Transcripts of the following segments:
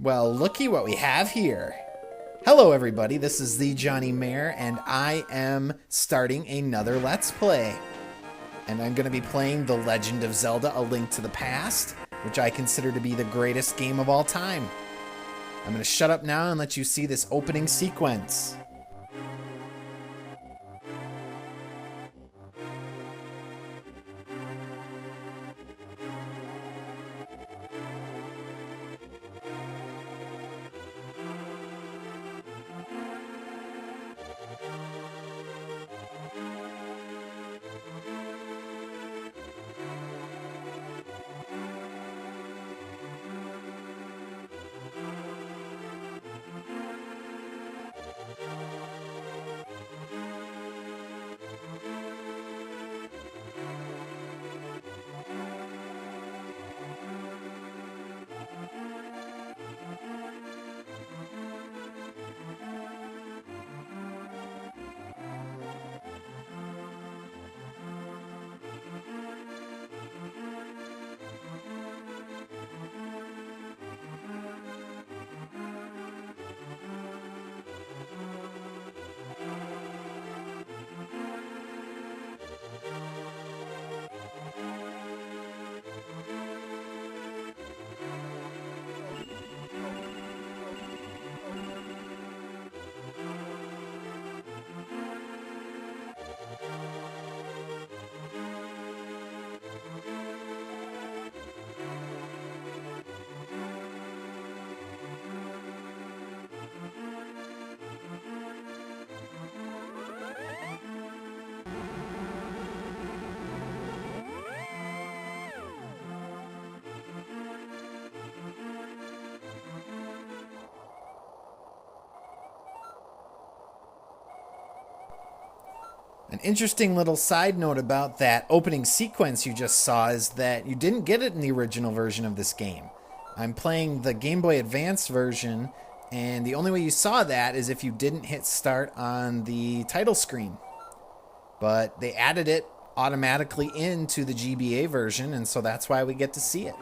Well, looky what we have here. Hello everybody, this is thejonnymar, and I am starting another Let's Play. And I'm going to be playing The Legend of Zelda, A Link to the Past, which I consider to be the greatest game of all time. I'm going to shut up now and let you see this opening sequence. An interesting little side note about that opening sequence you just saw is that you didn't get it in the original version of this game. I'm playing the Game Boy Advance version, and the only way you saw that is if you didn't hit start on the title screen. But they added it automatically into the GBA version, and so that's why we get to see it.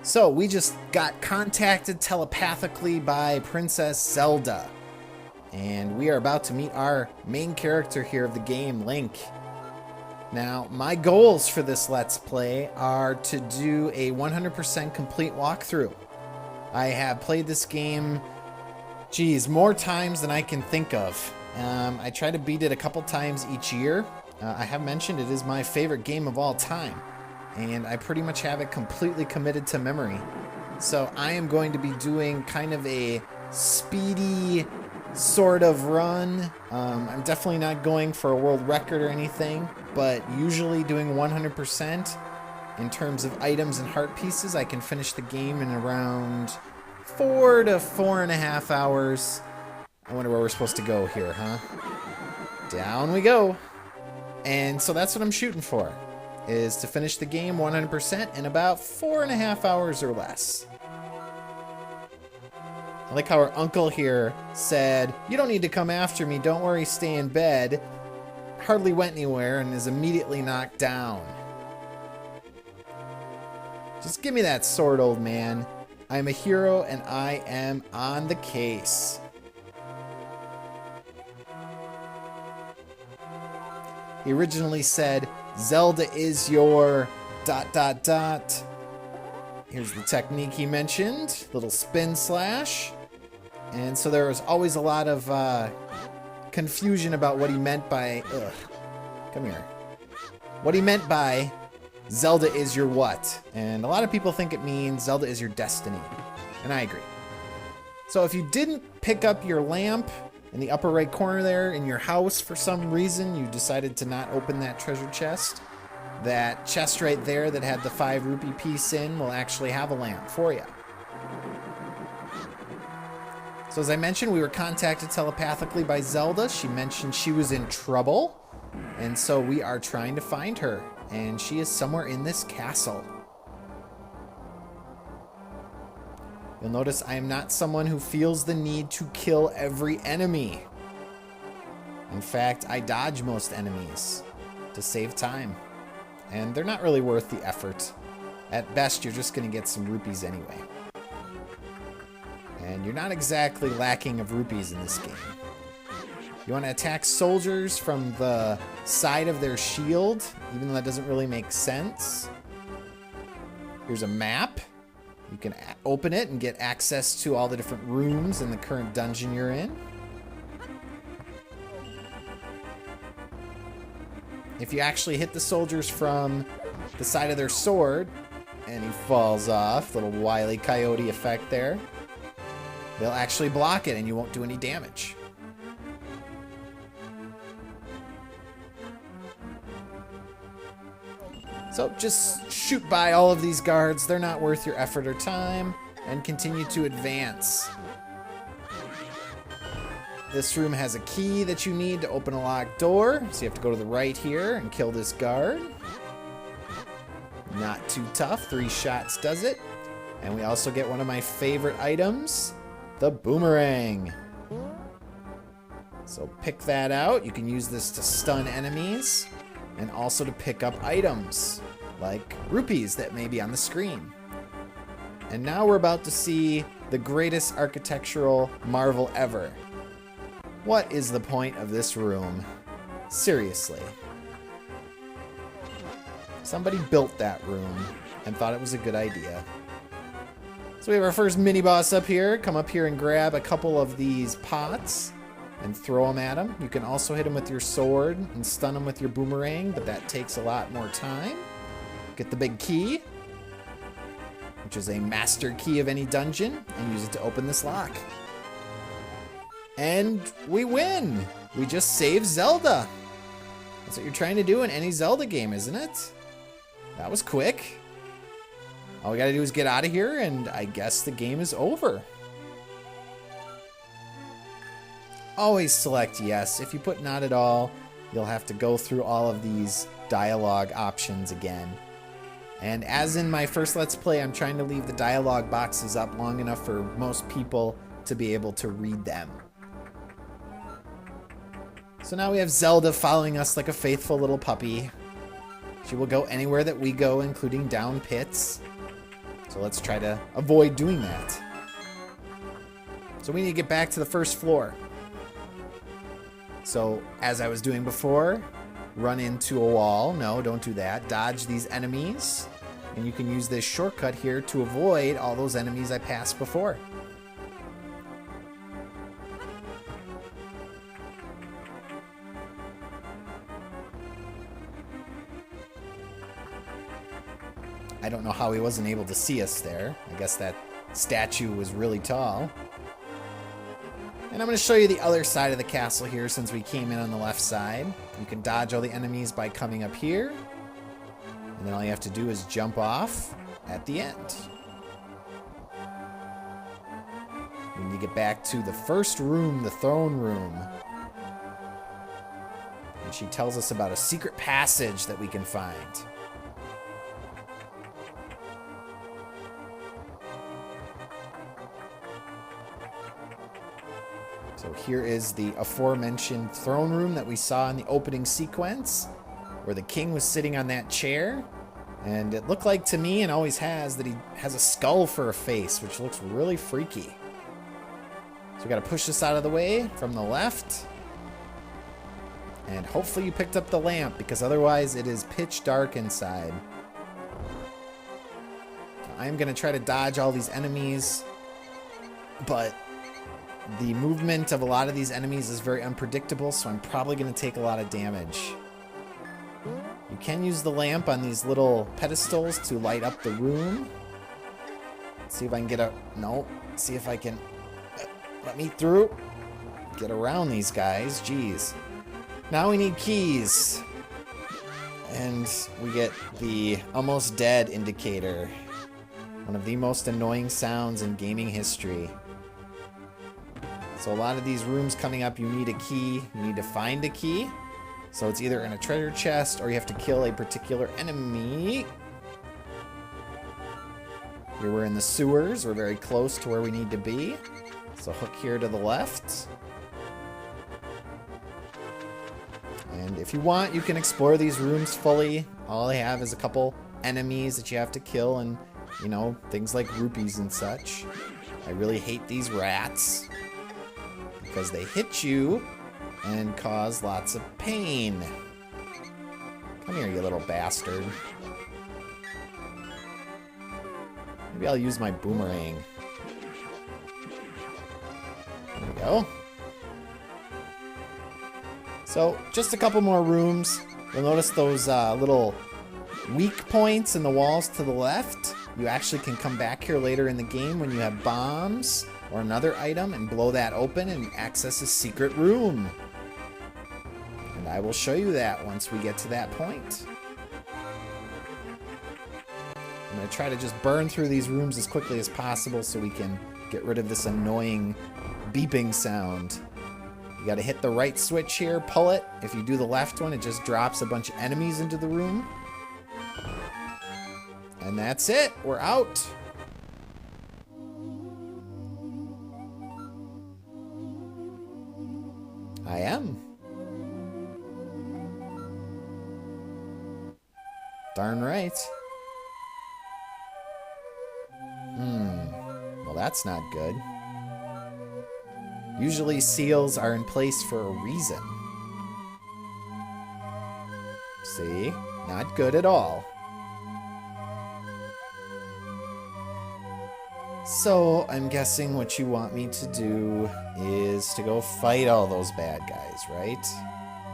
So we just got contacted telepathically by Princess Zelda. And we are about to meet our main character here of the game, Link. Now, my goals for this Let's Play are to do a 100% complete walkthrough. I have played this game, more times than I can think of. I try to beat it a couple times each year. I have mentioned it is my favorite game of all time. And I pretty much have it completely committed to memory. So I am going to be doing kind of a speedy sort of run. I'm definitely not going for a world record or anything, but usually doing 100% in terms of items and heart pieces. I can finish the game in around 4 to 4.5 hours. I wonder where we're supposed to go here, huh? Down we go. And so that's what I'm shooting for, is to finish the game 100% in about 4.5 hours or less. I like how our uncle here said, "You don't need to come after me, don't worry, stay in bed." Hardly went anywhere and is immediately knocked down. Just give me that sword, old man. I am a hero and I am on the case. He originally said, "Zelda is your ... Here's the technique he mentioned, little spin slash. And so there was always a lot of confusion about what he meant by, come here. What he meant by Zelda is your what? And a lot of people think it means Zelda is your destiny. And I agree. So if you didn't pick up your lamp in the upper right corner there in your house for some reason, you decided to not open that treasure chest, that chest right there that had the 5 rupee piece in will actually have a lamp for you. So as I mentioned, we were contacted telepathically by Zelda. She mentioned she was in trouble, and so we are trying to find her, and she is somewhere in this castle. You'll notice I am not someone who feels the need to kill every enemy. In fact, I dodge most enemies to save time. And they're not really worth the effort. At best, you're just going to get some rupees anyway. And you're not exactly lacking of rupees in this game. You want to attack soldiers from the side of their shield, even though that doesn't really make sense. Here's a map. You can open it and get access to all the different rooms in the current dungeon you're in. If you actually hit the soldiers from the side of their sword, and he falls off, little Wile E. Coyote effect there, they'll actually block it and you won't do any damage. So just shoot by all of these guards. They're not worth your effort or time. And continue to advance. This room has a key that you need to open a locked door. So you have to go to the right here and kill this guard. Not too tough. 3 shots does it. And we also get one of my favorite items, the boomerang. So pick that out. You can use this to stun enemies. And also to pick up items, like rupees that may be on the screen. And now we're about to see the greatest architectural marvel ever. What is the point of this room? Seriously. Somebody built that room and thought it was a good idea. So we have our first mini-boss up here. Come up here and grab a couple of these pots and throw them at him. You can also hit him with your sword and stun him with your boomerang, but that takes a lot more time. Get the big key, which is a master key of any dungeon, and use it to open this lock. And we win! We just saved Zelda! That's what you're trying to do in any Zelda game, isn't it? That was quick. All we gotta do is get out of here, and I guess the game is over. Always select yes. If you put not at all, you'll have to go through all of these dialogue options again. And as in my first Let's Play, I'm trying to leave the dialogue boxes up long enough for most people to be able to read them. So now we have Zelda following us like a faithful little puppy. She will go anywhere that we go, including down pits. So let's try to avoid doing that. So we need to get back to the first floor. So, as I was doing before, run into a wall. No, don't do that. Dodge these enemies. And you can use this shortcut here to avoid all those enemies I passed before. I don't know how he wasn't able to see us there. I guess that statue was really tall. And I'm going to show you the other side of the castle here since we came in on the left side. You can dodge all the enemies by coming up here. And then all you have to do is jump off at the end. We need to get back to the first room, the throne room. And she tells us about a secret passage that we can find. So here is the aforementioned throne room that we saw in the opening sequence, where the king was sitting on that chair. And it looked like to me, and always has, that he has a skull for a face, which looks really freaky. So we got to push this out of the way from the left. And hopefully you picked up the lamp, because otherwise it is pitch dark inside. I'm going to try to dodge all these enemies, but the movement of a lot of these enemies is very unpredictable, so I'm probably going to take a lot of damage. You can use the lamp on these little pedestals to light up the room. Let's see if I can get a... No. See if I can... Let me through. Get around these guys. Jeez. Now we need keys. And we get the almost dead indicator. One of the most annoying sounds in gaming history. So a lot of these rooms coming up, you need a key. You need to find a key. So it's either in a treasure chest or you have to kill a particular enemy. Here we're in the sewers. We're very close to where we need to be. So hook here to the left. And if you want, you can explore these rooms fully. All I have is a couple enemies that you have to kill and, you know, things like rupees and such. I really hate these rats because they hit you and cause lots of pain. Come here, you little bastard. Maybe I'll use my boomerang. There we go. So, just a couple more rooms. You'll notice those little weak points in the walls to the left. You actually can come back here later in the game when you have bombs or another item and blow that open and access a secret room. And I will show you that once we get to that point. I'm going to try to just burn through these rooms as quickly as possible so we can get rid of this annoying beeping sound. You got to hit the right switch here, pull it. If you do the left one, it just drops a bunch of enemies into the room. And that's it. We're out. I am. Darn right. Well, that's not good. Usually seals are in place for a reason. See? Not good at all. So, I'm guessing what you want me to do is to go fight all those bad guys, right?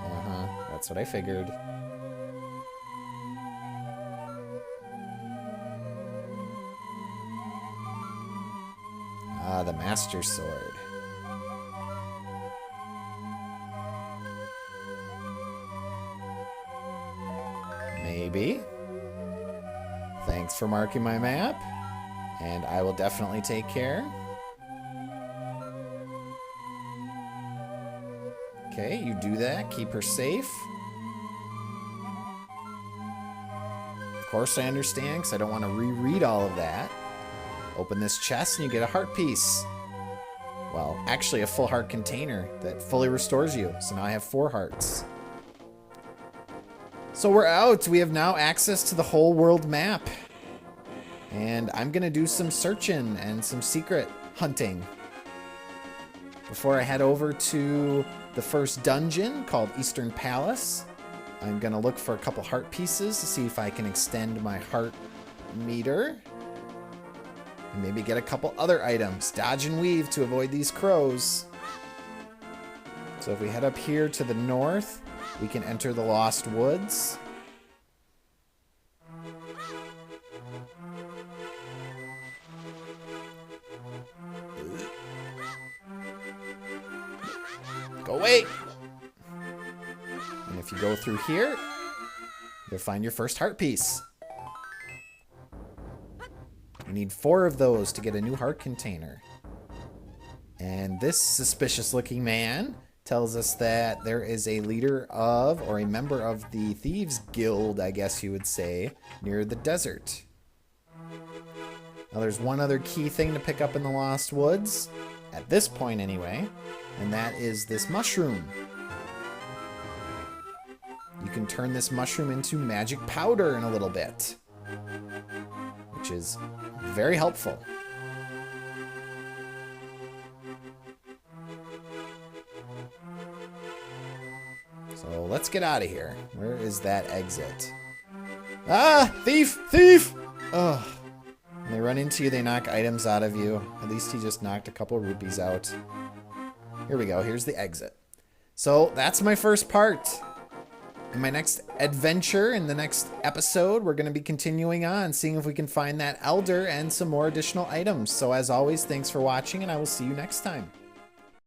Uh-huh, that's what I figured. Ah, the Master Sword. Maybe. Thanks for marking my map. And I will definitely take care. Okay, you do that. Keep her safe. Of course I understand, because I don't want to reread all of that. Open this chest and you get a heart piece. Well, actually a full heart container that fully restores you. So now I have 4 hearts. So we're out. We have now access to the whole world map. And I'm going to do some searching and some secret hunting. Before I head over to the first dungeon called Eastern Palace, I'm going to look for a couple heart pieces to see if I can extend my heart meter. And maybe get a couple other items. Dodge and weave to avoid these crows. So if we head up here to the north, we can enter the Lost Woods. Go away! And if you go through here, you'll find your first heart piece. You need 4 of those to get a new heart container. And this suspicious looking man tells us that there is a leader of, or a member of the Thieves Guild, I guess you would say, near the desert. Now there's one other key thing to pick up in the Lost Woods, at this point anyway, and that is this mushroom. You can turn this mushroom into magic powder in a little bit, which is very helpful. So let's get out of here. Where is that exit? Ah! Thief! Thief! Ugh. When they run into you, they knock items out of you. At least he just knocked a couple rupees out. Here we go. Here's the exit. So that's my first part. In my next adventure, in the next episode, we're going to be continuing on, seeing if we can find that elder and some more additional items. So as always, thanks for watching, and I will see you next time.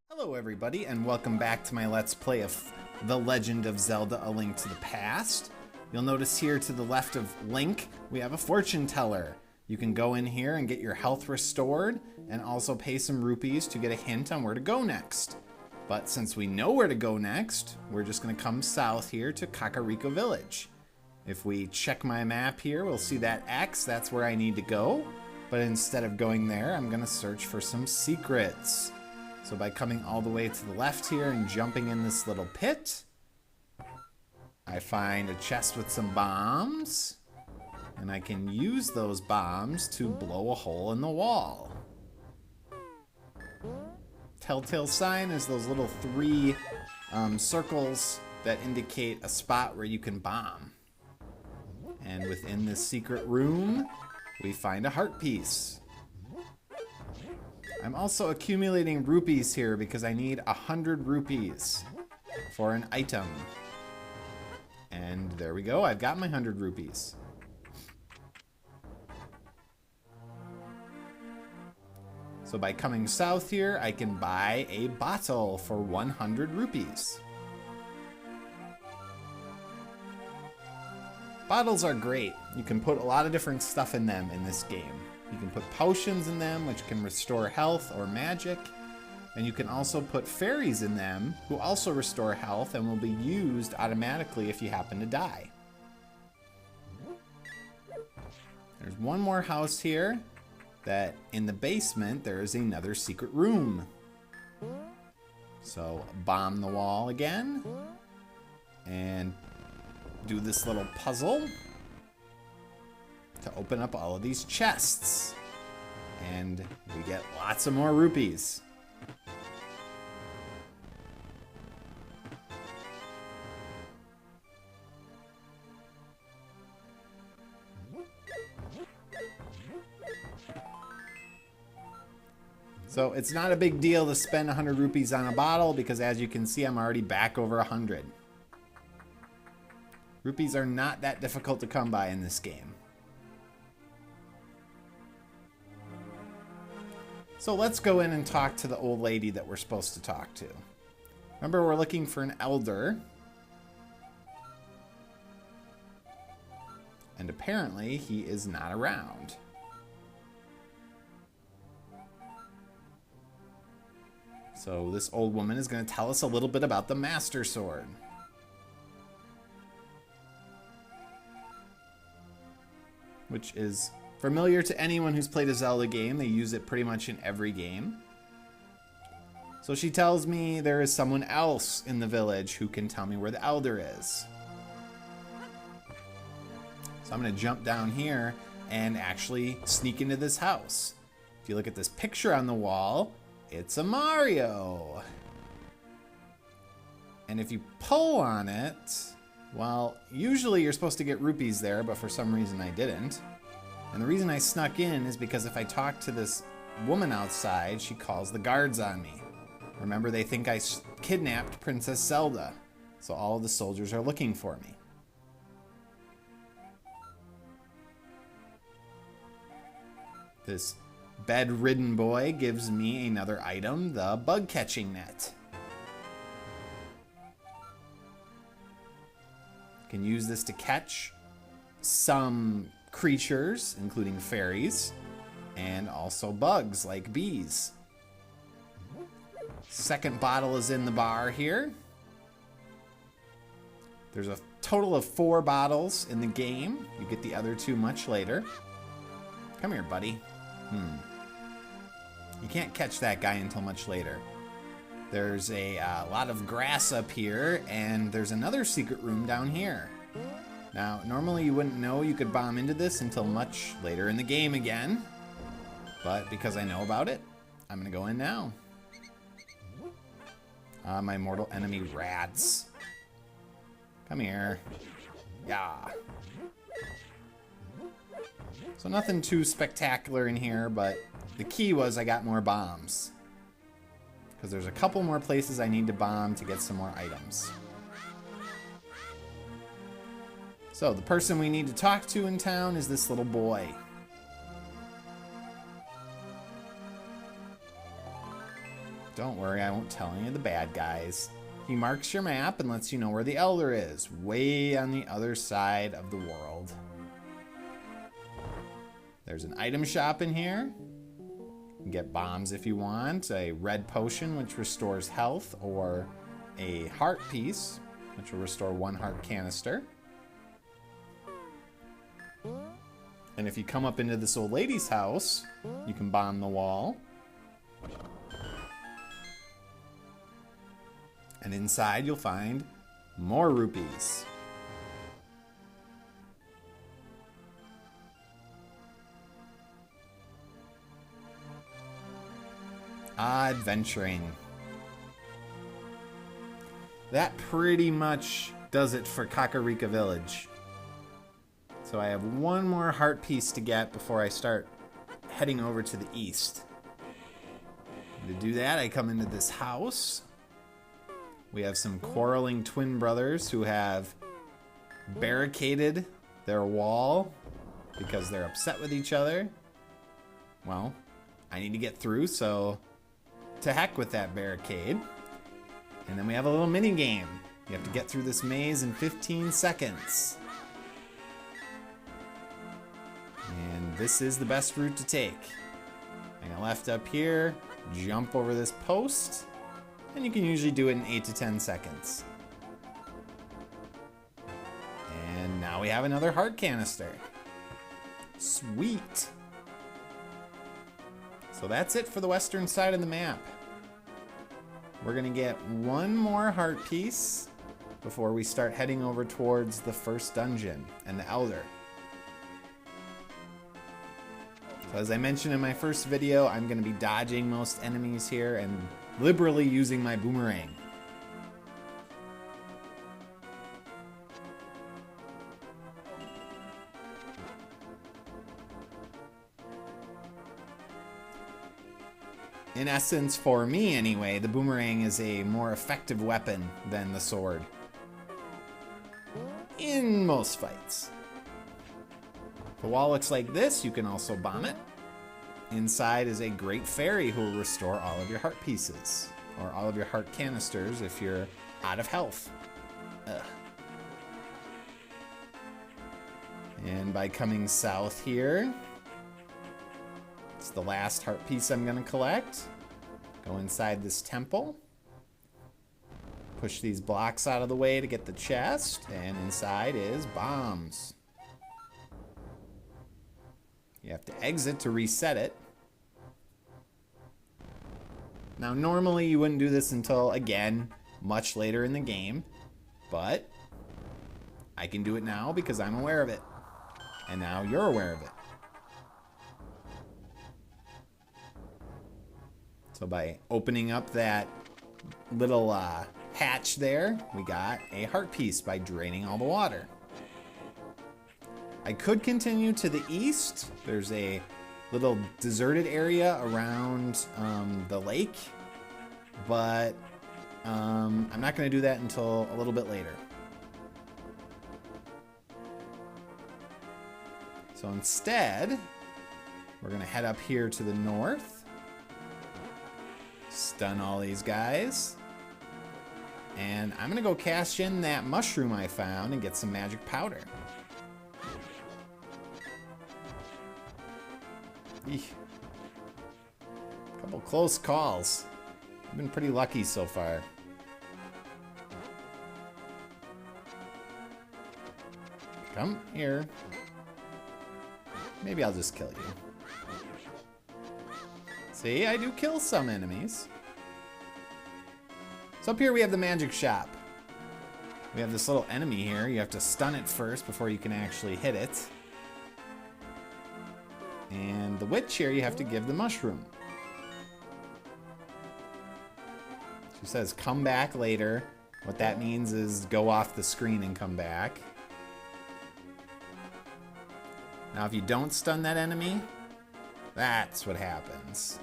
Hello everybody, and welcome back to my Let's Play of The Legend of Zelda: A Link to the Past. You'll notice here to the left of Link, we have a fortune teller. You can go in here and get your health restored, and also pay some rupees to get a hint on where to go next. But since we know where to go next, we're just going to come south here to Kakariko Village. If we check my map here, we'll see that X, that's where I need to go. But instead of going there, I'm going to search for some secrets. So by coming all the way to the left here and jumping in this little pit, I find a chest with some bombs. And I can use those bombs to blow a hole in the wall. telltale sign is those little 3 circles that indicate a spot where you can bomb. And within this secret room, we find a heart piece. I'm also accumulating rupees here because I need 100 rupees for an item. And there we go, I've got my 100 rupees. So by coming south here, I can buy a bottle for 100 rupees. Bottles are great. You can put a lot of different stuff in them in this game. You can put potions in them, which can restore health or magic. And you can also put fairies in them, who also restore health and will be used automatically if you happen to die. There's one more house here that in the basement there is another secret room. So bomb the wall again and do this little puzzle to open up all of these chests. And we get lots of more rupees. So it's not a big deal to spend 100 rupees on a bottle because as you can see, I'm already back over 100. Rupees are not that difficult to come by in this game. So let's go in and talk to the old lady that we're supposed to talk to. Remember, we're looking for an elder. And apparently he is not around. So this old woman is going to tell us a little bit about the Master Sword. Which is familiar to anyone who's played a Zelda game. They use it pretty much in every game. So she tells me there is someone else in the village who can tell me where the elder is. So I'm going to jump down here and actually sneak into this house. If you look at this picture on the wall, it's a Mario. And if you pull on it, well, usually you're supposed to get rupees there, but for some reason I didn't. And the reason I snuck in is because if I talk to this woman outside, she calls the guards on me. Remember, they think I kidnapped Princess Zelda, so all of the soldiers are looking for me. This bedridden boy gives me another item, the bug catching net. Can use this to catch some creatures, including fairies, and also bugs like bees. Second bottle is in the bar here. There's a total of 4 bottles in the game. You get the other 2 much later. Come here, buddy. You can't catch that guy until much later. There's a lot of grass up here, and there's another secret room down here. Now, normally you wouldn't know you could bomb into this until much later in the game again. But because I know about it, I'm going to go in now. My mortal enemy, rats. Come here. Yeah. So nothing too spectacular in here, but the key was I got more bombs. Because there's a couple more places I need to bomb to get some more items. So the person we need to talk to in town is this little boy. Don't worry, I won't tell any of the bad guys. He marks your map and lets you know where the elder is, way on the other side of the world. There's an item shop in here. You can get bombs if you want, a red potion which restores health, or a heart piece which will restore 1 heart canister. And if you come up into this old lady's house, you can bomb the wall. And inside you'll find more rupees. Adventuring. That pretty much does it for Kakarika Village. So I have one more heart piece to get before I start heading over to the east. To do that, I come into this house. We have some quarreling twin brothers who have barricaded their wall because they're upset with each other. Well, I need to get through, so to heck with that barricade. And then we have a little mini game. You have to get through this maze in 15 seconds. And this is the best route to take. Hang a left up here, jump over this post, and you can usually do it in 8 to 10 seconds. And now we have another heart canister. Sweet. So that's it for the western side of the map. We're gonna get one more heart piece before we start heading over towards the first dungeon and the Elder. So as I mentioned in my first video, I'm gonna be dodging most enemies here and liberally using my boomerang. In essence, for me anyway, the boomerang is a more effective weapon than the sword. In most fights. The wall looks like this. You can also bomb it. Inside is a great fairy who will restore all of your heart pieces. Or all of your heart canisters if you're out of health. Ugh. And by coming south here, it's the last heart piece I'm going to collect. Go inside this temple. Push these blocks out of the way to get the chest. And inside is bombs. You have to exit to reset it. Now, normally you wouldn't do this until, again, much later in the game. But I can do it now because I'm aware of it. And now you're aware of it. So by opening up that little hatch there, we got a heart piece by draining all the water. I could continue to the east. There's a little deserted area around the lake, but I'm not going to do that until a little bit later. So instead, we're going to head up here to the north. Stun all these guys. And I'm going to go cash in that mushroom I found and get some magic powder. Eek. Couple close calls. I've been pretty lucky so far. Come here. Maybe I'll just kill you. See, I do kill some enemies. So up here we have the magic shop. We have this little enemy here. You have to stun it first before you can actually hit it. And the witch here you have to give the mushroom. She says come back later. What that means is go off the screen and come back. Now if you don't stun that enemy, that's what happens.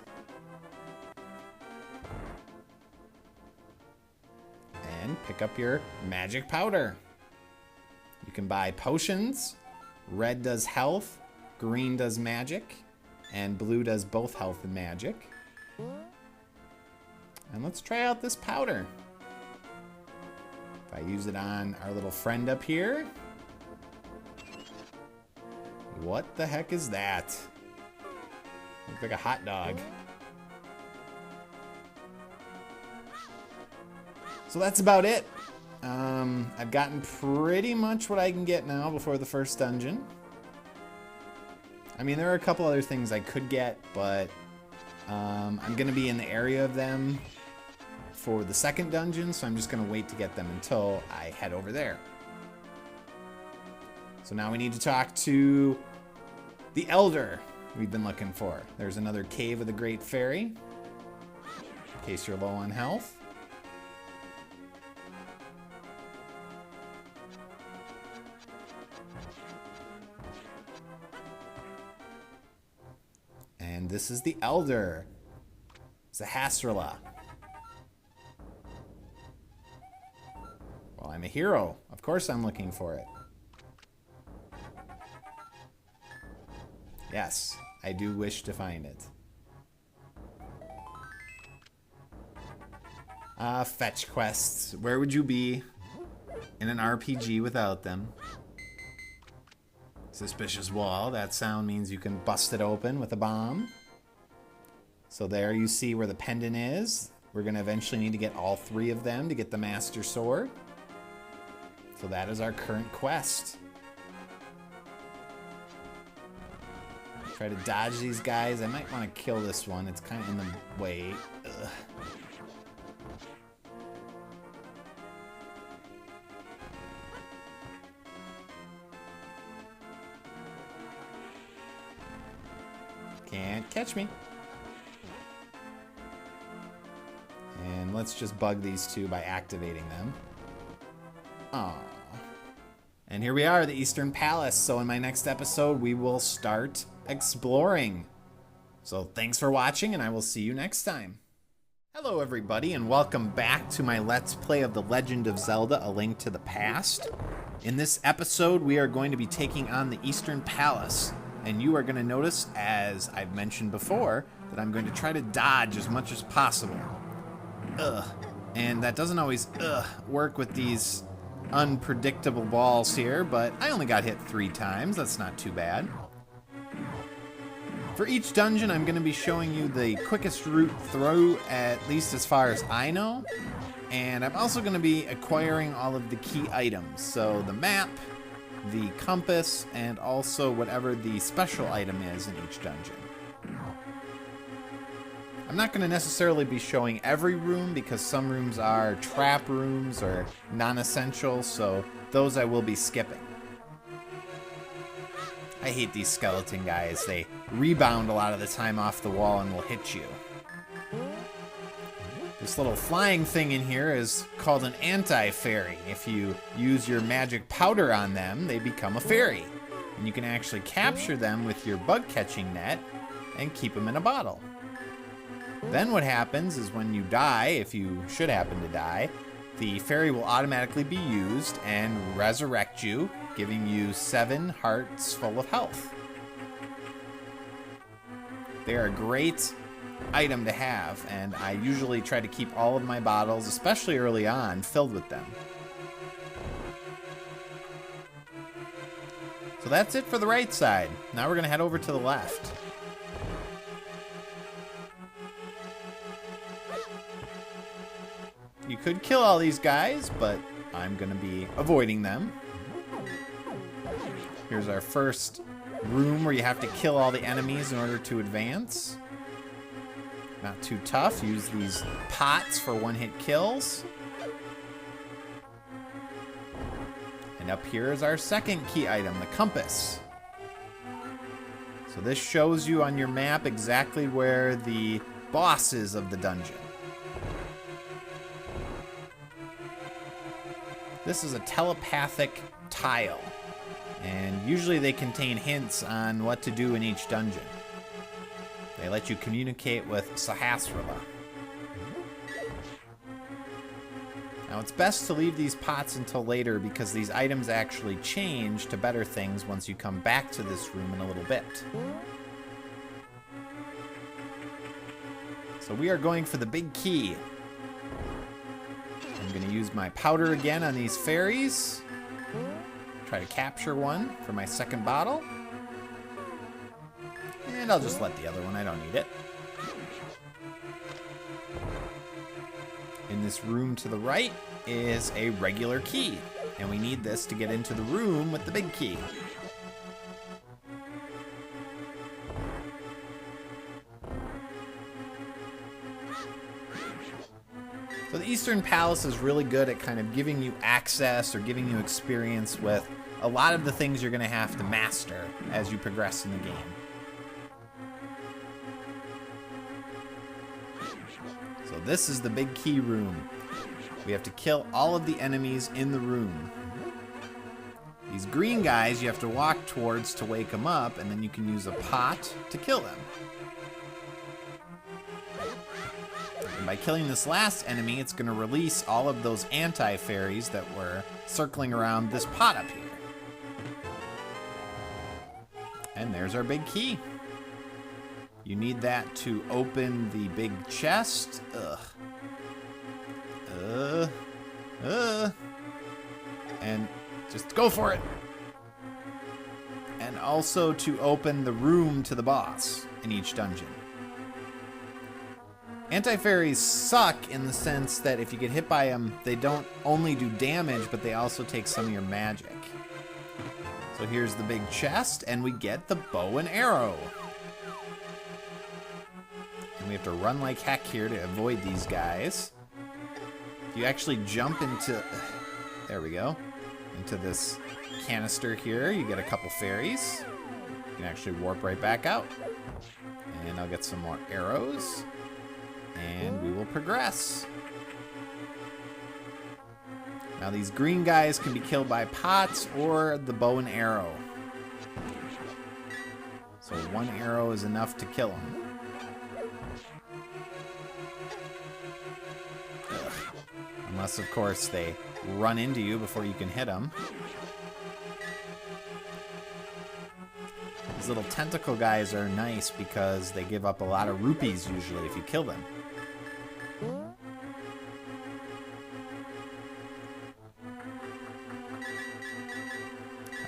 And pick up your magic powder. You can buy potions. Red does health, green does magic, and blue does both health and magic. And let's try out this powder. If I use it on our little friend up here. What the heck is that? Looks like a hot dog. So that's about it. I've gotten pretty much what I can get now before the first dungeon. I mean, there are a couple other things I could get, but I'm going to be in the area of them for the second dungeon, so I'm just going to wait to get them until I head over there. So now we need to talk to the Elder we've been looking for. There's another cave of the Great Fairy. in case you're low on health. And this is the Elder, Zahasrala. Well, I'm a hero. Of course I'm looking for it. Yes, I do wish to find it. Fetch quests. Where would you be in an RPG without them? Suspicious wall. That sound means you can bust it open with a bomb. So there you see where the pendant is. We're going to eventually need to get all 3 of them to get the Master Sword. So that is our current quest. Try to dodge these guys. I might want to kill this one. It's kind of in the way. Ugh. Can't catch me. And let's just bug these 2 by activating them. Aww. And here we are, the Eastern Palace. So in my next episode, we will start exploring. So thanks for watching, and I will see you next time. Hello everybody, and welcome back to my Let's Play of The Legend of Zelda, A Link to the Past. In this episode, we are going to be taking on the Eastern Palace. And you are going to notice, as I've mentioned before, that I'm going to try to dodge as much as possible. Ugh. And that doesn't always work with these unpredictable balls here, but I only got hit 3 times. That's not too bad. For each dungeon, I'm going to be showing you the quickest route through, at least as far as I know. And I'm also going to be acquiring all of the key items. So the map, the compass, and also whatever the special item is in each dungeon. I'm not going to necessarily be showing every room because some rooms are trap rooms or non-essential, so those I will be skipping. I hate these skeleton guys. They rebound a lot of the time off the wall and will hit you. This little flying thing in here is called an anti-fairy. If you use your magic powder on them, they become a fairy. And you can actually capture them with your bug-catching net and keep them in a bottle. Then what happens is when you die, if you should happen to die, the fairy will automatically be used and resurrect you, giving you 7 hearts full of health. They are a great item to have, and I usually try to keep all of my bottles, especially early on, filled with them. So that's it for the right side. Now we're going to head over to the left. You could kill all these guys, but I'm going to be avoiding them. Here's our first room where you have to kill all the enemies in order to advance. Not too tough. Use these pots for one-hit kills. And up here is our second key item, the compass. So this shows you on your map exactly where the boss is of the dungeon. This is a telepathic tile, and usually they contain hints on what to do in each dungeon. They let you communicate with Zahasrala. Now it's best to leave these pots until later because these items actually change to better things once you come back to this room in a little bit. So we are going for the big key. I'm going to use my powder again on these fairies. Try to capture one for my second bottle. And I'll just let the other one, I don't need it. In this room to the right is a regular key. And we need this to get into the room with the big key. So the Eastern Palace is really good at kind of giving you access or giving you experience with a lot of the things you're going to have to master as you progress in the game. So this is the big key room. We have to kill all of the enemies in the room. These green guys you have to walk towards to wake them up, and then you can use a pot to kill them. And by killing this last enemy, it's going to release all of those anti-fairies that were circling around this pot up here. And there's our big key. You need that to open the big chest. And just go for it. And also to open the room to the boss in each dungeon. Anti-fairies suck in the sense that if you get hit by them, they don't only do damage, but they also take some of your magic. So here's the big chest, and we get the bow and arrow. And we have to run like heck here to avoid these guys. You actually jump into... There we go. Into this canister here. You get a couple fairies. You can actually warp right back out. And I'll get some more arrows. And we will progress. Now these green guys can be killed by pots or the bow and arrow. So one arrow is enough to kill them. Unless, of course, they run into you before you can hit them. These little tentacle guys are nice because they give up a lot of rupees usually if you kill them.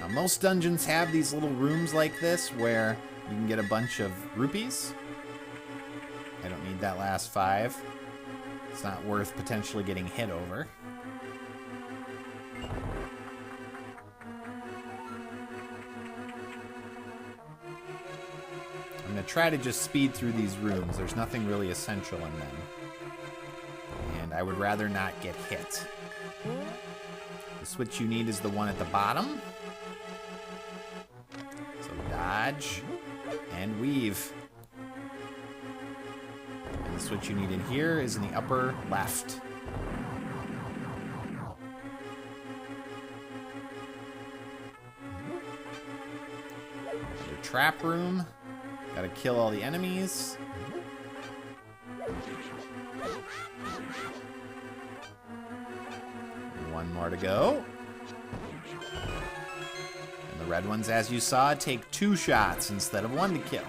Now, most dungeons have these little rooms like this where you can get a bunch of rupees. I don't need that last 5. It's not worth potentially getting hit over. I'm going to try to just speed through these rooms. There's nothing really essential in them. And I would rather not get hit. The switch you need is the one at the bottom. So dodge and weave. And the switch you need in here is in the upper left. The trap room. Gotta kill all the enemies. One more to go. And the red ones, as you saw, take 2 shots instead of 1 to kill.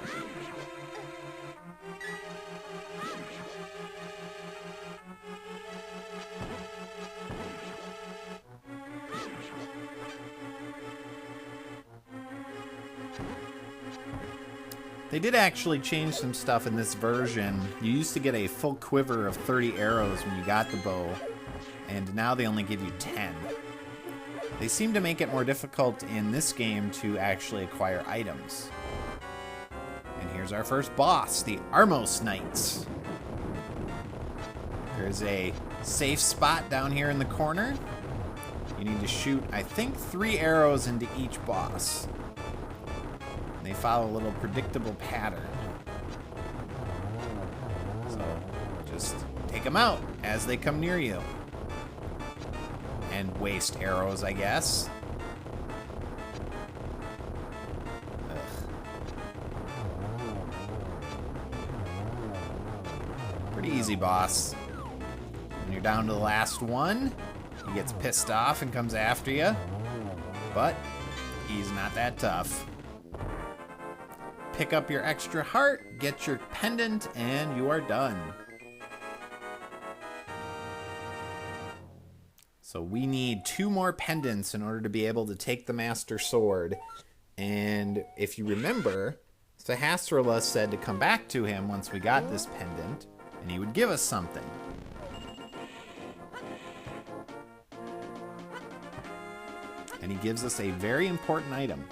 They did actually change some stuff in this version. You used to get a full quiver of 30 arrows when you got the bow, and now they only give you 10. They seem to make it more difficult in this game to actually acquire items. And here's our first boss, the Armos Knights. There's a safe spot down here in the corner. You need to shoot, I think, 3 arrows into each boss. They follow a little predictable pattern. So just take them out as they come near you. And waste arrows, I guess. Ugh. Pretty easy, boss. When you're down to the last one, he gets pissed off and comes after you. But he's not that tough. Pick up your extra heart, get your pendant, and you are done. So we need 2 more pendants in order to be able to take the Master Sword. And if you remember, Sahasrahla said to come back to him once we got this pendant, and he would give us something. And he gives us a very important item.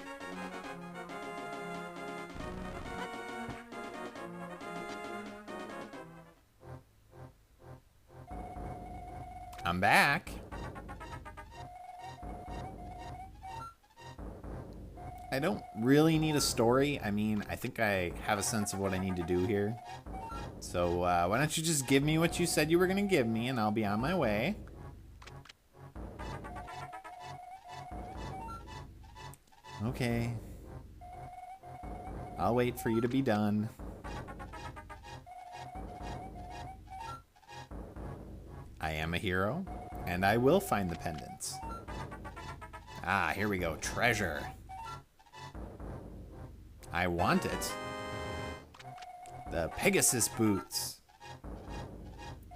I'm back. I don't really need a story. I mean, I think I have a sense of what I need to do here. So why don't you just give me what you said you were going to give me, and I'll be on my way. Okay. I'll wait for you to be done. I am a hero, and I will find the pendants. Ah, here we go. Treasure. I want it. The Pegasus boots.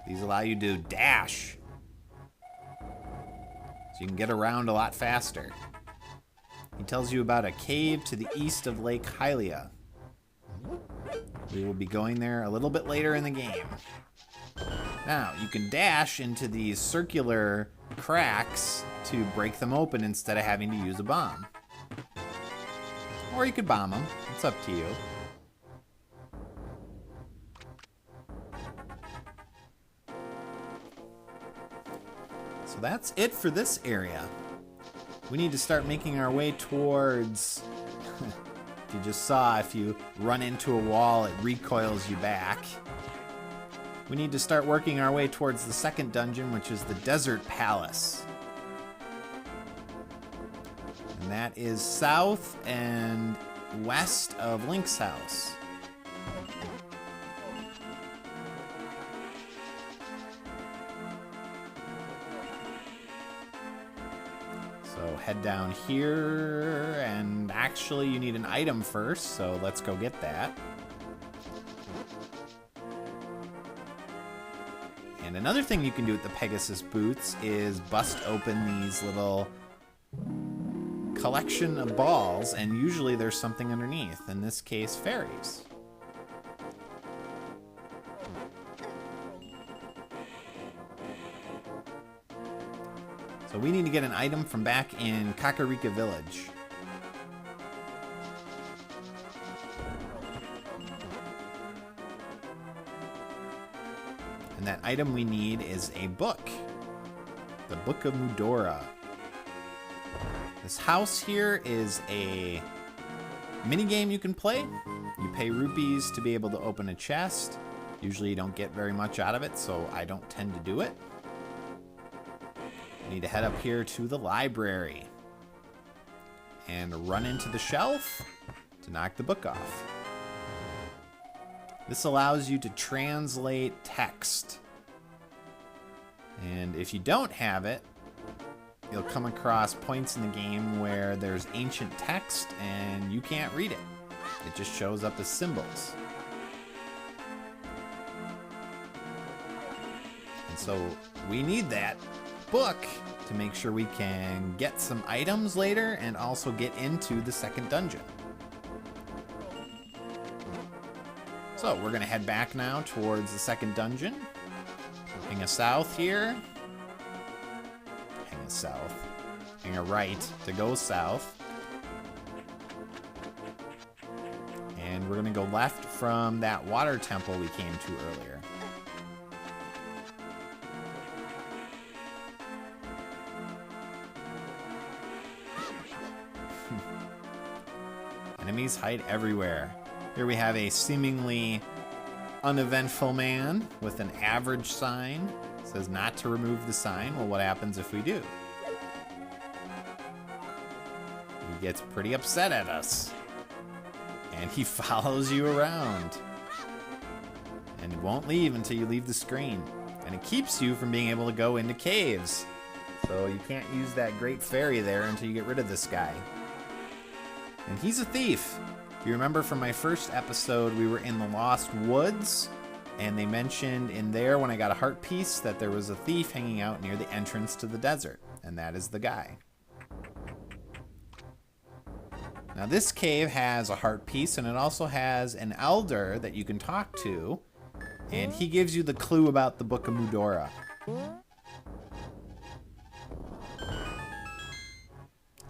These allow you to dash, so you can get around a lot faster. He tells you about a cave to the east of Lake Hylia. We will be going there a little bit later in the game. Now, you can dash into these circular cracks to break them open instead of having to use a bomb. Or you could bomb them. It's up to you. So that's it for this area. We need to start making our way towards... If you just saw, if you run into a wall, it recoils you back. We need to start working our way towards the second dungeon, which is the Desert Palace. And that is south and west of Link's house. So head down here, and actually you need an item first, so let's go get that. And another thing you can do with the Pegasus boots is bust open these little collection of balls, and usually there's something underneath. In this case, fairies. So we need to get an item from back in Kakarika Village. And that item we need is a book. The Book of Mudora. This house here is a minigame you can play. You pay rupees to be able to open a chest. Usually you don't get very much out of it, so I don't tend to do it. You need to head up here to the library and run into the shelf to knock the book off. This allows you to translate text. And if you don't have it, you'll come across points in the game where there's ancient text and you can't read it. It just shows up as symbols. And so we need that book to make sure we can get some items later and also get into the second dungeon. So we're gonna head back now towards the second dungeon. Hang a south here. Hang a south. Hang a right to go south. And we're gonna go left from that water temple we came to earlier. Enemies hide everywhere. Here we have a seemingly uneventful man with an average sign. It says not to remove the sign. Well, what happens if we do? He gets pretty upset at us. And he follows you around. And it won't leave until you leave the screen. And it keeps you from being able to go into caves. So you can't use that great fairy there until you get rid of this guy. And he's a thief. If you remember from my first episode, we were in the Lost Woods, and they mentioned in there when I got a heart piece that there was a thief hanging out near the entrance to the desert, and that is the guy. Now this cave has a heart piece, and it also has an elder that you can talk to, and he gives you the clue about the Book of Mudora.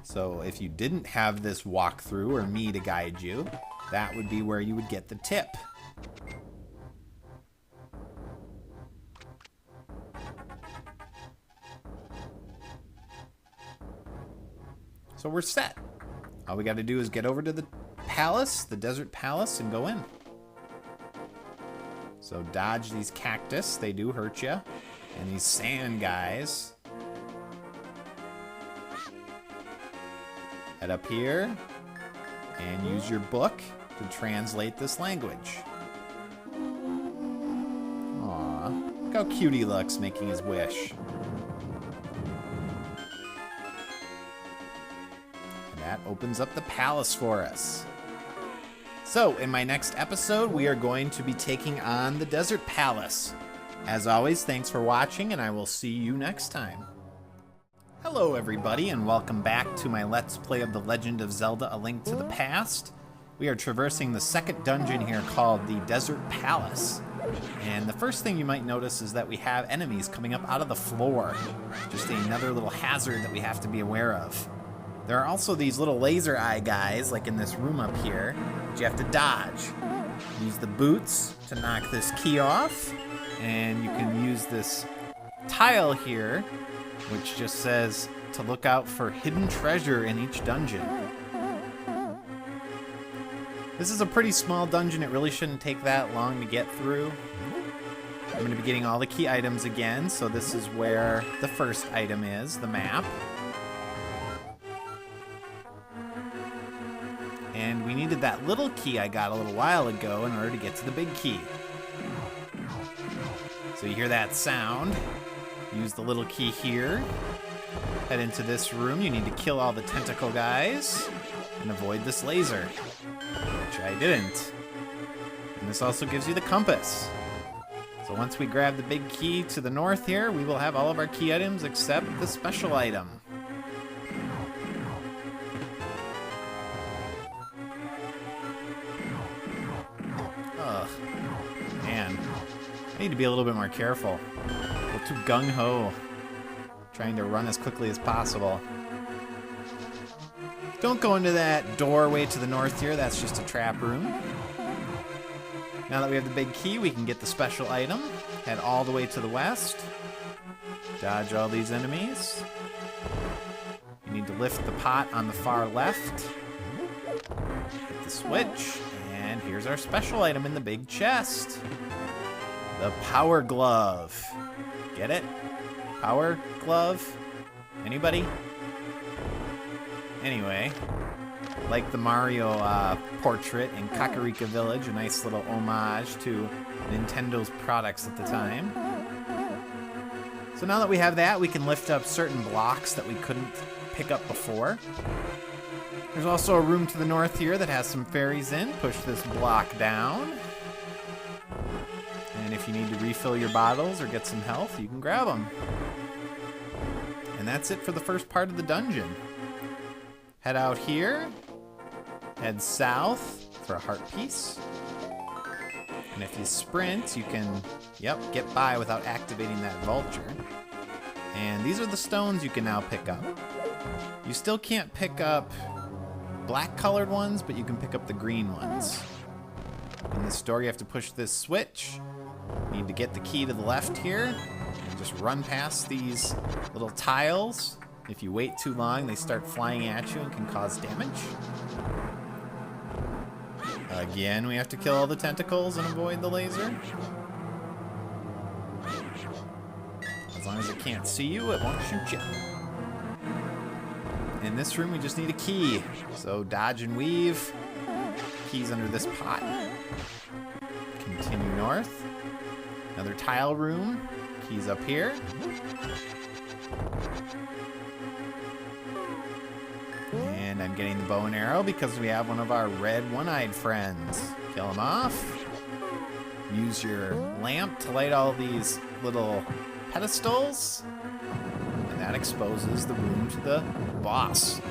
So if you didn't have this walkthrough or me to guide you, that would be where you would get the tip. So we're set. All we got to do is get over to the palace, the desert palace, and go in. So dodge these cactus, they do hurt you. And these sand guys. Head up here and use your book to translate this language. Aw, look how cute he looks making his wish. And that opens up the palace for us. So, in my next episode, we are going to be taking on the Desert Palace. As always, thanks for watching, and I will see you next time. Hello, everybody, and welcome back to my Let's Play of The Legend of Zelda: A Link to the Past. We are traversing the second dungeon here called the Desert Palace. And the first thing you might notice is that we have enemies coming up out of the floor. Just another little hazard that we have to be aware of. There are also these little laser eye guys, like in this room up here, that you have to dodge. Use the boots to knock this key off, and you can use this tile here, which just says to look out for hidden treasure in each dungeon. This is a pretty small dungeon. It really shouldn't take that long to get through. I'm going to be getting all the key items again, so this is where the first item is, the map. And we needed that little key I got a little while ago in order to get to the big key. So you hear that sound. Use the little key here. Head into this room. You need to kill all the tentacle guys and avoid this laser, which I didn't. And this also gives you the compass. So once we grab the big key to the north here, we will have all of our key items except the special item. Ugh. Man, I need to be a little bit more careful. A little too gung-ho. Trying to run as quickly as possible. Don't go into that doorway to the north here. That's just a trap room. Now that we have the big key, we can get the special item. Head all the way to the west. Dodge all these enemies. You need to lift the pot on the far left. Hit the switch. And here's our special item in the big chest. The Power Glove. Get it? Power Glove? Anybody? Anyway, like the Mario portrait in Kakarika Village, a nice little homage to Nintendo's products at the time. So now that we have that, we can lift up certain blocks that we couldn't pick up before. There's also a room to the north here that has some fairies in. Push this block down. And if you need to refill your bottles or get some health, you can grab them. And that's it for the first part of the dungeon. Head out here. Head south for a heart piece. And if you sprint, you can, get by without activating that vulture. And these are the stones you can now pick up. You still can't pick up black colored ones, but you can pick up the green ones. In this door, you have to push this switch. You need to get the key to the left here. And just run past these little tiles. If you wait too long, they start flying at you and can cause damage. Again, we have to kill all the tentacles and avoid the laser. As long as it can't see you, it won't shoot you. In this room, we just need a key. So dodge and weave. Key's under this pot. Continue north. Another tile room. Key's up here. And I'm getting the bow and arrow because we have one of our red one-eyed friends. Kill him off. Use your lamp to light all these little pedestals. And that exposes the room to the boss.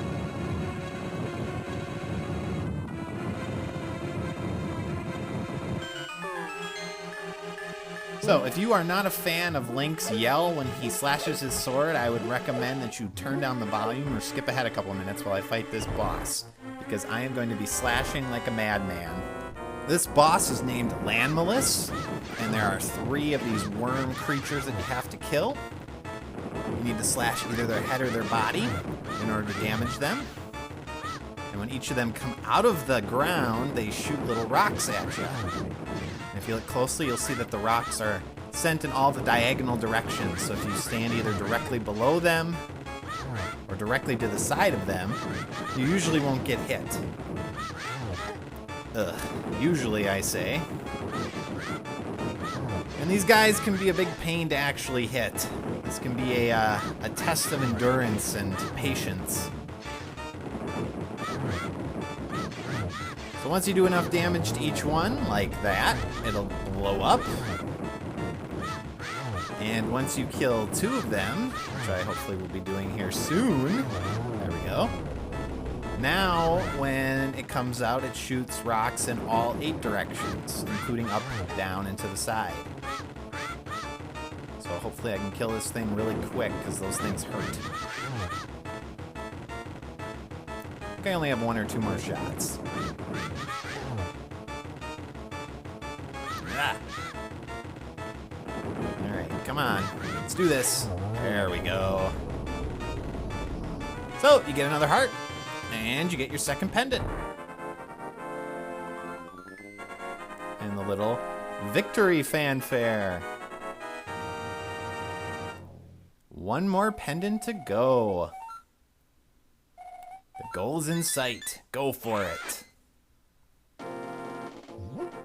So, if you are not a fan of Link's yell when he slashes his sword, I would recommend that you turn down the volume or skip ahead a couple of minutes while I fight this boss, because I am going to be slashing like a madman. This boss is named Landmalus, and there are 3 of these worm creatures that you have to kill. You need to slash either their head or their body in order to damage them. And when each of them come out of the ground, they shoot little rocks at you. If If you look closely, you'll see that the rocks are sent in all the diagonal directions. So if you stand either directly below them or directly to the side of them, you usually won't get hit. Usually, I say. And these guys can be a big pain to actually hit. This can be a test of endurance and patience. So once you do enough damage to each one, like that, it'll blow up. And once you kill 2 of them, which I hopefully will be doing here soon, there we go. Now, when it comes out, it shoots rocks in all 8 directions, including up, down, and to the side. So hopefully I can kill this thing really quick, because those things hurt. I think I only have 1 or 2 more shots. Ah. Alright, come on. Let's do this. There we go. So, you get another heart. And you get your second pendant. And the little victory fanfare. 1 more pendant to go. The goal's in sight. Go for it.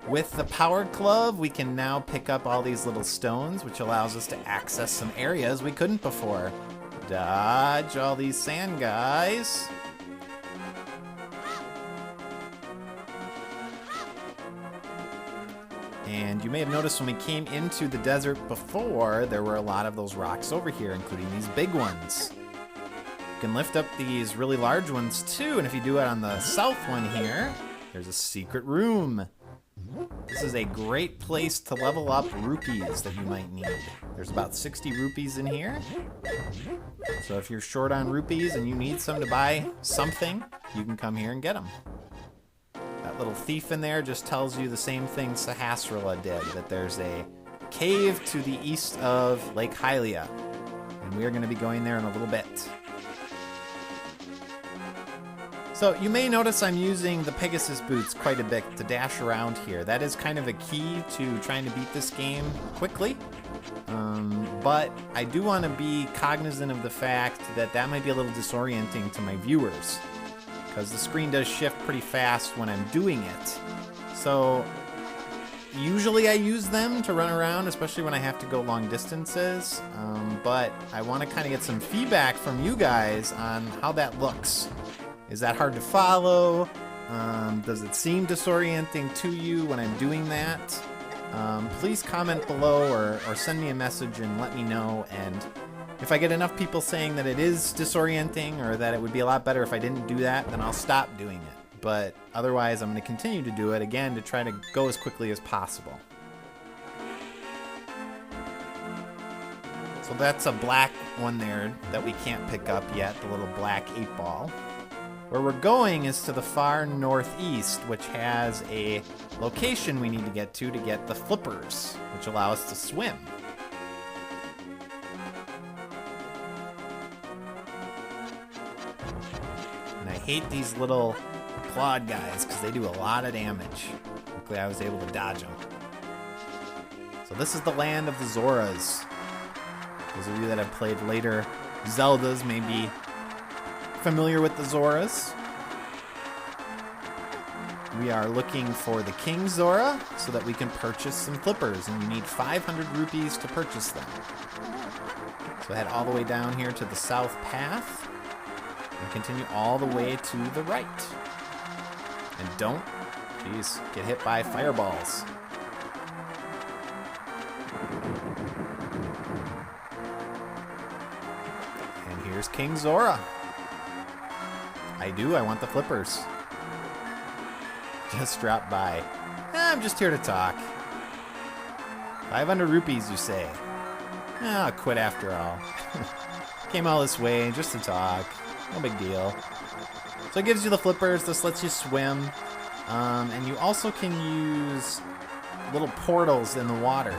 With the powered glove, we can now pick up all these little stones, which allows us to access some areas we couldn't before. Dodge all these sand guys. And you may have noticed when we came into the desert before, there were a lot of those rocks over here, including these big ones. You can lift up these really large ones too, and if you do it on the south one here, there's a secret room. This is a great place to level up rupees that you might need. There's about 60 rupees in here. So if you're short on rupees and you need some to buy something, you can come here and get them. That little thief in there just tells you the same thing Sahasrara did, that there's a cave to the east of Lake Hylia. And we are going to be going there in a little bit. So you may notice I'm using the Pegasus boots quite a bit to dash around here. That is kind of a key to trying to beat this game quickly. But I do want to be cognizant of the fact that that might be a little disorienting to my viewers, because the screen does shift pretty fast when I'm doing it. So usually I use them to run around, especially when I have to go long distances. But I want to kind of get some feedback from you guys on how that looks. Is that hard to follow? Does it seem disorienting to you when I'm doing that? Please comment below or send me a message and let me know. And if I get enough people saying that it is disorienting or that it would be a lot better if I didn't do that, then I'll stop doing it. But otherwise, I'm going to continue to do it, again, to try to go as quickly as possible. So that's a black one there that we can't pick up yet, the little black 8-ball. Where we're going is to the far northeast, which has a location we need to get the flippers, which allow us to swim. And I hate these little clawed guys because they do a lot of damage. Luckily I was able to dodge them. So this is the land of the Zoras. Those of you that have played later Zeldas may be familiar with the Zoras. We are looking for the King Zora so that we can purchase some flippers, and you need 500 rupees to purchase them. So head all the way down here to the south path and continue all the way to the right. And don't, get hit by fireballs. And here's King Zora. I want the flippers. Just drop by. I'm just here to talk. 500 rupees, you say? I'll quit after all. Came all this way just to talk. No big deal. So it gives you the flippers. This lets you swim. And you also can use little portals in the water.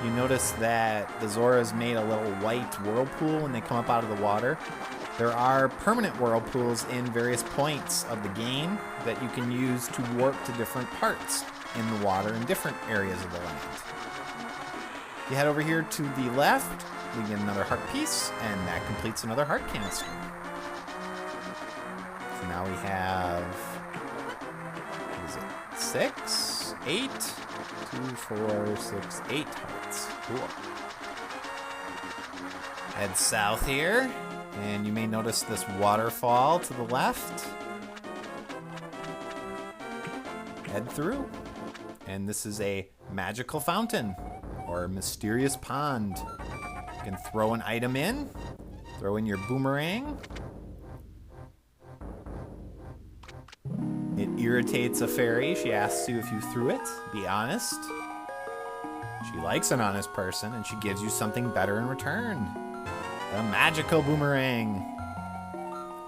You notice that the Zoras made a little white whirlpool when they come up out of the water. There are permanent whirlpools in various points of the game that you can use to warp to different parts. in the water in different areas of the land. If you head over here to the left, we get another heart piece, and that completes another heart canister. So now we have, what is it, 6, 8, 2, 4, 6, 8 hearts. Cool. Head south here, and you may notice this waterfall to the left. Head through, and this is a magical fountain or mysterious pond. You can throw an item in, throw in your boomerang. It irritates a fairy. She asks you if you threw it. Be honest. She likes an honest person, and she gives you something better in return. The magical boomerang.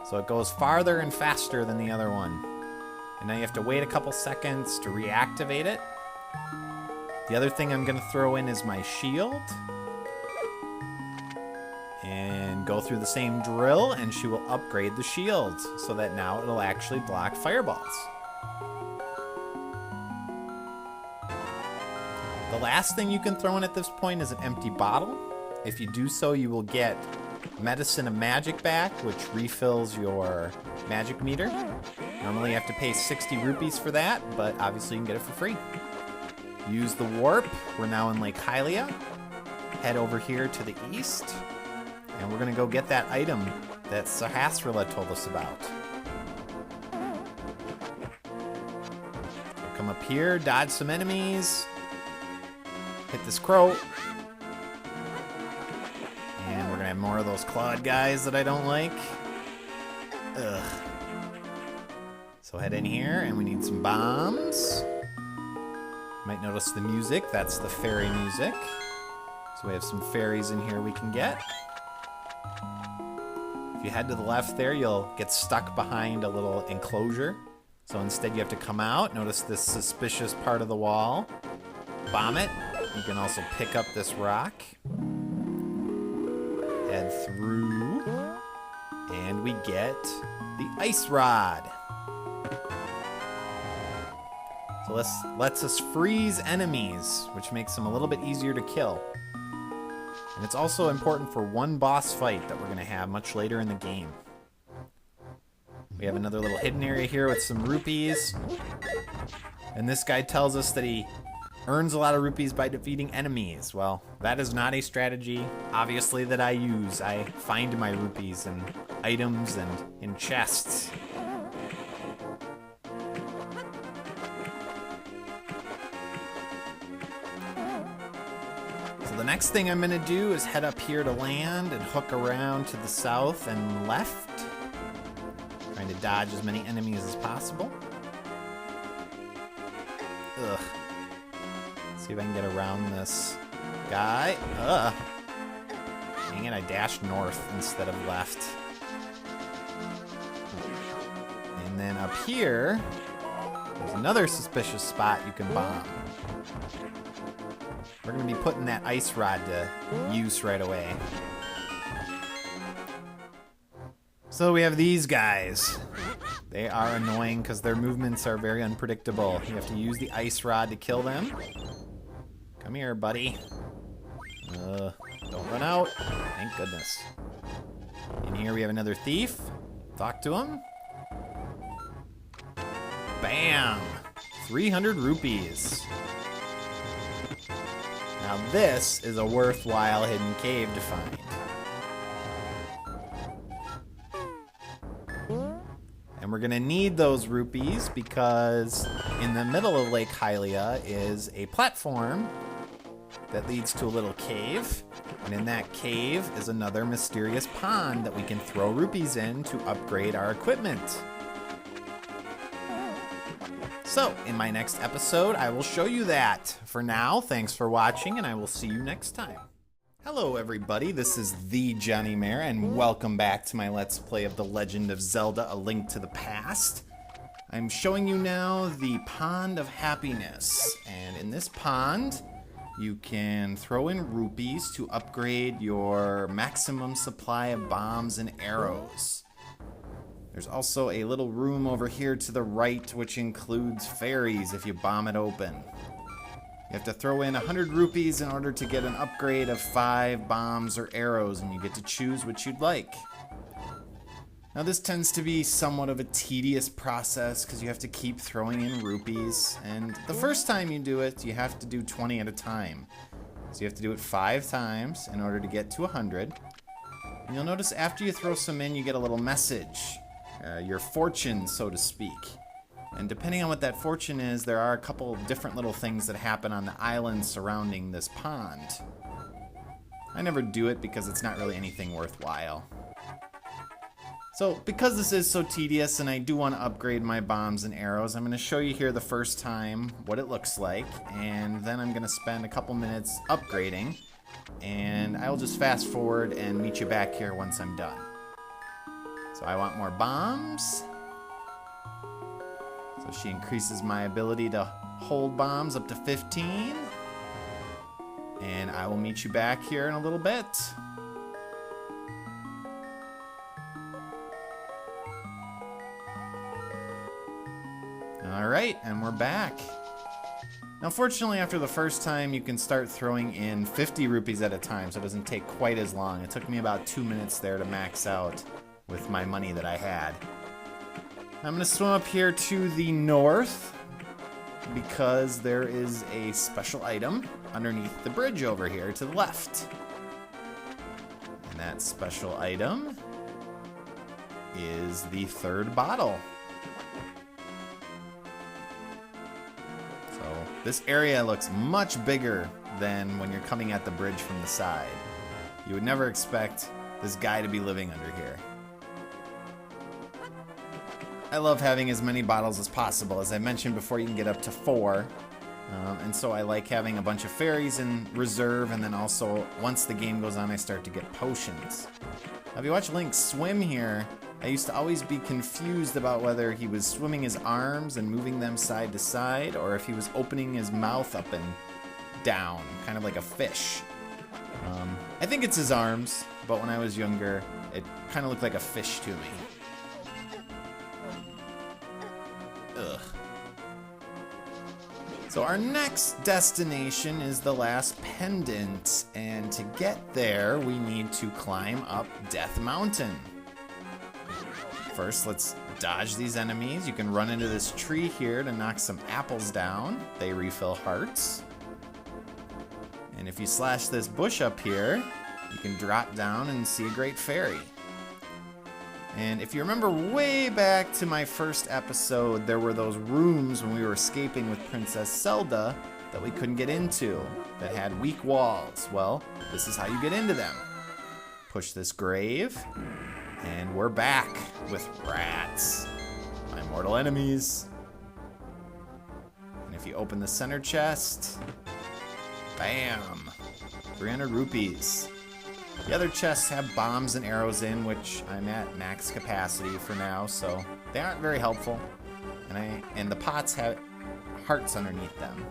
So it goes farther and faster than the other one. And now you have to wait a couple seconds to reactivate it. The other thing I'm going to throw in is my shield. And go through the same drill, and she will upgrade the shield so that now it'll actually block fireballs. The last thing you can throw in at this point is an empty bottle. If you do so, you will get Medicine of Magic back, which refills your magic meter. Normally you have to pay 60 rupees for that, but obviously you can get it for free. Use the warp. We're now in Lake Hylia. Head over here to the east, and we're going to go get that item that Sahasrara told us about. So come up here, dodge some enemies, hit this crow. And we're going to have more of those clawed guys that I don't like. Ugh. So head in here, and we need some bombs. Might notice the music. That's the fairy music. So we have some fairies in here we can get. If you head to the left there, you'll get stuck behind a little enclosure. So instead you have to come out. Notice this suspicious part of the wall. Bomb it. You can also pick up this rock. Head through, and we get the ice rod. So this lets us freeze enemies, which makes them a little bit easier to kill. And it's also important for one boss fight that we're going to have much later in the game. We have another little hidden area here with some rupees. And this guy tells us that he earns a lot of rupees by defeating enemies. Well, that is not a strategy, obviously, that I use. I find my rupees in items and in chests. So the next thing I'm going to do is head up here to land and hook around to the south and left, trying to dodge as many enemies as possible. Ugh. See if I can get around this guy. Ugh. Dang it, I dashed north instead of left. And then up here, there's another suspicious spot you can bomb. We're going to be putting that ice rod to use right away. So we have these guys. They are annoying because their movements are very unpredictable. You have to use the ice rod to kill them. Come here, buddy. Don't run out. Thank goodness. In here we have another thief. Talk to him. Bam! 300 rupees. Now this is a worthwhile hidden cave to find. And we're gonna need those rupees because in the middle of Lake Hylia is a platform that leads to a little cave. And in that cave is another mysterious pond that we can throw rupees in to upgrade our equipment. So, in my next episode, I will show you that. For now, thanks for watching, and I will see you next time. Hello everybody, this is thejonnymar, and welcome back to my Let's Play of The Legend of Zelda, A Link to the Past. I'm showing you now the Pond of Happiness, and in this pond, you can throw in rupees to upgrade your maximum supply of bombs and arrows. There's also a little room over here to the right, which includes fairies if you bomb it open. You have to throw in 100 rupees in order to get an upgrade of 5 bombs or arrows, and you get to choose which you'd like. Now this tends to be somewhat of a tedious process because you have to keep throwing in rupees, and the first time you do it, you have to do 20 at a time. So you have to do it 5 times in order to get to 100. And you'll notice after you throw some in, you get a little message. Your fortune, so to speak. And depending on what that fortune is, there are a couple different little things that happen on the island surrounding this pond. I never do it because it's not really anything worthwhile. So because this is so tedious and I do want to upgrade my bombs and arrows, I'm going to show you here the first time what it looks like, and then I'm going to spend a couple minutes upgrading, and I'll just fast forward and meet you back here once I'm done. So I want more bombs. So she increases my ability to hold bombs up to 15. And I will meet you back here in a little bit. Alright, and we're back. Now fortunately, after the first time, you can start throwing in 50 rupees at a time, so it doesn't take quite as long. It took me about 2 minutes there to max out with my money that I had. I'm going to swim up here to the north because there is a special item underneath the bridge over here to the left. And that special item is the 3rd bottle. So this area looks much bigger than when you're coming at the bridge from the side. You would never expect this guy to be living under here. I love having as many bottles as possible. As I mentioned before, you can get up to 4. And so I like having a bunch of fairies in reserve, and then also, once the game goes on, I start to get potions. Now, if you watch Link swim here, I used to always be confused about whether he was swimming his arms and moving them side to side, or if he was opening his mouth up and down, kind of like a fish. I think it's his arms, but when I was younger, it kind of looked like a fish to me. Ugh. So our next destination is the last pendant, and to get there, we need to climb up Death Mountain. First, let's dodge these enemies. You can run into this tree here to knock some apples down. They refill hearts. And if you slash this bush up here, you can drop down and see a great fairy. And if you remember way back to my first episode, there were those rooms when we were escaping with Princess Zelda that we couldn't get into, that had weak walls. Well, this is how you get into them. Push this grave, and we're back with rats, my mortal enemies. And if you open the center chest, bam, 300 rupees. The other chests have bombs and arrows in, which I'm at max capacity for now, so they aren't very helpful. And the pots have hearts underneath them.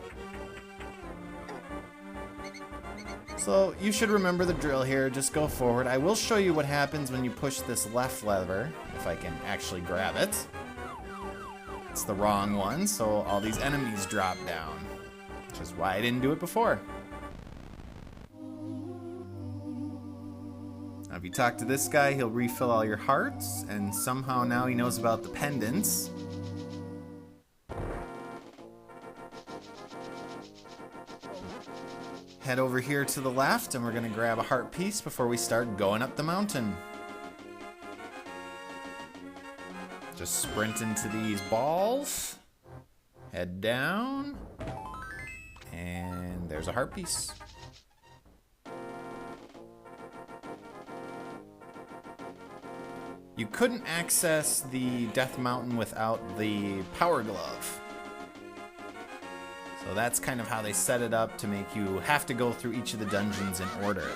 So you should remember the drill here. Just go forward. I will show you what happens when you push this left lever, if I can actually grab it. It's the wrong one, so all these enemies drop down, which is why I didn't do it before. Now, if you talk to this guy, he'll refill all your hearts, and somehow now he knows about the pendants. Head over here to the left, and we're going to grab a heart piece before we start going up the mountain. Just sprint into these balls, head down, and there's a heart piece. You couldn't access the Death Mountain without the Power Glove. So that's kind of how they set it up to make you have to go through each of the dungeons in order.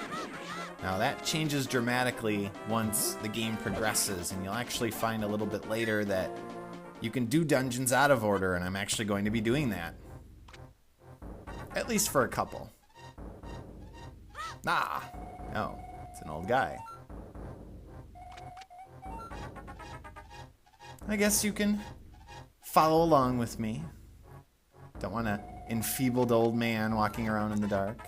Now that changes dramatically once the game progresses, and you'll actually find a little bit later that you can do dungeons out of order, and I'm actually going to be doing that. At least for a couple. Ah! No, it's an old guy. I guess you can follow along with me. Don't want an enfeebled old man walking around in the dark.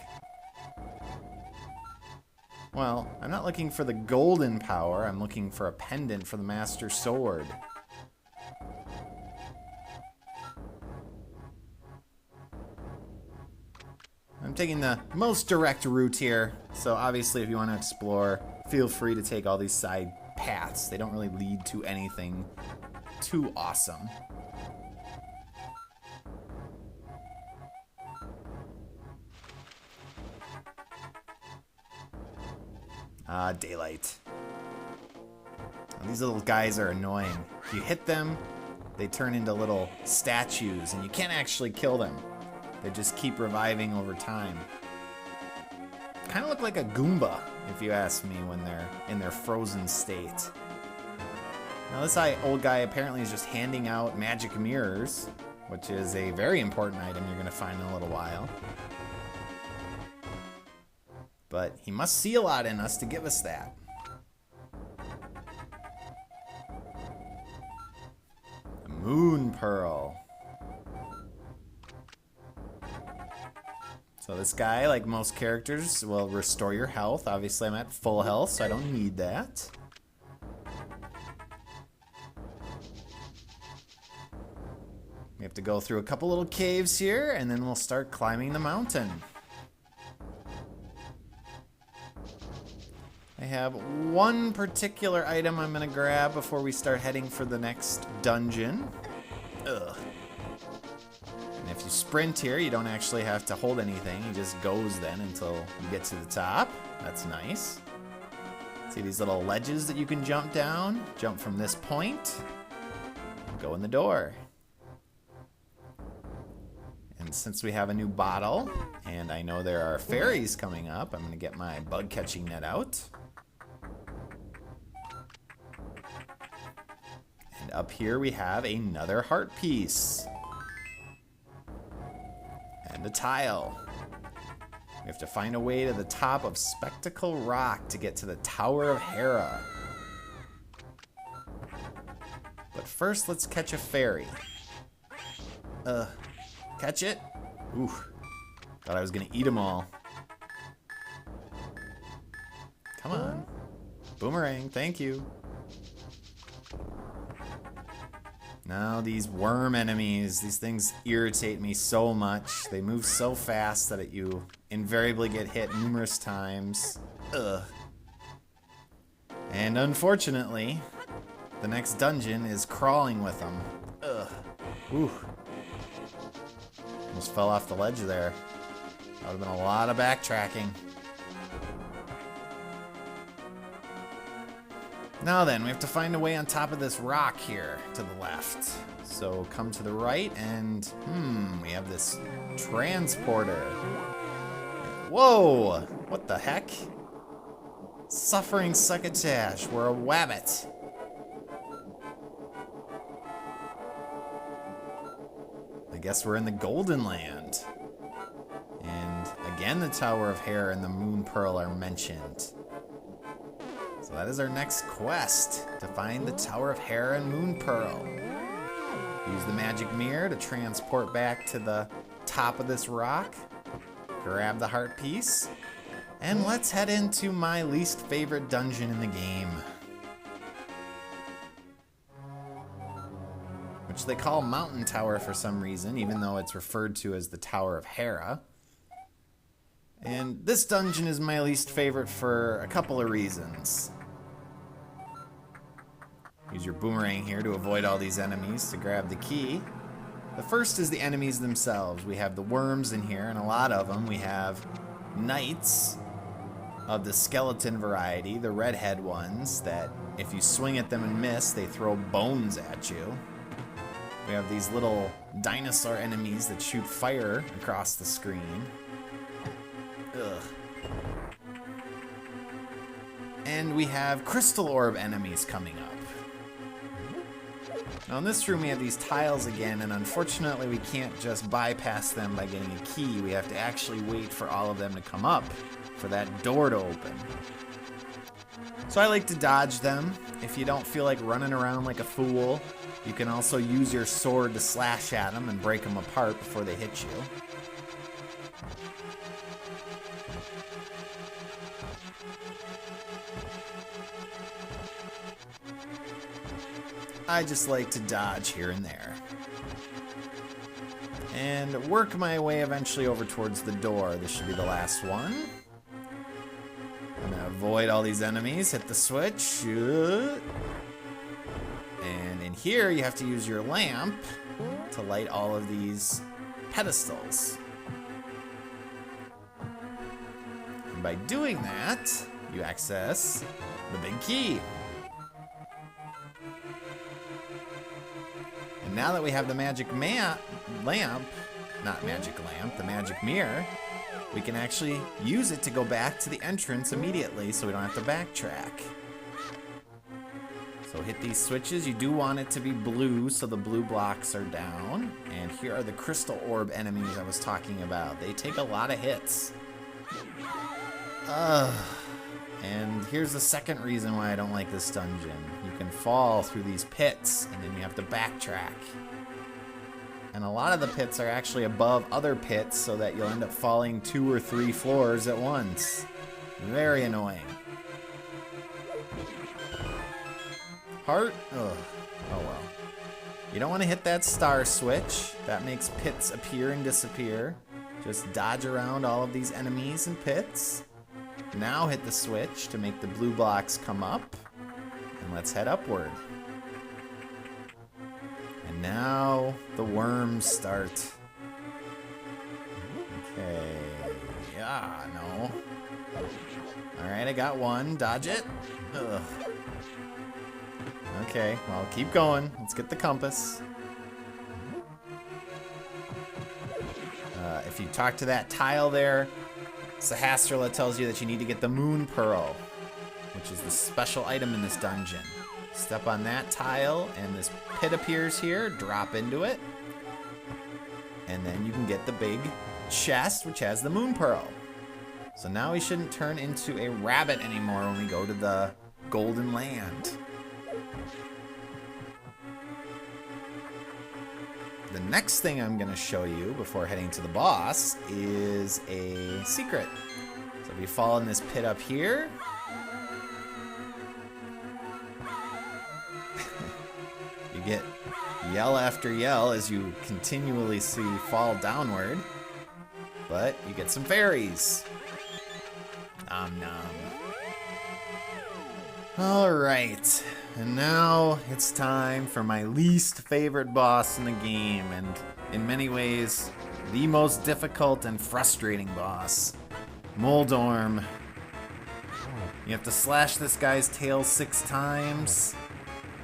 Well, I'm not looking for the golden power. I'm looking for a pendant for the Master Sword. I'm taking the most direct route here. So obviously if you want to explore, feel free to take all these side paths. They don't really lead to anything too awesome. Ah, daylight. Now, these little guys are annoying. If you hit them, they turn into little statues, and you can't actually kill them. They just keep reviving over time. Kind of look like a Goomba, if you ask me, when they're in their frozen state. Now this old guy apparently is just handing out magic mirrors, which is a very important item you're going to find in a little while. But he must see a lot in us to give us that. A moon pearl. So this guy, like most characters, will restore your health. Obviously I'm at full health, so I don't need that. We have to go through a couple little caves here, and then we'll start climbing the mountain. I have one particular item I'm going to grab before we start heading for the next dungeon. Ugh. And if you sprint here, you don't actually have to hold anything. He just goes then until you get to the top. That's nice. See these little ledges that you can jump down? Jump from this point. Go in the door. And since we have a new bottle, and I know there are fairies coming up, I'm going to get my bug catching net out. And up here we have another heart piece. And a tile. We have to find a way to the top of Spectacle Rock to get to the Tower of Hera. But first, let's catch a fairy. Catch it? Ooh, thought I was gonna eat them all. Come on. Boomerang, thank you. Now these worm enemies, these things irritate me so much. They move so fast that you invariably get hit numerous times. Ugh. And unfortunately, the next dungeon is crawling with them. Ugh. Ooh. Almost fell off the ledge there. That would have been a lot of backtracking. Now then, we have to find a way on top of this rock here to the left. So come to the right and, we have this transporter. Whoa! What the heck? Suffering succotash, we're a wabbit. I guess we're in the Golden Land. And again, the Tower of Hera and the Moon Pearl are mentioned. So that is our next quest, to find the Tower of Hera and Moon Pearl. Use the magic mirror to transport back to the top of this rock. Grab the heart piece. And let's head into my least favorite dungeon in the game, which they call Mountain Tower for some reason, even though it's referred to as the Tower of Hera. And this dungeon is my least favorite for a couple of reasons. Use your boomerang here to avoid all these enemies to grab the key. The first is the enemies themselves. We have the worms in here, and a lot of them. We have knights of the skeleton variety, the redhead ones, that if you swing at them and miss, they throw bones at you. We have these little dinosaur enemies that shoot fire across the screen. Ugh. And we have crystal orb enemies coming up. Now in this room we have these tiles again, and unfortunately we can't just bypass them by getting a key. We have to actually wait for all of them to come up for that door to open. So I like to dodge them. If you don't feel like running around like a fool, You can also use your sword to slash at them and break them apart before they hit you. I just like to dodge here and there. And work my way eventually over towards the door. This should be the last one. I'm going to avoid all these enemies. Hit the switch. And in here, you have to use your lamp to light all of these pedestals. And by doing that, you access the big key. And now that we have the magic the magic mirror, we can actually use it to go back to the entrance immediately so we don't have to backtrack. So hit these switches. You do want it to be blue, so the blue blocks are down. And here are the crystal orb enemies I was talking about. They take a lot of hits. And here's the second reason why I don't like this dungeon. You can fall through these pits, and then you have to backtrack. And a lot of the pits are actually above other pits, so that you'll end up falling 2 or 3 floors at once. Very annoying. Heart? Ugh. Oh well. You don't want to hit that star switch. That makes pits appear and disappear. Just dodge around all of these enemies and pits. Now hit the switch to make the blue blocks come up. And let's head upward. And now the worms start. Okay. Yeah, no. Alright, I got one. Dodge it. Ugh. Okay, well, keep going. Let's get the compass. If you talk to that tile there, Sahasrahla tells you that you need to get the moon pearl, which is the special item in this dungeon. Step on that tile, and this pit appears here. Drop into it. And then you can get the big chest, which has the moon pearl. So now we shouldn't turn into a rabbit anymore when we go to the Golden Land. The next thing I'm going to show you before heading to the boss is a secret. So if you fall in this pit up here, you get yell after yell as you continually see fall downward, but you get some fairies. Nom nom. Alright, and now it's time for my least favorite boss in the game, and in many ways, the most difficult and frustrating boss, Moldorm. You have to slash this guy's tail 6 times.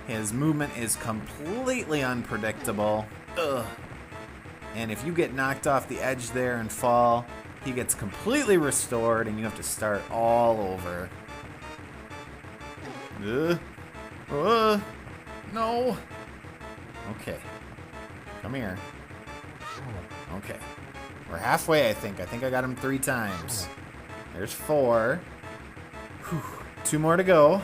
His movement is completely unpredictable. Ugh. And if you get knocked off the edge there and fall, he gets completely restored and you have to start all over. No. Okay. Come here. Okay. We're halfway, I think. I think I got him 3 times. There's 4. Whew. 2 more to go.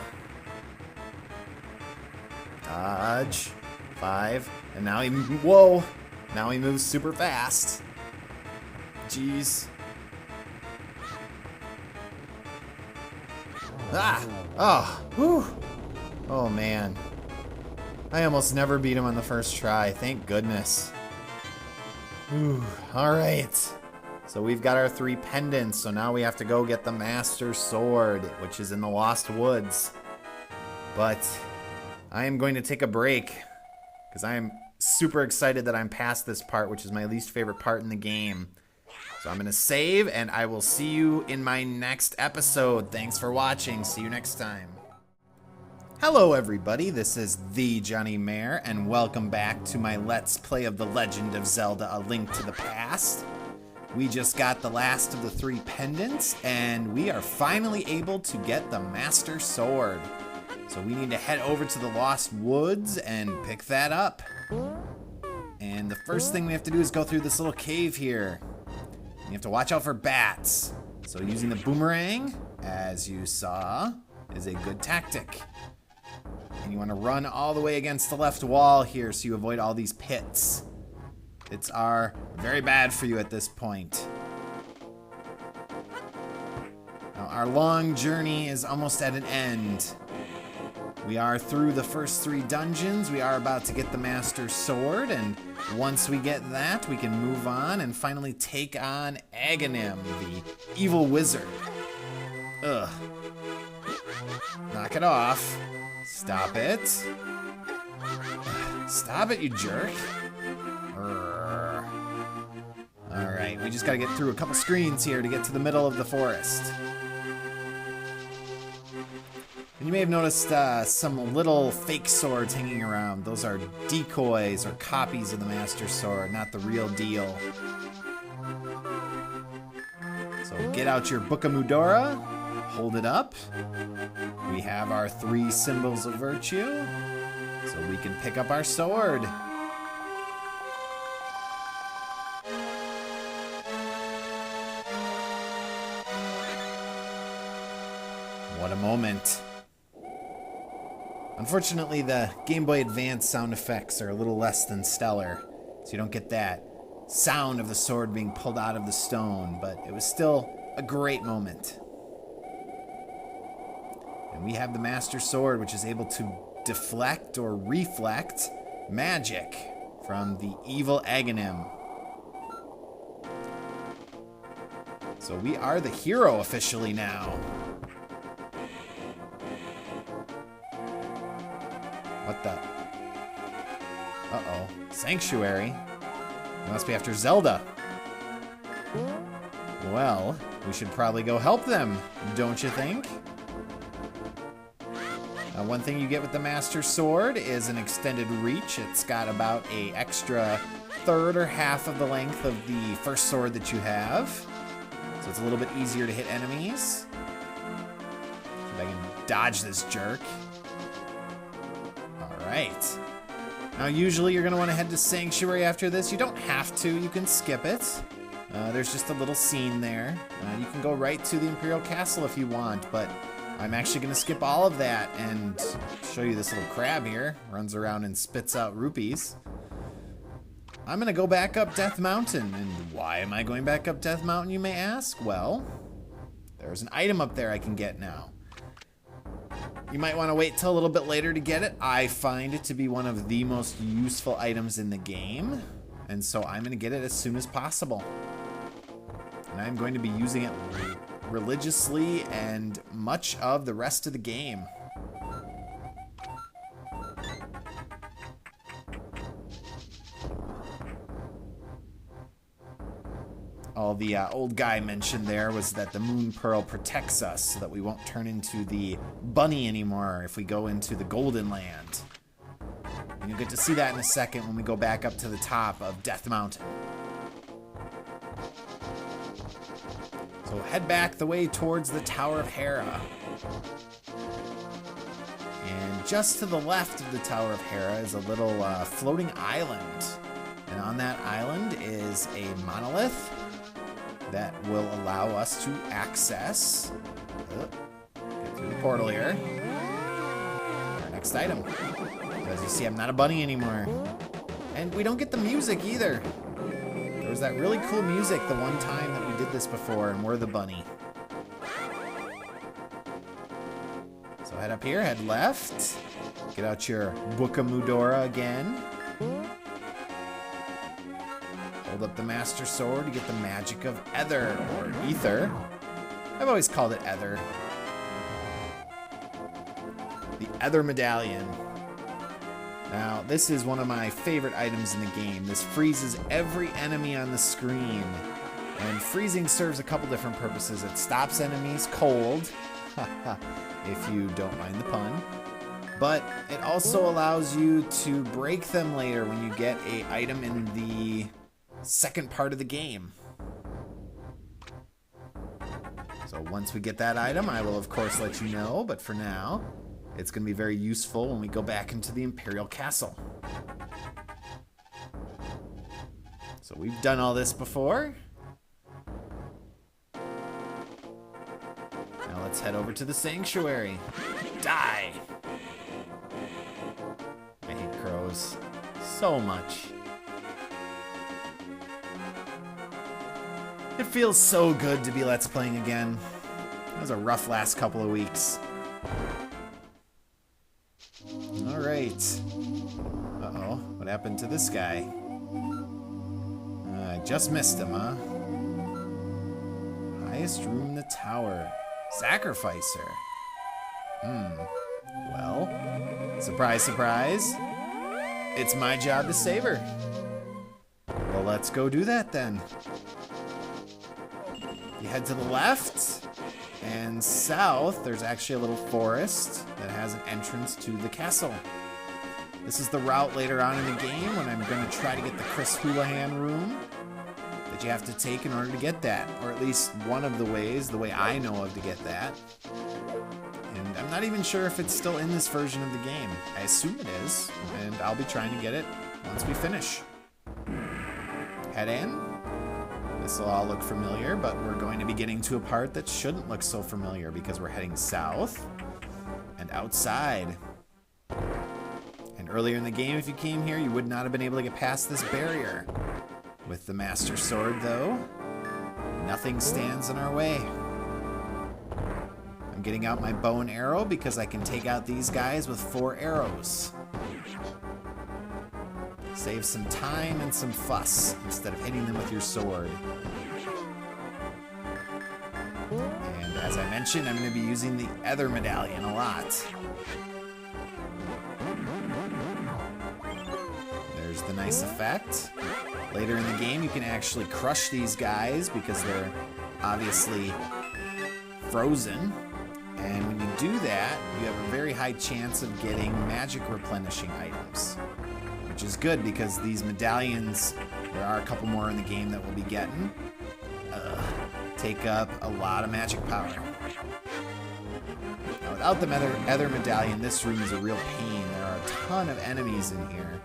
Dodge. 5. And now whoa! Now he moves super fast. Jeez. Ah! Oh! Whew! Oh, man. I almost never beat him on the first try. Thank goodness. Whew. Alright. So we've got our 3 pendants. So now we have to go get the Master Sword, which is in the Lost Woods. But I am going to take a break because I am super excited that I'm past this part, which is my least favorite part in the game. So I'm going to save, and I will see you in my next episode. Thanks for watching. See you next time. Hello, everybody. This is thejonnymar, and welcome back to my Let's Play of The Legend of Zelda, A Link to the Past. We just got the last of the 3 pendants, and we are finally able to get the Master Sword. So we need to head over to the Lost Woods and pick that up. And the first thing we have to do is go through this little cave here. You have to watch out for bats. So using the boomerang, as you saw, is a good tactic. And you want to run all the way against the left wall here so you avoid all these pits. Pits are very bad for you at this point. Now, our long journey is almost at an end. We are through the first 3 dungeons. We are about to get the Master Sword, and once we get that, we can move on and finally take on Aghanim, the evil wizard. Ugh. Knock it off. Stop it. Stop it, you jerk. Alright, we just gotta get through a couple screens here to get to the middle of the forest. And you may have noticed some little fake swords hanging around. Those are decoys or copies of the Master Sword, not the real deal. So get out your Book of Mudora, hold it up. We have our 3 symbols of virtue, so we can pick up our sword. What a moment. Unfortunately, the Game Boy Advance sound effects are a little less than stellar, so you don't get that sound of the sword being pulled out of the stone, but it was still a great moment. And we have the Master Sword, which is able to deflect or reflect magic from the evil Aghanim. So we are the hero officially now. What the? Uh-oh. Sanctuary? It must be after Zelda. Well, we should probably go help them, don't you think? One thing you get with the Master Sword is an extended reach. It's got about an extra third or half of the length of the first sword that you have. So it's a little bit easier to hit enemies. See if I can dodge this jerk. Alright. Now usually you're going to want to head to Sanctuary after this. You don't have to. You can skip it. There's just a little scene there. You can go right to the Imperial Castle if you want, but I'm actually going to skip all of that and show you this little crab here. Runs around and spits out rupees. I'm going to go back up Death Mountain. And why am I going back up Death Mountain, you may ask? Well, there's an item up there I can get now. You might want to wait till a little bit later to get it. I find it to be one of the most useful items in the game, and so I'm going to get it as soon as possible. And I'm going to be using it religiously and much of the rest of the game. All the old guy mentioned there was that the Moon Pearl protects us so that we won't turn into the bunny anymore if we go into the Golden Land. And you'll get to see that in a second when we go back up to the top of Death Mountain. So head back the way towards the Tower of Hera. And just to the left of the Tower of Hera is a little floating island. And on that island is a monolith that will allow us to access, get through the portal here, our next item. As you see, I'm not a bunny anymore. And we don't get the music either. There was that really cool music the one time that we did this before, and we're the bunny. So head up here, head left, get out your Book of Mudora again. Hold up the Master Sword to get the magic of Ether, or Ether. I've always called it Ether. The Ether Medallion. Now, this is one of my favorite items in the game. This freezes every enemy on the screen. And freezing serves a couple different purposes. It stops enemies cold, if you don't mind the pun. But it also allows you to break them later when you get an item in the second part of the game. So once we get that item, I will of course let you know, but for now, it's going to be very useful when we go back into the Imperial Castle. So we've done all this before. Now let's head over to the Sanctuary. Die! arrows. So much. It feels so good to be Let's Playing again. It was a rough last couple of weeks. Alright. Uh-oh. What happened to this guy? I just missed him, huh? Highest room in the tower. Sacrificer. Well, surprise, surprise. It's my job to save her. Well, let's go do that then. You head to the left and south. There's actually a little forest that has an entrance to the castle. This is the route later on in the game when I'm going to try to get the Chris Houlihan room that you have to take in order to get that, or at least one of the ways, the way I know of to get that. And I'm not even sure if it's still in this version of the game. I assume it is, and I'll be trying to get it once we finish. Head in. This will all look familiar, but we're going to be getting to a part that shouldn't look so familiar because we're heading south and outside. And earlier in the game, if you came here, you would not have been able to get past this barrier. With the Master Sword, though, nothing stands in our way. I'm getting out my bow and arrow because I can take out these guys with 4 arrows. Save some time and some fuss instead of hitting them with your sword. And as I mentioned, I'm going to be using the Ether Medallion a lot. There's the nice effect. Later in the game, you can actually crush these guys because they're obviously frozen. And when you do that, you have a very high chance of getting magic replenishing items, which is good because these medallions, there are a couple more in the game that we'll be getting, take up a lot of magic power. Now, without the Ether Medallion, this room is a real pain. There are a ton of enemies in here,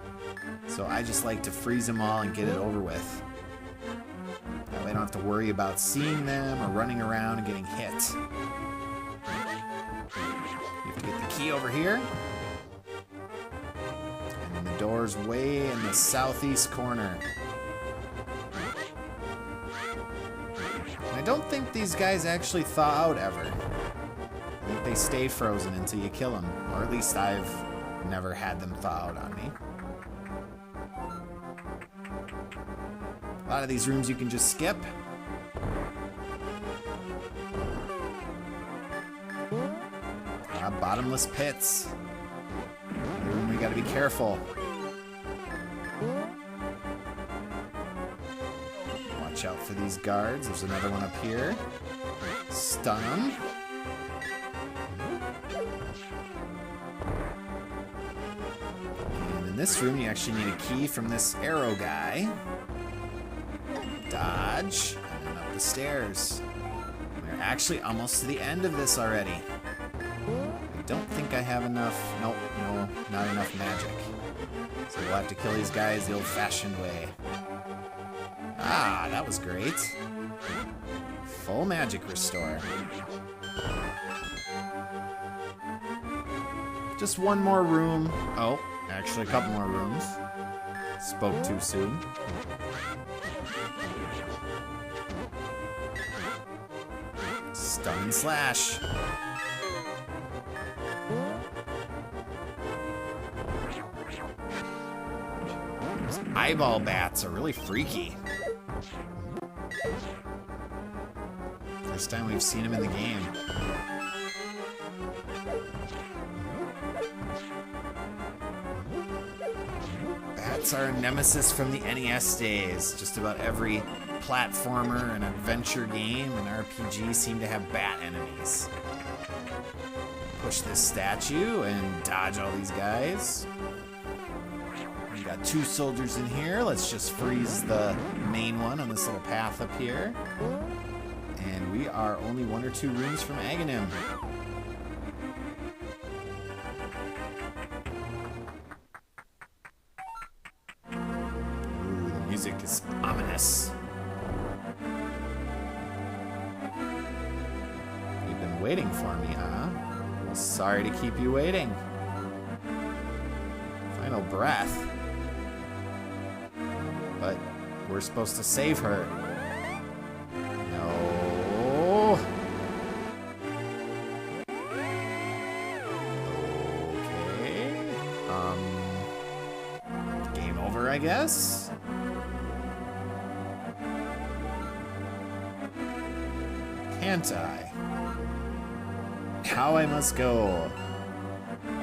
so I just like to freeze them all and get it over with. That way I don't have to worry about seeing them or running around and getting hit. You have to get the key over here. And then the door's way in the southeast corner. And I don't think these guys actually thaw out ever. I think they stay frozen until you kill them. Or at least I've never had them thaw out on me. A lot of these rooms you can just skip. Bottomless pits. Another room we gotta be careful. Watch out for these guards. There's another one up here. Stun them. And in this room, you actually need a key from this arrow guy. Dodge, and then up the stairs. We're actually almost to the end of this already. I don't think I have enough. Nope, no, not enough magic. So we'll have to kill these guys the old-fashioned way. Ah, that was great. Full magic restore. Just one more room. Oh, actually a couple more rooms. Spoke too soon. Stun and slash. Those eyeball bats are really freaky. First time we've seen them in the game. Bats are a nemesis from the NES days. Just about every platformer and adventure game and RPG seem to have bat enemies. Push this statue and dodge all these guys. We got 2 soldiers in here. Let's just freeze the main one on this little path up here. And we are only 1 or 2 rooms from Aghanim. Ooh, the music is ominous. You've been waiting for me, huh? Well, sorry to keep you waiting. Final breath. But we're supposed to save her. No. Okay. Game over, I guess. Can't I? Now I must go.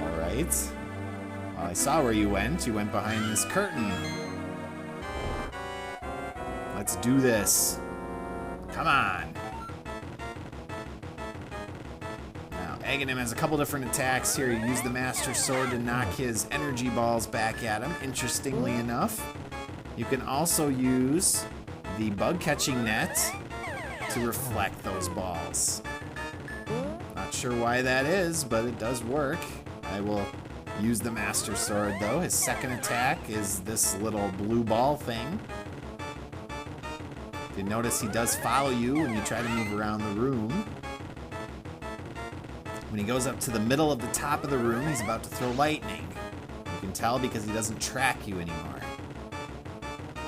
Alright. Well, I saw where you went. You went behind this curtain. Let's do this. Come on. Now, Aghanim has a couple different attacks here. You use the Master Sword to knock his energy balls back at him, interestingly enough. You can also use the bug-catching net to reflect those balls. Not sure why that is, but it does work. I will use the Master Sword, though. His second attack is this little blue ball thing. You notice he does follow you when you try to move around the room. When he goes up to the middle of the top of the room, he's about to throw lightning. You can tell because he doesn't track you anymore.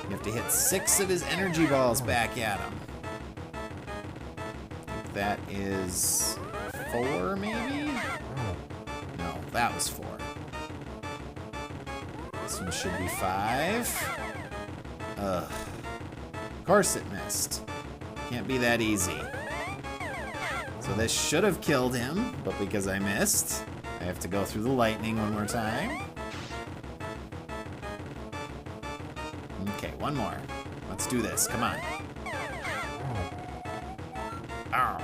You have to hit 6 of his energy balls back at him. I think that is 4, maybe? No, that was 4. This one should be 5. Ugh. Of course it missed. Can't be that easy. So this should have killed him, but because I missed, I have to go through the lightning one more time. Okay, one more. Let's do this. Come on. Ow.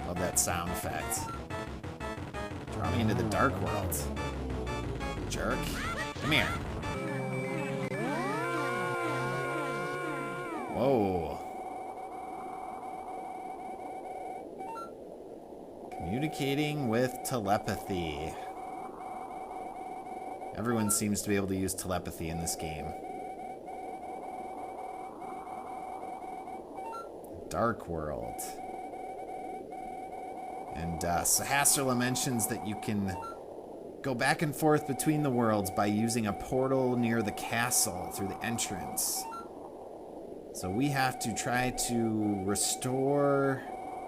Love that sound effect. Draw me into the dark world. Jerk. Come here. Whoa. Communicating with telepathy. Everyone seems to be able to use telepathy in this game. Dark world. And Sahasrahla mentions that you can go back and forth between the worlds by using a portal near the castle through the entrance. So we have to try to restore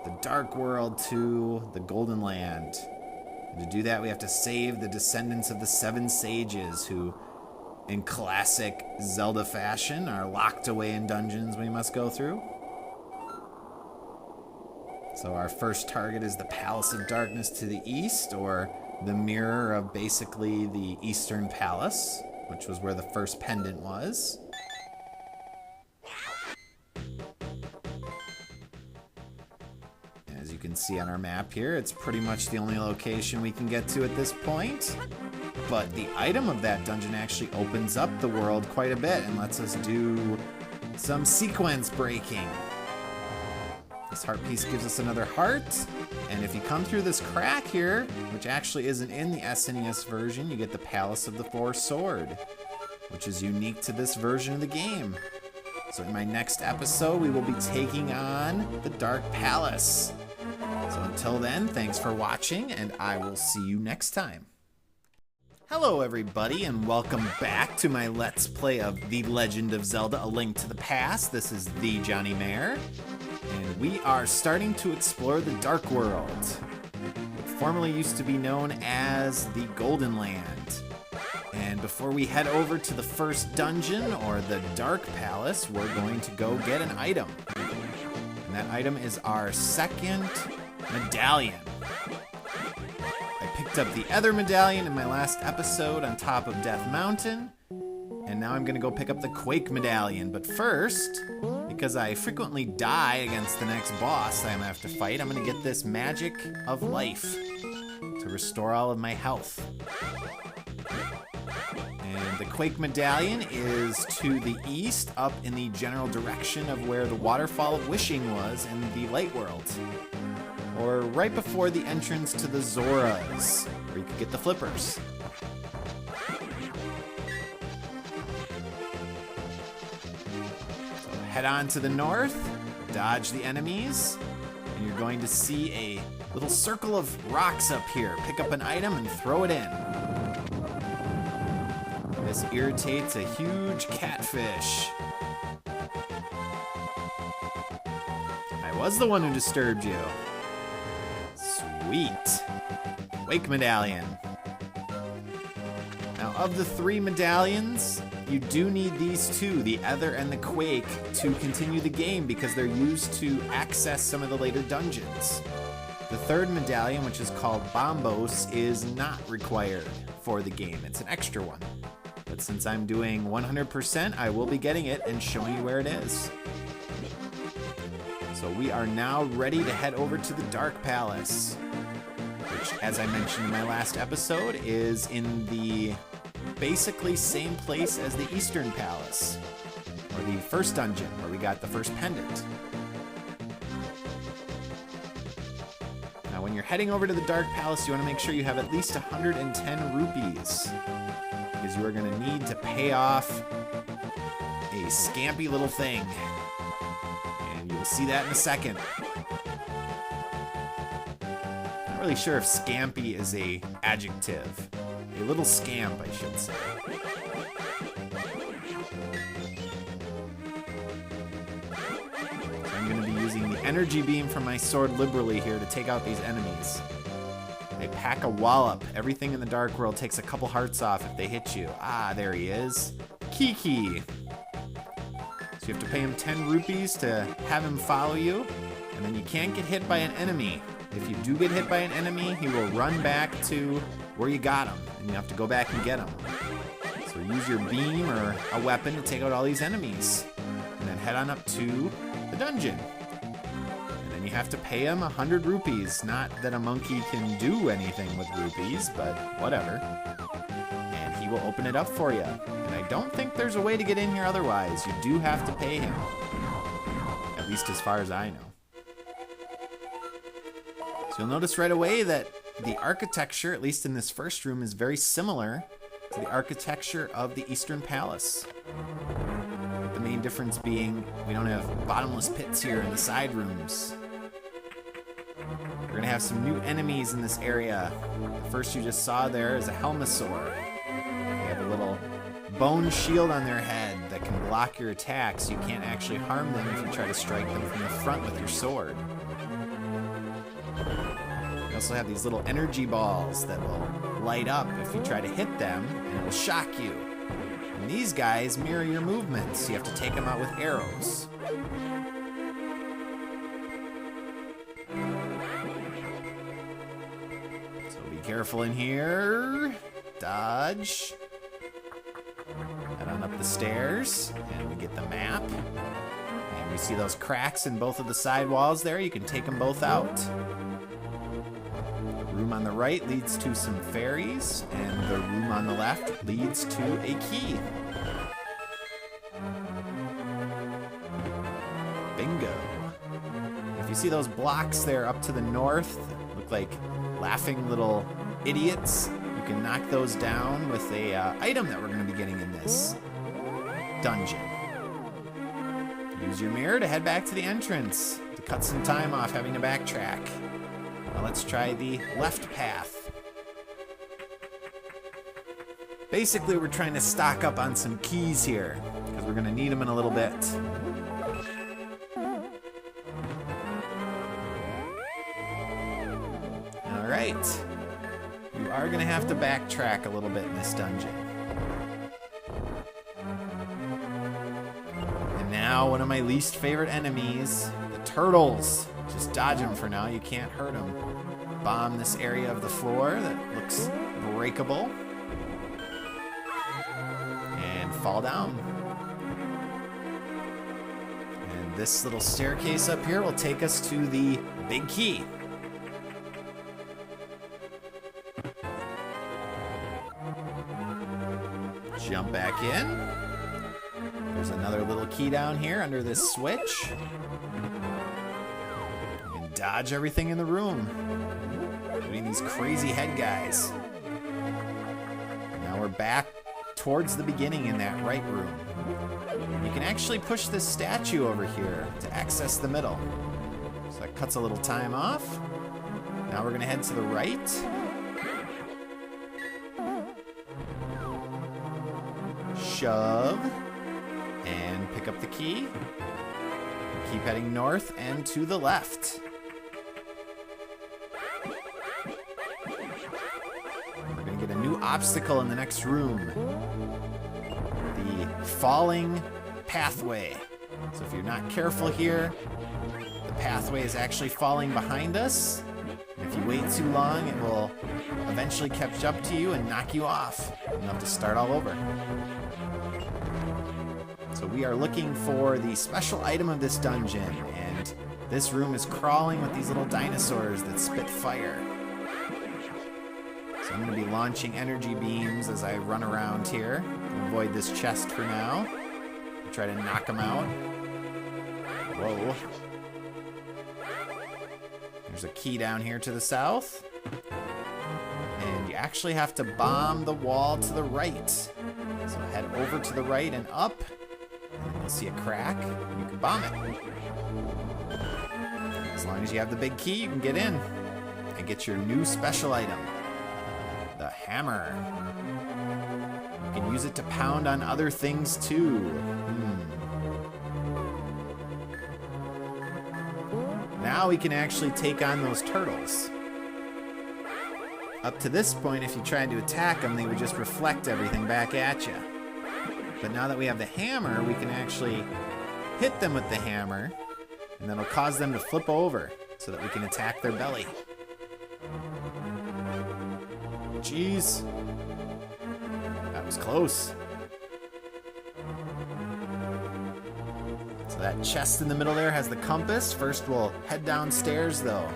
the Dark World to the Golden Land. And to do that, we have to save the descendants of the 7 sages who, in classic Zelda fashion, are locked away in dungeons we must go through. So our first target is the Palace of Darkness to the east, or the mirror of basically the Eastern Palace, which was where the first pendant was. As you can see on our map here, it's pretty much the only location we can get to at this point. But the item of that dungeon actually opens up the world quite a bit and lets us do some sequence breaking. This heart piece gives us another heart, and if you come through this crack here, which actually isn't in the SNES version, you get the Palace of the Four Sword, which is unique to this version of the game. So in my next episode, we will be taking on the Dark Palace. So until then, thanks for watching, and I will see you next time. Hello everybody, and welcome back to my Let's Play of The Legend of Zelda, A Link to the Past. This is thejonnymar, and we are starting to explore the Dark World, what formerly used to be known as the Golden Land. And before we head over to the first dungeon, or the Dark Palace, we're going to go get an item. And that item is our second medallion. I picked up the other medallion in my last episode on top of Death Mountain, and now I'm going to go pick up the Quake medallion. But first, because I frequently die against the next boss I'm going to have to fight, I'm going to get this Magic of Life to restore all of my health. And the Quake medallion is to the east, up in the general direction of where the Waterfall of Wishing was in the Light World. Or right before the entrance to the Zoras, where you could get the flippers. So head on to the north, dodge the enemies, and you're going to see a little circle of rocks up here. Pick up an item and throw it in. This irritates a huge catfish. I was the one who disturbed you. Sweet. Wake medallion. Now, of the 3 medallions, you do need these 2, the Ether and the Quake, to continue the game because they're used to access some of the later dungeons. The 3rd medallion, which is called Bombos, is not required for the game. It's an extra one. But since I'm doing 100%, I will be getting it and showing you where it is. So we are now ready to head over to the Dark Palace, which, as I mentioned in my last episode, is in the basically same place as the Eastern Palace, or the first dungeon where we got the first pendant. Now, when you're heading over to the Dark Palace, you want to make sure you have at least 110 rupees, because you are going to need to pay off a scampy little thing. And you will see that in a second. Not really sure if scampy is a adjective. A little scamp, I should say. I'm going to be using the energy beam from my sword liberally here to take out these enemies. They pack a wallop. Everything in the Dark World takes a couple hearts off if they hit you. Ah, there he is. Kiki. So you have to pay him 10 rupees to have him follow you, and then you can't get hit by an enemy. If you do get hit by an enemy, he will run back to where you got him, and you have to go back and get him. So use your beam or a weapon to take out all these enemies, and then head on up to the dungeon. And then you have to pay him 100 rupees. Not that a monkey can do anything with rupees, but whatever. And he will open it up for you. And I don't think there's a way to get in here otherwise. You do have to pay him, at least as far as I know. So you'll notice right away that the architecture, at least in this first room, is very similar to the architecture of the Eastern Palace. With the main difference being we don't have bottomless pits here in the side rooms. We're going to have some new enemies in this area. The first you just saw there is a Helmosaur. They have a little bone shield on their head that can block your attacks. You can't actually harm them if you try to strike them from the front with your sword. We also have these little energy balls that will light up if you try to hit them, and it will shock you. And these guys mirror your movements. You have to take them out with arrows. So be careful in here. Dodge. Head on up the stairs, and we get the map. And we see those cracks in both of the side walls there. You can take them both out. The room on the right leads to some fairies, and the room on the left leads to a key. Bingo. If you see those blocks there up to the north that look like laughing little idiots, you can knock those down with a item that we're going to be getting in this dungeon. Use your mirror to head back to the entrance to cut some time off having to backtrack. Now let's try the left path. Basically, we're trying to stock up on some keys here because we're going to need them in a little bit. All right. You are going to have to backtrack a little bit in this dungeon. And now, one of my least favorite enemies, the turtles. Just dodge them for now. You can't hurt them. Bomb this area of the floor that looks breakable. And fall down. And this little staircase up here will take us to the big key. Jump back in. There's another little key down here under this switch. You can dodge everything in the room, including these crazy head guys. Now we're back towards the beginning in that right room. You can actually push this statue over here to access the middle. So that cuts a little time off. Now we're going to head to the right. shove, and pick up the key. Keep heading north and to the left. We're gonna get a new obstacle in the next room. The falling pathway. So if you're not careful here, the pathway is actually falling behind us. And if you wait too long, it will eventually catch up to you and knock you off. You'll have to start all over. So we are looking for the special item of this dungeon, and this room is crawling with these little dinosaurs that spit fire. So I'm going to be launching energy beams as I run around here. Avoid this chest for now. Try to knock them out. Whoa. There's a key down here to the south. And you actually have to bomb the wall to the right. So head over to the right and up. And you'll see a crack. And you can bomb it. As long as you have the big key, you can get in. And get your new special item. The hammer. You can use it to pound on other things too. Now we can actually take on those turtles. Up to this point, if you tried to attack them, they would just reflect everything back at you. But now that we have the hammer, we can actually hit them with the hammer, and that'll cause them to flip over so that we can attack their belly. Jeez. That was close. So that chest in the middle there has the compass. First we'll head downstairs though.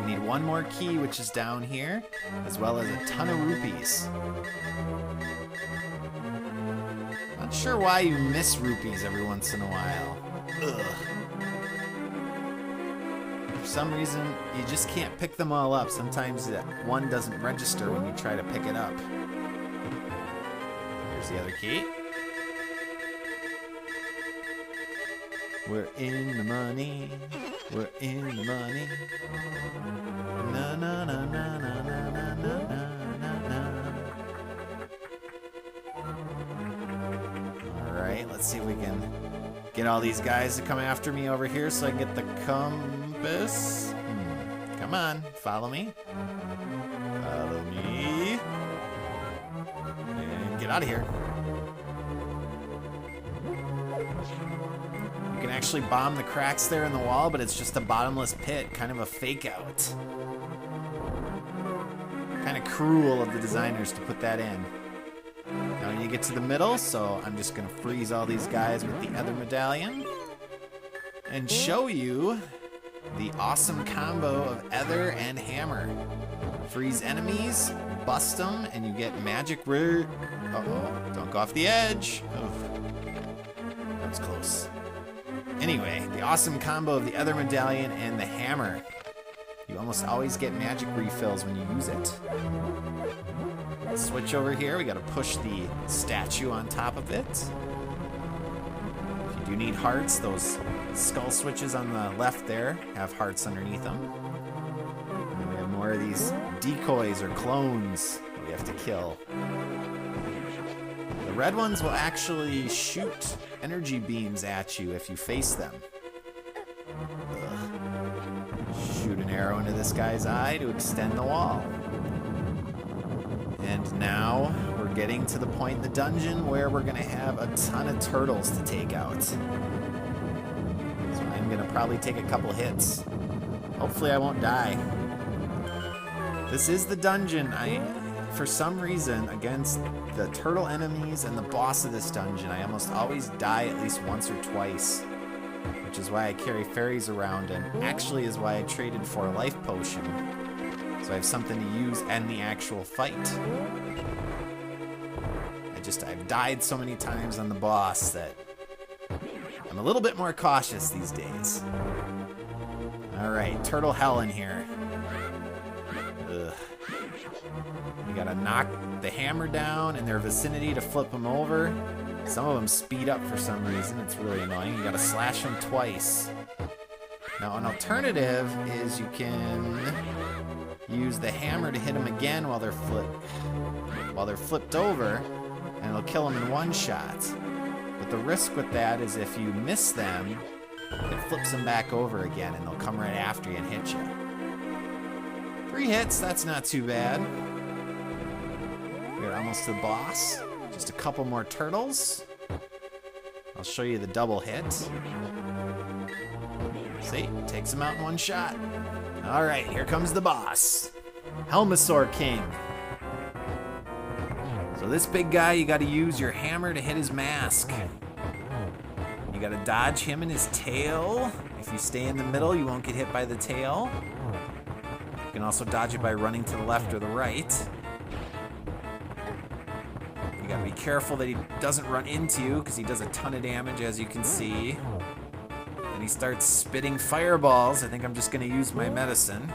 We need one more key, which is down here, as well as a ton of rupees. Not sure why you miss rupees every once in a while. Ugh. For some reason, you just can't pick them all up. Sometimes one doesn't register when you try to pick it up. Here's the other key. We're in the money. We're in the money. Na na na na na na na na na na. Alright, let's see if we can get all these guys to come after me over here so I can get the compass. Come on, follow me. Follow me. And get out of here. You can actually bomb the cracks there in the wall, but it's just a bottomless pit, kind of a fake out. Kind of cruel of the designers to put that in. Now you get to the middle, so I'm just going to freeze all these guys with the other medallion and show you the awesome combo of Ether and Hammer. Freeze enemies, bust them, and you get magic Uh-oh, don't go off the edge. Oh, that was close. Anyway, the awesome combo of the Ether medallion and the hammer. You almost always get magic refills when you use it. Switch over here, we gotta push the statue on top of it. If you do need hearts, those skull switches on the left there have hearts underneath them. And then we have more of these decoys or clones that we have to kill. The red ones will actually shoot energy beams at you if you face them. Shoot an arrow into this guy's eye to extend the wall. And now we're getting to the point in the dungeon where we're going to have a ton of turtles to take out. So I'm going to probably take a couple hits. Hopefully I won't die. This is the dungeon. For some reason, against the turtle enemies and the boss of this dungeon, I almost always die at least once or twice. Which is why I carry fairies around, and actually is why I traded for a life potion. So I have something to use in the actual fight. I've died so many times on the boss that I'm a little bit more cautious these days. Alright, turtle hell in here. Ugh. You gotta knock the hammer down in their vicinity to flip them over. Some of them speed up for some reason. It's really annoying. You gotta slash them twice. Now, an alternative is you can use the hammer to hit them again while they're flipped over. and it'll kill them in one shot. But the risk with that is if you miss them, it flips them back over again, and they'll come right after you and hit you. 3 hits, that's not too bad. We're almost to the boss. Just a couple more turtles. I'll show you the double hit. See, takes him out in one shot. All right, here comes the boss. Helmasaur King. So this big guy, you gotta use your hammer to hit his mask. You gotta dodge him and his tail. If you stay in the middle, you won't get hit by the tail. You can also dodge it by running to the left or the right. You gotta be careful that he doesn't run into you, because he does a ton of damage, as you can see. And he starts spitting fireballs. I think I'm just gonna use my medicine.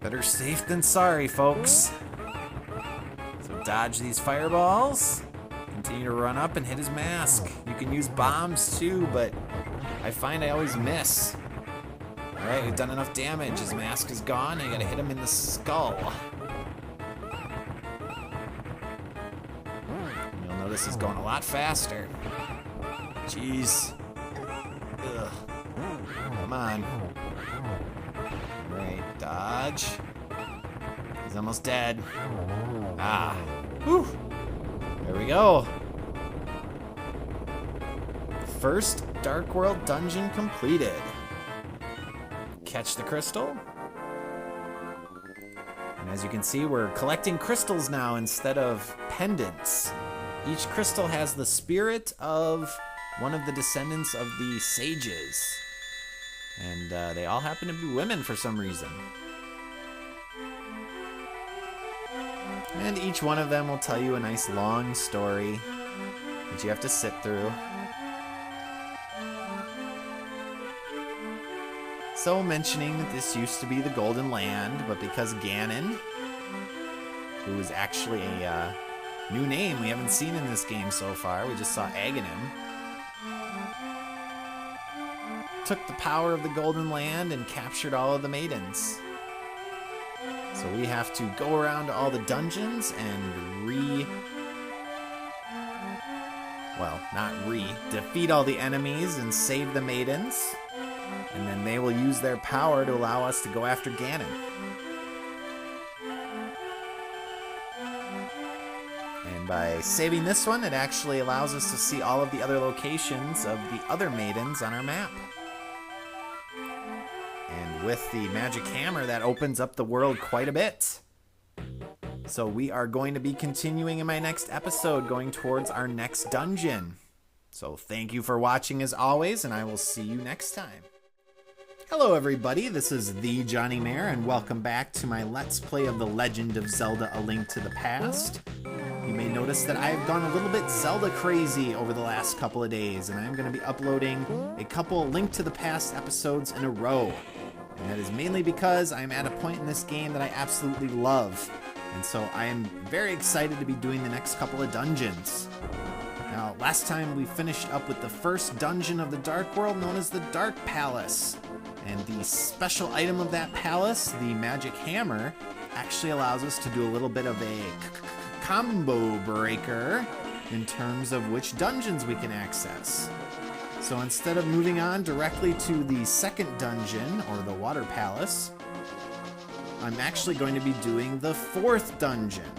Better safe than sorry, folks. So dodge these fireballs. Continue to run up and hit his mask. You can use bombs too, but I find I always miss. All right, we've done enough damage. His mask is gone. I gotta hit him in the skull. You'll notice he's going a lot faster. Jeez. Ugh. Come on. All right, dodge. He's almost dead. Ah. Whew. There we go. First Dark World dungeon completed. Catch the crystal. And as you can see, we're collecting crystals now instead of pendants. Each crystal has the spirit of one of the descendants of the sages. And they all happen to be women for some reason. And each one of them will tell you a nice long story that you have to sit through. So mentioning that this used to be the Golden Land, but because Ganon, who is actually a new name we haven't seen in this game so far, we just saw Aghanim, took the power of the Golden Land and captured all of the maidens. So we have to go around to all the dungeons and defeat all the enemies and save the maidens. And then they will use their power to allow us to go after Ganon. And by saving this one, it actually allows us to see all of the other locations of the other maidens on our map. And with the magic hammer, that opens up the world quite a bit. So we are going to be continuing in my next episode, going towards our next dungeon. So thank you for watching as always, and I will see you next time. Hello everybody, this is thejonnymar, and welcome back to my Let's Play of The Legend of Zelda: A Link to the Past. You may notice that I've gone a little bit Zelda crazy over the last couple of days, and I'm going to be uploading a couple Link to the Past episodes in a row. And that is mainly because I'm at a point in this game that I absolutely love. And so I am very excited to be doing the next couple of dungeons. Now, last time we finished up with the first dungeon of the Dark World, known as the Dark Palace. And the special item of that palace, the magic hammer, actually allows us to do a little bit of a combo breaker in terms of which dungeons we can access. So instead of moving on directly to the second dungeon, or the Water Palace, I'm actually going to be doing the fourth dungeon.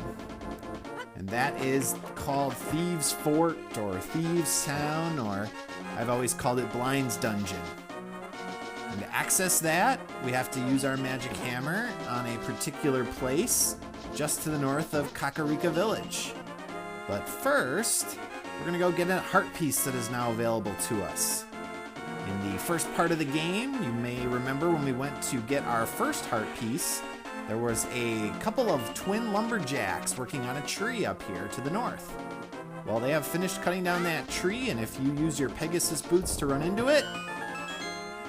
And that is called Thieves' Fort, or Thieves' Town, or I've always called it Blind's Dungeon. And to access that, we have to use our magic hammer on a particular place just to the north of Kakarika Village. But first, we're gonna go get a heart piece that is now available to us. In the first part of the game, you may remember when we went to get our first heart piece, there was a couple of twin lumberjacks working on a tree up here to the north. Well, they have finished cutting down that tree, and if you use your Pegasus boots to run into it,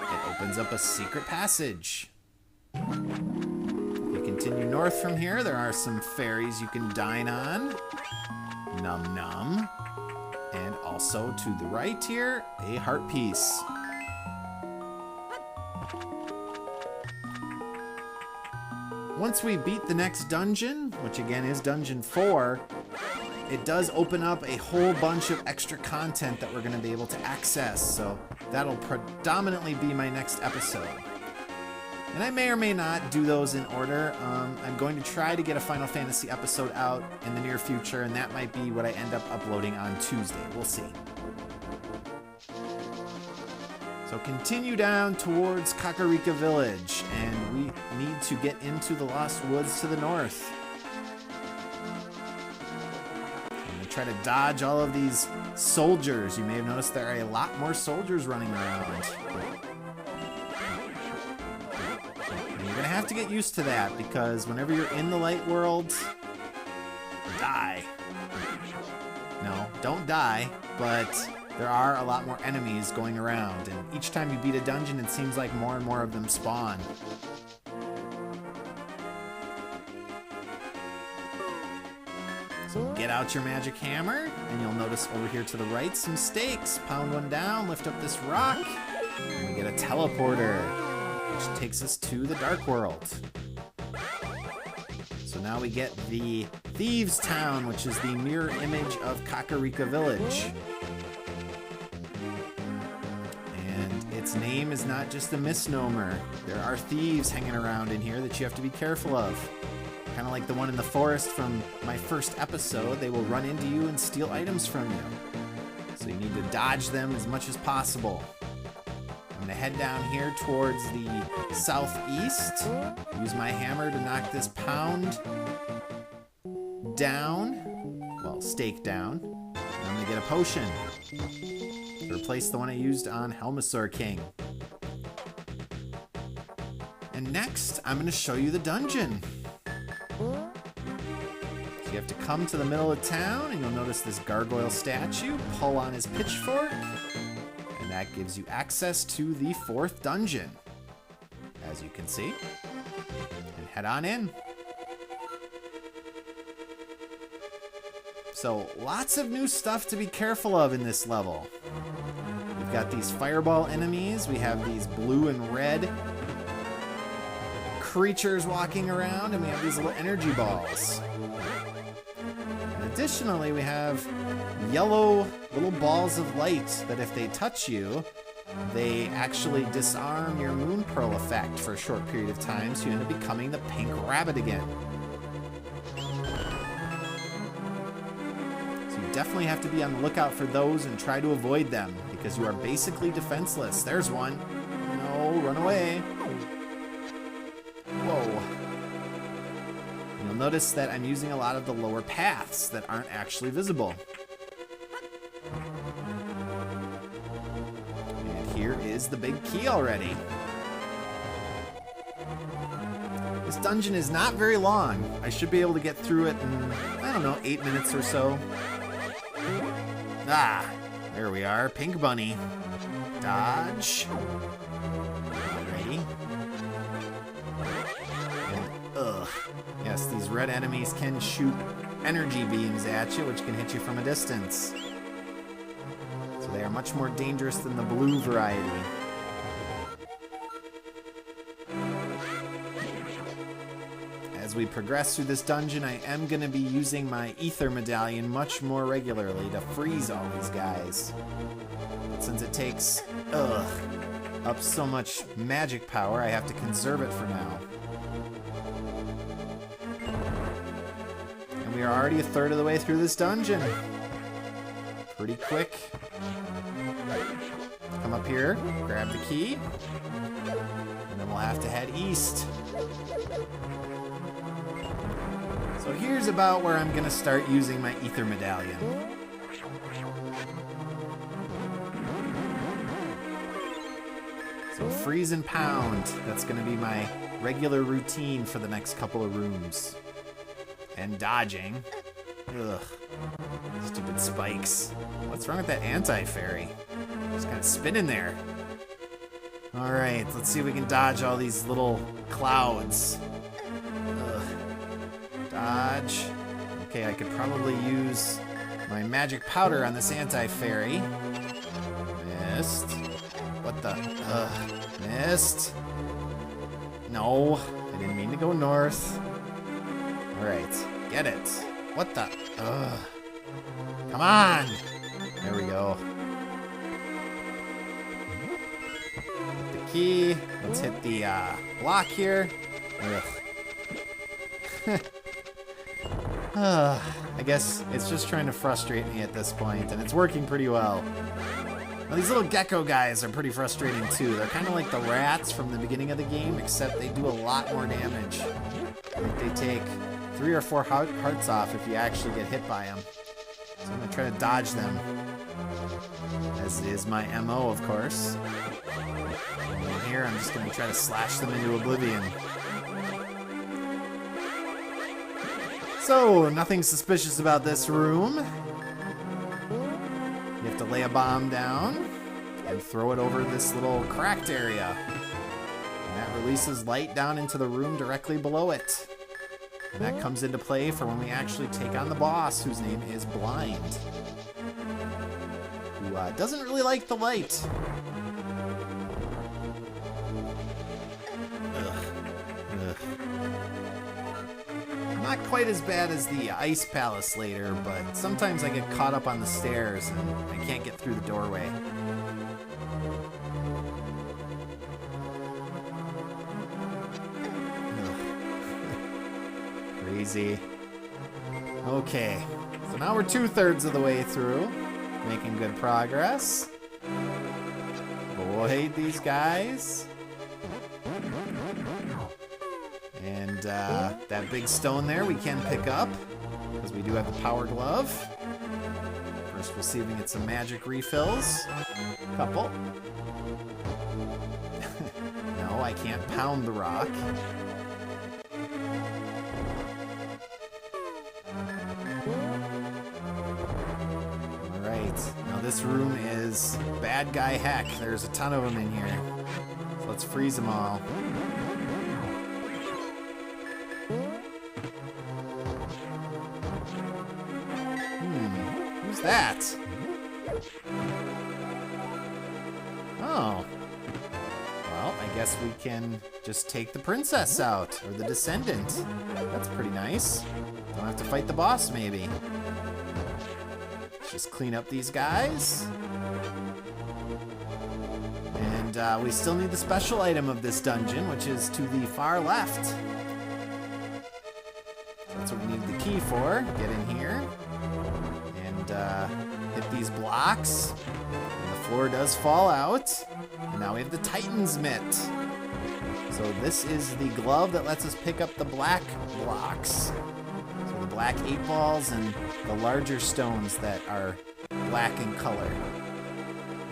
it opens up a secret passage. If you continue north from here, there are some fairies you can dine on. Num num. And also to the right here, a heart piece. Once we beat the next dungeon, which again is dungeon 4, it does open up a whole bunch of extra content that we're going to be able to access, so that'll predominantly be my next episode. And I may or may not do those in order. I'm going to try to get a Final Fantasy episode out in the near future, and that might be what I end up uploading on Tuesday. We'll see. So continue down towards Kakarika Village, and we need to get into the Lost Woods to the north. I'm going to try to dodge all of these soldiers. You may have noticed there are a lot more soldiers running around. You're going to have to get used to that, because whenever you're in the light world, die. No, don't die, but there are a lot more enemies going around, and each time you beat a dungeon, it seems like more and more of them spawn. So get out your magic hammer, and you'll notice over here to the right some stakes. Pound one down, lift up this rock, and we get a teleporter, which takes us to the Dark World. So now we get the Thieves' Town, which is the mirror image of Kakarika Village. And its name is not just a misnomer. There are thieves hanging around in here that you have to be careful of. Kind of like the one in the forest from my first episode. They will run into you and steal items from you. So you need to dodge them as much as possible. I'm going to head down here towards the southeast. Use my hammer to knock this pound down. Well, stake down. And I'm going to get a potion to replace the one I used on Helmasaur King. And next, I'm going to show you the dungeon. So you have to come to the middle of town, and you'll notice this gargoyle statue. Pull on his pitchfork, and that gives you access to the 4th dungeon, as you can see. And head on in. So lots of new stuff to be careful of in this level. We've got these fireball enemies. We have these blue and red creatures walking around, and we have these little energy balls. And additionally, we have yellow little balls of light that if they touch you, they actually disarm your moon pearl effect for a short period of time, so you end up becoming the pink rabbit again. So you definitely have to be on the lookout for those and try to avoid them, because you are basically defenseless. There's one. No, run away. Whoa. You'll notice that I'm using a lot of the lower paths that aren't actually visible. And here is the big key already. This dungeon is not very long. I should be able to get through it in, I don't know, 8 minutes or so. Ah, there we are. Pink bunny. Dodge. Alrighty. Ugh. Yes, these red enemies can shoot energy beams at you, which can hit you from a distance. So they are much more dangerous than the blue variety. As we progress through this dungeon, I am going to be using my ether medallion much more regularly to freeze all these guys. Since it takes, up so much magic power, I have to conserve it for now. We are already a third of the way through this dungeon. Pretty quick. Come up here, grab the key, and then we'll have to head east. So here's about where I'm gonna start using my ether medallion. So freeze and pound, that's gonna be my regular routine for the next couple of rooms. And dodging. Ugh. Stupid spikes. What's wrong with that anti-fairy? Just kind of spinning there. Alright, let's see if we can dodge all these little clouds. Ugh. Dodge. Okay, I could probably use my magic powder on this anti-fairy. Missed. What the? Missed. No, I didn't mean to go north. Alright, get it. What the? Ugh. Come on! There we go. Hit the key. Let's hit the block here. I guess it's just trying to frustrate me at this point, and it's working pretty well. Now, these little gecko guys are pretty frustrating too. They're kind of like the rats from the beginning of the game, except they do a lot more damage. Like they take 3 or 4 hearts off if you actually get hit by them. So I'm going to try to dodge them, as is my MO, of course. And here I'm just going to try to slash them into oblivion. So, nothing suspicious about this room. You have to lay a bomb down and throw it over this little cracked area. And that releases light down into the room directly below it. And that comes into play for when we actually take on the boss, whose name is Blind. Who doesn't really like the light. Not quite as bad as the Ice Palace later, but sometimes I get caught up on the stairs and I can't get through the doorway. Crazy. Okay, so now we're 2/3 of the way through, making good progress. Avoid these guys. And that big stone there we can pick up, because we do have the power glove. First we'll see if we can get some magic refills. Couple. No, I can't pound the rock. Alright, now this room is bad guy heck. There's a ton of them in here. So let's freeze them all. Who's that? Oh. Well, I guess we can just take the princess out, or the descendant. That's pretty nice. Don't have to fight the boss, maybe. Just clean up these guys. And we still need the special item of this dungeon, which is to the far left. That's what we need the key for. Get in here. And hit these blocks. And the floor does fall out. And now we have the Titan's Mitt. So this is the glove that lets us pick up the black blocks. So the black 8 balls and the larger stones that are black in color.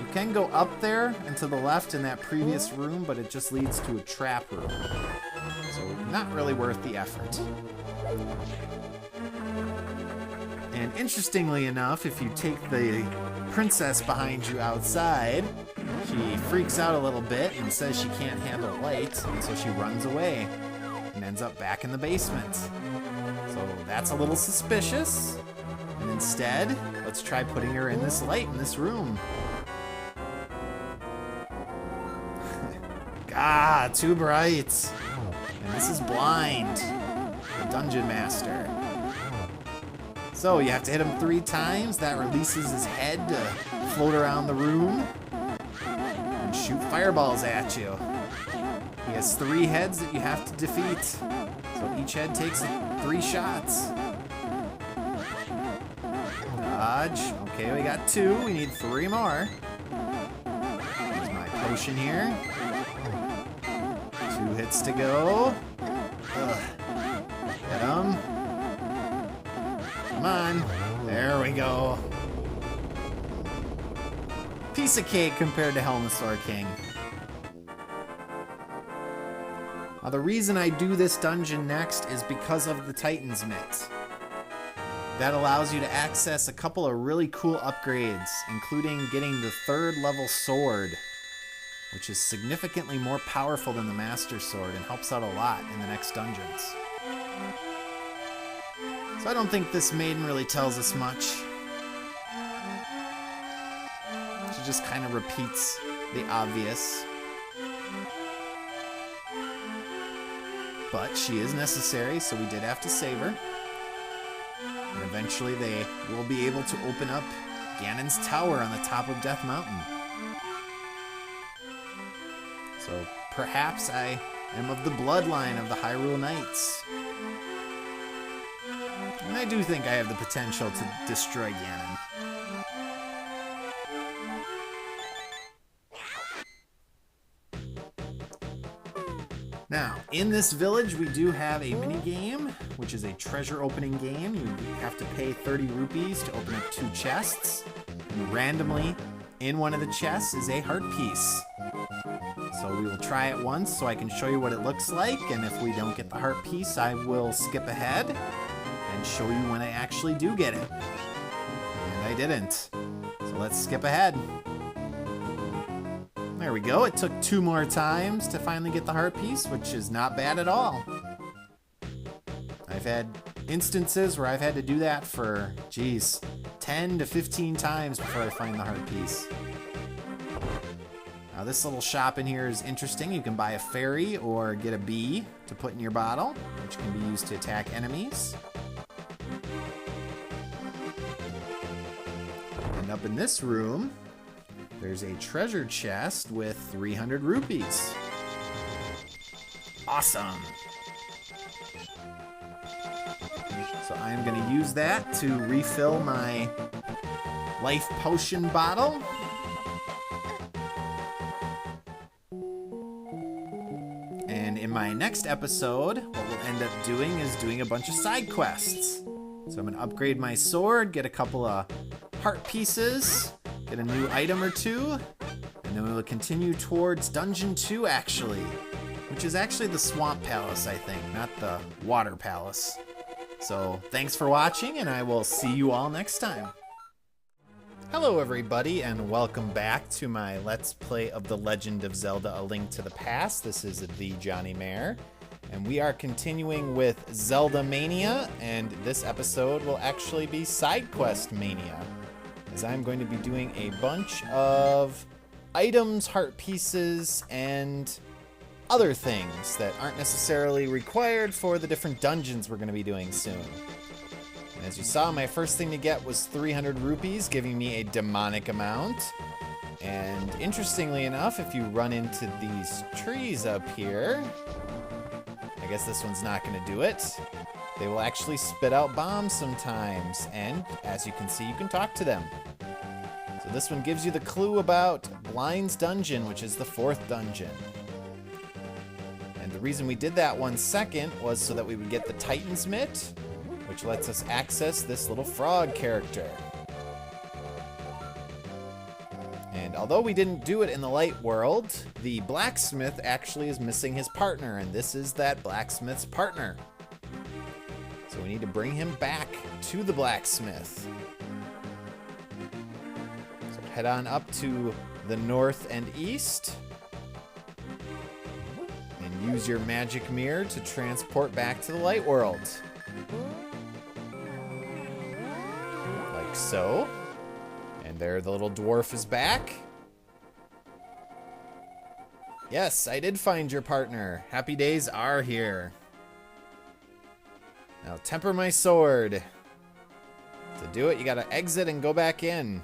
You can go up there and to the left in that previous room, but it just leads to a trap room. So not really worth the effort. And interestingly enough, if you take the princess behind you outside, she freaks out a little bit and says she can't handle light, and so she runs away and ends up back in the basement. So that's a little suspicious. And instead, let's try putting her in this light in this room. Ah, too bright. And this is Blind, the dungeon master. So you have to hit him 3 times. That releases his head to float around the room and shoot fireballs at you. He has 3 heads that you have to defeat. So each head takes 3 shots. Dodge. Okay, we got 2. We need 3 more. Here's my potion here. 2 hits to go. Ugh. Get him. Come on. There we go. Piece of cake compared to Helmasaur King. Now the reason I do this dungeon next is because of the Titan's Mitt. That allows you to access a couple of really cool upgrades, including getting the 3rd level sword, which is significantly more powerful than the Master Sword and helps out a lot in the next dungeons. So I don't think this maiden really tells us much. She just kind of repeats the obvious. But she is necessary, so we did have to save her. And eventually they will be able to open up Ganon's tower on the top of Death Mountain. So perhaps I am of the bloodline of the Hyrule Knights. And I do think I have the potential to destroy Ganon. Now, in this village, we do have a mini game, which is a treasure opening game. You have to pay 30 rupees to open up 2 chests. And randomly, in one of the chests is a heart piece. So we will try it once so I can show you what it looks like. And if we don't get the heart piece, I will skip ahead and show you when I actually do get it. And I didn't. So let's skip ahead. There we go. It took 2 more times to finally get the heart piece, which is not bad at all. I've had instances where I've had to do that for, 10 to 15 times before I find the heart piece. Now this little shop in here is interesting. You can buy a fairy or get a bee to put in your bottle, which can be used to attack enemies. And up in this room, there's a treasure chest with 300 rupees. Awesome. So I'm going to use that to refill my life potion bottle. And in my next episode, what we'll end up doing is doing a bunch of side quests. So I'm going to upgrade my sword, get a couple of heart pieces, get a new item or 2, and then we'll continue towards Dungeon 2, actually. Which is actually the Swamp Palace, I think, not the Water Palace. So, thanks for watching, and I will see you all next time. Hello, everybody, and welcome back to my Let's Play of The Legend of Zelda: A Link to the Past. This is thejonnymar, and we are continuing with Zelda Mania, and this episode will actually be Side Quest Mania, as I'm going to be doing a bunch of items, heart pieces, and other things that aren't necessarily required for the different dungeons we're going to be doing soon. And as you saw, my first thing to get was 300 rupees, giving me a demonic amount. And interestingly enough, if you run into these trees up here, I guess this one's not going to do it. They will actually spit out bombs sometimes, and as you can see, you can talk to them. So this one gives you the clue about Blind's Dungeon, which is the 4th dungeon. And the reason we did that one second was so that we would get the Titan's Mitt, which lets us access this little frog character. And although we didn't do it in the light world, the blacksmith actually is missing his partner, and this is that blacksmith's partner. So we need to bring him back to the blacksmith. So head on up to the north and east. And use your magic mirror to transport back to the light world. Like so. And there the little dwarf is back. Yes, I did find your partner. Happy days are here. Now temper my sword. To do it, you gotta exit and go back in.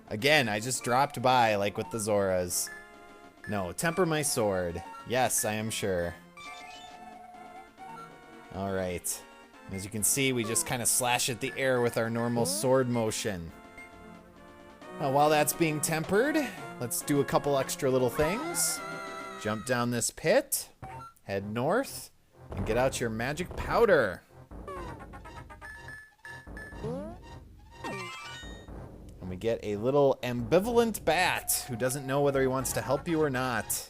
Again, I just dropped by like with the Zoras. No, temper my sword. Yes, I am sure. Alright. As you can see, we just kind of slash at the air with our normal sword motion. Now, while that's being tempered, let's do a couple extra little things. Jump down this pit, head north, and get out your magic powder. And we get a little ambivalent bat who doesn't know whether he wants to help you or not.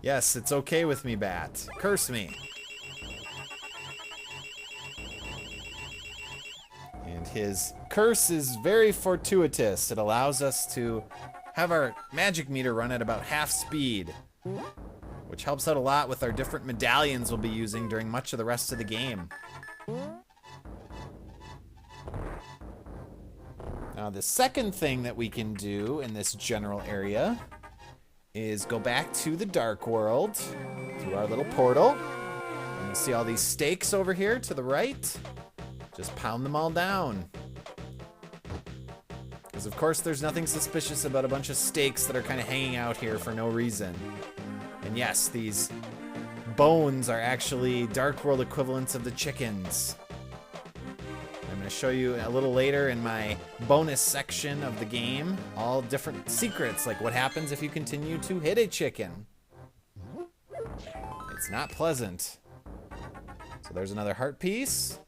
Yes, it's okay with me, bat. Curse me. And his curse is very fortuitous. It allows us to have our magic meter run at about half speed, which helps out a lot with our different medallions we'll be using during much of the rest of the game. Now, the second thing that we can do in this general area is go back to the Dark World through our little portal. And you'll see all these stakes over here to the right. Just pound them all down. Because of course there's nothing suspicious about a bunch of stakes that are kind of hanging out here for no reason. And yes, these bones are actually Dark World equivalents of the chickens. I'm going to show you a little later in my bonus section of the game all different secrets, like what happens if you continue to hit a chicken. It's not pleasant. So there's another heart piece.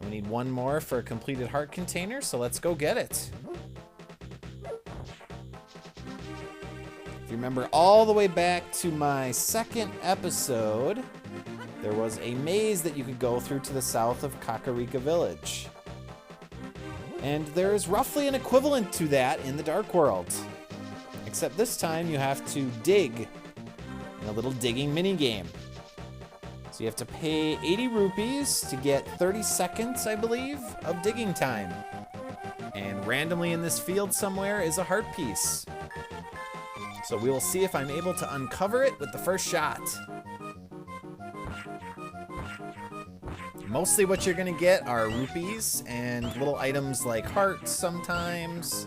And we need one more for a completed heart container, so let's go get it. If you remember all the way back to my second episode, there was a maze that you could go through to the south of Kakarika Village. And there is roughly an equivalent to that in the Dark World. Except this time you have to dig in a little digging minigame. So you have to pay 80 rupees to get 30 seconds, I believe, of digging time. And randomly in this field somewhere is a heart piece. So we will see if I'm able to uncover it with the first shot. Mostly what you're gonna get are rupees and little items like hearts sometimes,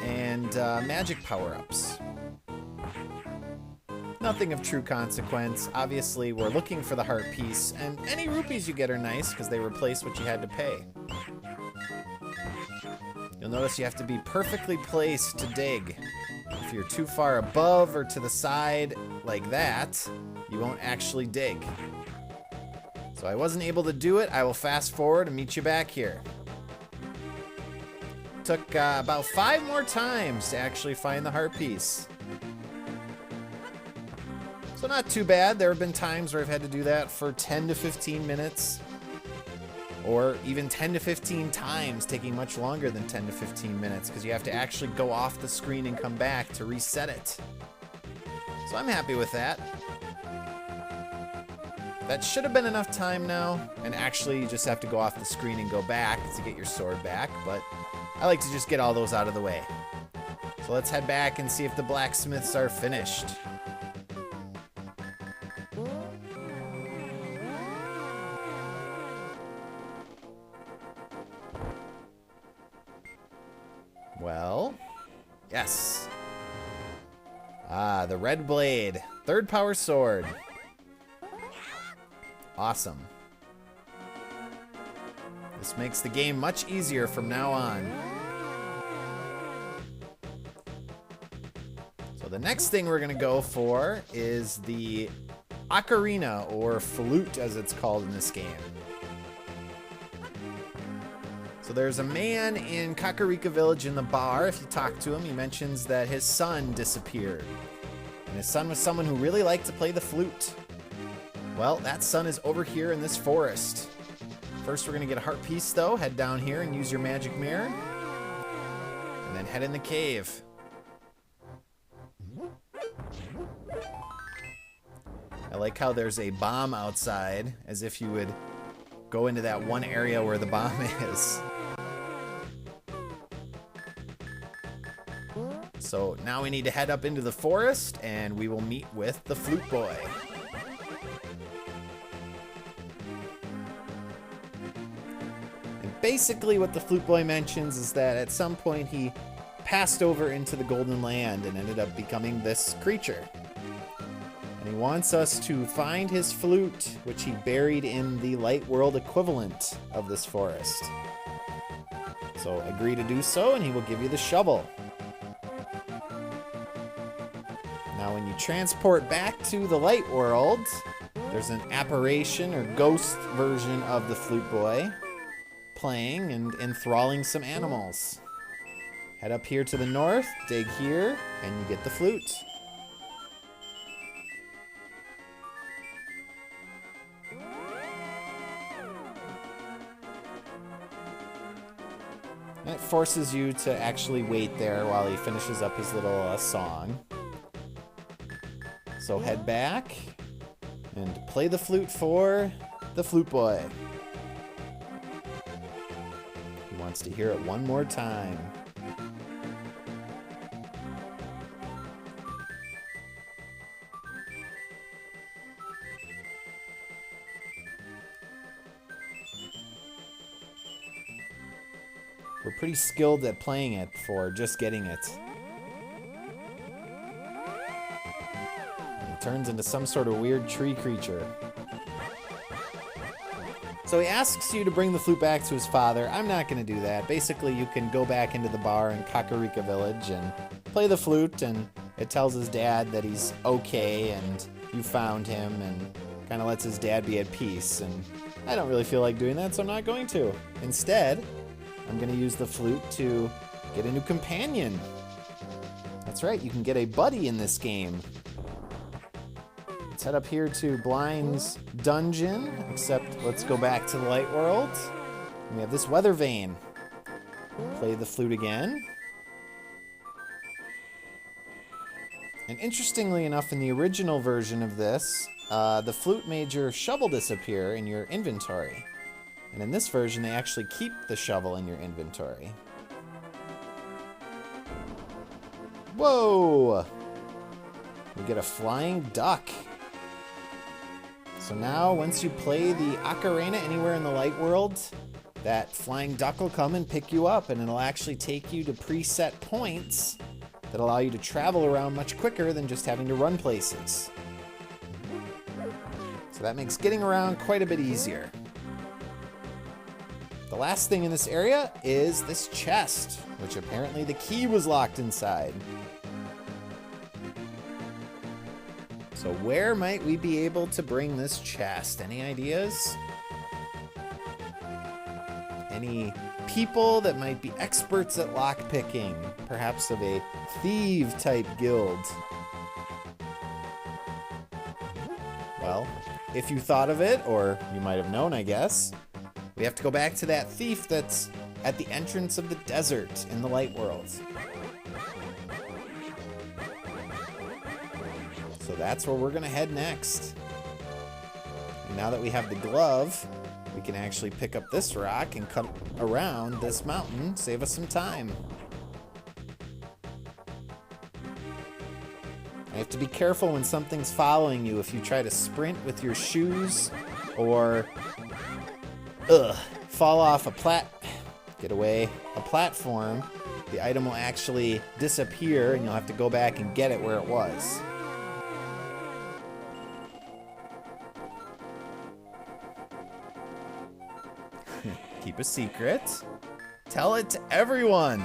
and magic power-ups. Nothing of true consequence. Obviously, we're looking for the heart piece, and any rupees you get are nice because they replace what you had to pay. You'll notice you have to be perfectly placed to dig. If you're too far above or to the side like that, you won't actually dig. So I wasn't able to do it. I will fast forward and meet you back here. Took about 5 more times to actually find the heart piece. So not too bad. There have been times where I've had to do that for 10 to 15 minutes. Or even 10 to 15 times, taking much longer than 10 to 15 minutes because you have to actually go off the screen and come back to reset it. So I'm happy with that. That should have been enough time now, and actually you just have to go off the screen and go back to get your sword back, but I like to just get all those out of the way. So let's head back and see if the blacksmiths are finished. Well, yes. Ah, the red blade. 3rd power sword. Awesome. This makes the game much easier from now on. So the next thing we're going to go for is the ocarina, or flute as it's called in this game. So there's a man in Kakarika Village in the bar. If you talk to him, he mentions that his son disappeared. And his son was someone who really liked to play the flute. Well, that son is over here in this forest. First, we're going to get a heart piece, though. Head down here and use your magic mirror. And then head in the cave. I like how there's a bomb outside, as if you would go into that one area where the bomb is. So now we need to head up into the forest, and we will meet with the flute boy. Basically what the flute boy mentions is that at some point he passed over into the Golden Land and ended up becoming this creature. And he wants us to find his flute, which he buried in the Light World equivalent of this forest. So agree to do so and he will give you the shovel. Now when you transport back to the Light World, there's an apparition or ghost version of the flute boy playing and enthralling some animals. Head up here to the north, dig here, and you get the flute. And it forces you to actually wait there while he finishes up his little song. So head back and play the flute for the flute boy. Wants to hear it one more time. We're pretty skilled at playing it for just getting it. And it turns into some sort of weird tree creature. So he asks you to bring the flute back to his father. I'm not going to do that. Basically, you can go back into the bar in Kakarika Village and play the flute, and it tells his dad that he's okay and you found him, and kind of lets his dad be at peace. And I don't really feel like doing that, so I'm not going to. Instead, I'm going to use the flute to get a new companion. That's right, you can get a buddy in this game. Let's head up here to Blind's dungeon, except let's go back to the light world. We have this weather vane. Play the flute again. And interestingly enough, in the original version of this, the flute made your shovel disappear in your inventory. And in this version, they actually keep the shovel in your inventory. Whoa! We get a flying duck. So now, once you play the ocarina anywhere in the light world, that flying duck will come and pick you up, and it'll actually take you to preset points that allow you to travel around much quicker than just having to run places. So that makes getting around quite a bit easier. The last thing in this area is this chest, which apparently the key was locked inside. So where might we be able to bring this chest? Any ideas? Any people that might be experts at lockpicking? Perhaps of a thief-type guild? Well, if you thought of it, or you might have known, I guess, we have to go back to that thief that's at the entrance of the desert in the light world. So that's where we're gonna head next. And now that we have the glove, we can actually pick up this rock and cut around this mountain, save us some time. You have to be careful when something's following you. If you try to sprint with your shoes or fall off a platform, the item will actually disappear and you'll have to go back and get it where it was. Keep a secret. Tell it to everyone.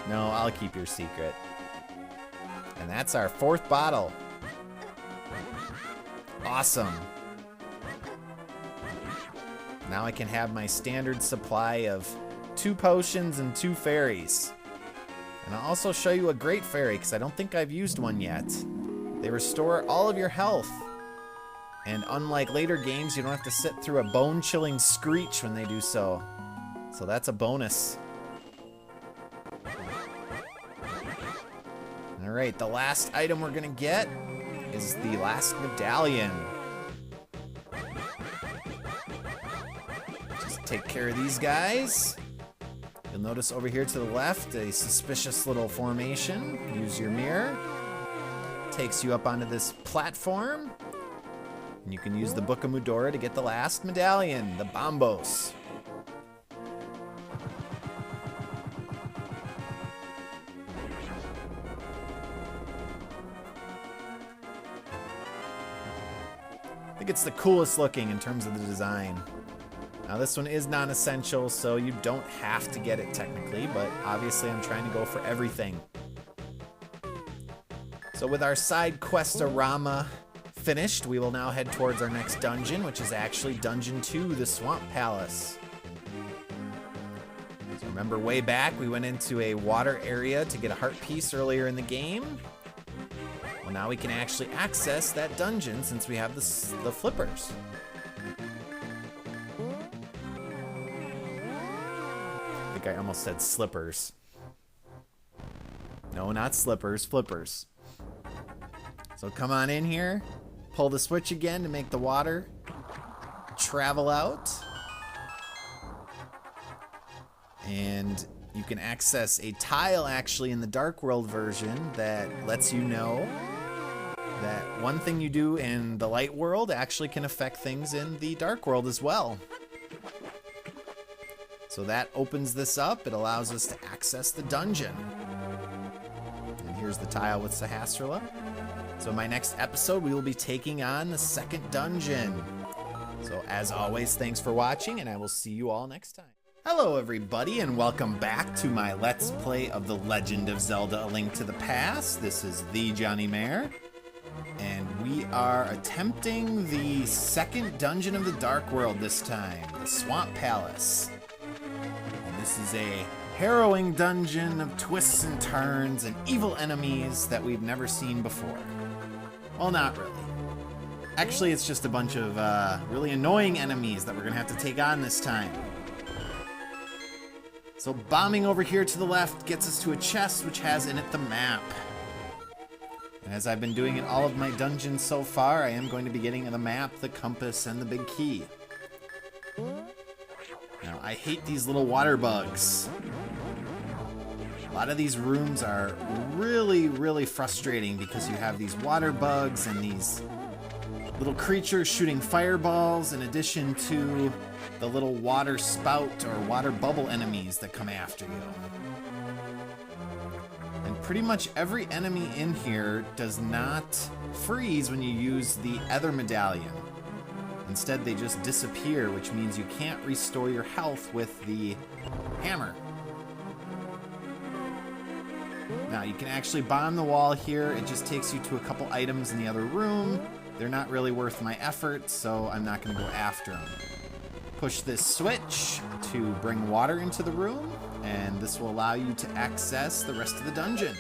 No, I'll keep your secret. And that's our 4th bottle. Awesome. Now I can have my standard supply of 2 potions and 2 fairies. And I'll also show you a great fairy, because I don't think I've used one yet. They restore all of your health. And unlike later games, you don't have to sit through a bone-chilling screech when they do so. So that's a bonus. Alright, the last item we're gonna get is the last medallion. Just take care of these guys. You'll notice over here to the left a suspicious little formation. Use your mirror. Takes you up onto this platform. And you can use the Book of Mudora to get the last medallion, the Bombos. I think it's the coolest looking in terms of the design. Now this one is non-essential, so you don't have to get it technically, but obviously I'm trying to go for everything. So with our side quest-orama finished, we will now head towards our next dungeon, which is actually Dungeon 2, the Swamp Palace. So remember way back, we went into a water area to get a heart piece earlier in the game. Well, now we can actually access that dungeon since we have the flippers. I think I almost said slippers. No, not slippers, flippers. So come on in here. Pull the switch again to make the water travel out. And you can access a tile actually in the Dark World version that lets you know that one thing you do in the Light World actually can affect things in the Dark World as well. So that opens this up. It allows us to access the dungeon. And here's the tile with Sahasrahla. So in my next episode, we will be taking on the second dungeon. So as always, thanks for watching, and I will see you all next time. Hello everybody, and welcome back to my Let's Play of The Legend of Zelda: A Link to the Past. This is thejonnymar, and we are attempting the second dungeon of the Dark World this time, the Swamp Palace. And this is a harrowing dungeon of twists and turns and evil enemies that we've never seen before. Well, not really. Actually, it's just a bunch of really annoying enemies that we're gonna have to take on this time. So bombing over here to the left gets us to a chest which has in it the map. And as I've been doing in all of my dungeons so far, I am going to be getting the map, the compass, and the big key. Now, I hate these little water bugs. A lot of these rooms are really, really frustrating because you have these water bugs and these little creatures shooting fireballs in addition to the little water spout or water bubble enemies that come after you. And pretty much every enemy in here does not freeze when you use the Ether Medallion. Instead, they just disappear, which means you can't restore your health with the hammer. Now, you can actually bomb the wall here. It just takes you to a couple items in the other room. They're not really worth my effort, so I'm not going to go after them. Push this switch to bring water into the room, and this will allow you to access the rest of the dungeon.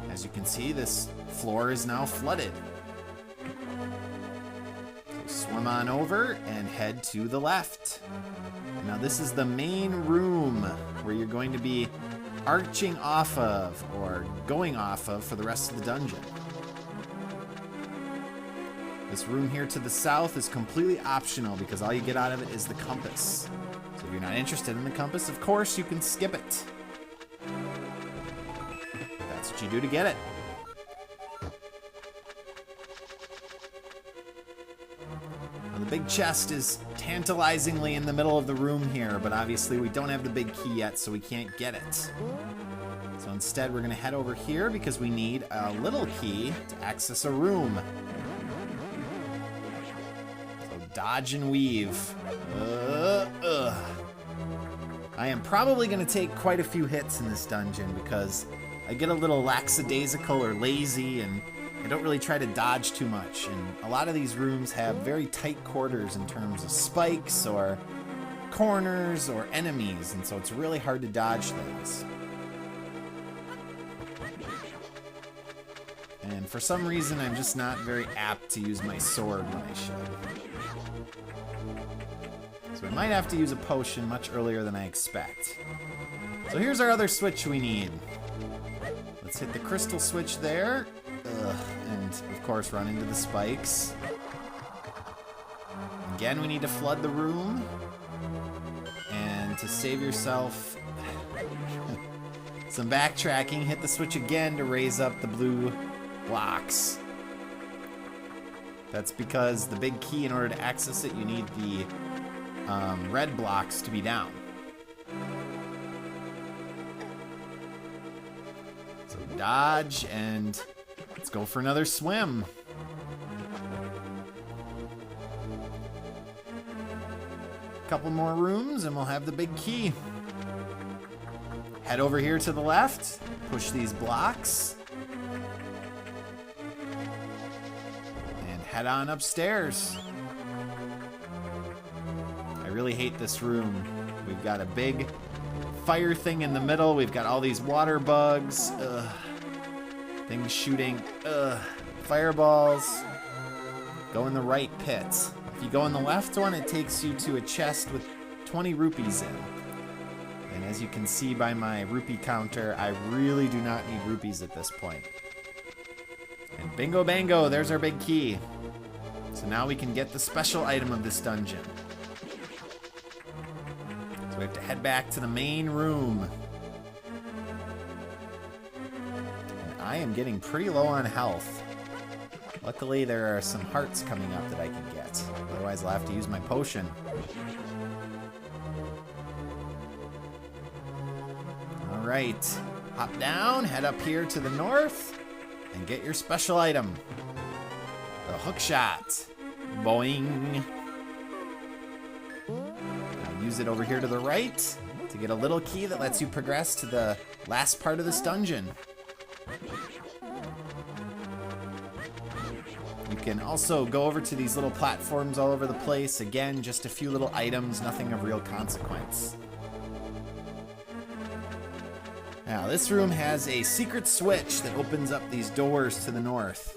As you can see, this floor is now flooded. So swim on over and head to the left. Now this is the main room where you're going to be arching off of or going off of for the rest of the dungeon. This room here to the south is completely optional because all you get out of it is the compass. So if you're not interested in the compass, of course you can skip it. That's what you do to get it. Now, the big chest is tantalizingly in the middle of the room here, but obviously we don't have the big key yet, so we can't get it. So instead we're going to head over here because we need a little key to access a room. Dodge and weave. I am probably going to take quite a few hits in this dungeon because I get a little lackadaisical or lazy and I don't really try to dodge too much. And a lot of these rooms have very tight quarters in terms of spikes or corners or enemies, and so it's really hard to dodge things. And for some reason, I'm just not very apt to use my sword when I should. So we might have to use a potion much earlier than I expect. So here's our other switch we need. Let's hit the crystal switch there. And of course run into the spikes. Again, we need to flood the room. And to save yourself some backtracking, hit the switch again to raise up the blue blocks. That's because the big key, in order to access it, you need the red blocks to be down. So dodge and let's go for another swim. Couple more rooms and we'll have the big key. Head over here to the left, push these blocks, and head on upstairs. I really hate this room. We've got a big fire thing in the middle. We've got all these water bugs. Things shooting fireballs. Go in the right pit. If you go in the left one, it takes you to a chest with 20 rupees in. And as you can see by my rupee counter, I really do not need rupees at this point. And bingo bango, there's our big key. So now we can get the special item of this dungeon. So we have to head back to the main room. And I am getting pretty low on health. Luckily, there are some hearts coming up that I can get. Otherwise, I'll have to use my potion. Alright. Hop down, head up here to the north, and get your special item. The hook shot. Boing. Now use it over here to the right to get a little key that lets you progress to the last part of this dungeon. You can also go over to these little platforms all over the place. Again, just a few little items, nothing of real consequence. Now, this room has a secret switch that opens up these doors to the north.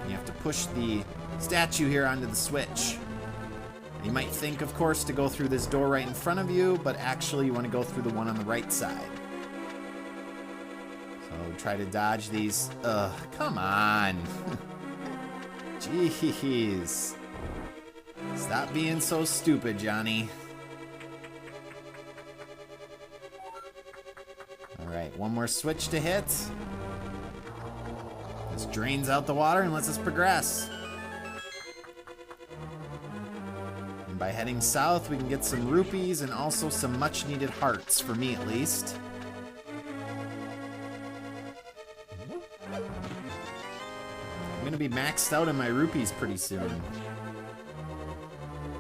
You have to push the statue here onto the switch. You might think, of course, to go through this door right in front of you, but actually you want to go through the one on the right side. So try to dodge these. Ugh, come on. Jeez. Stop being so stupid, Johnny. Alright, one more switch to hit. This drains out the water and lets us progress. And by heading south, we can get some rupees and also some much needed hearts, for me at least. I'm gonna be maxed out on my rupees pretty soon.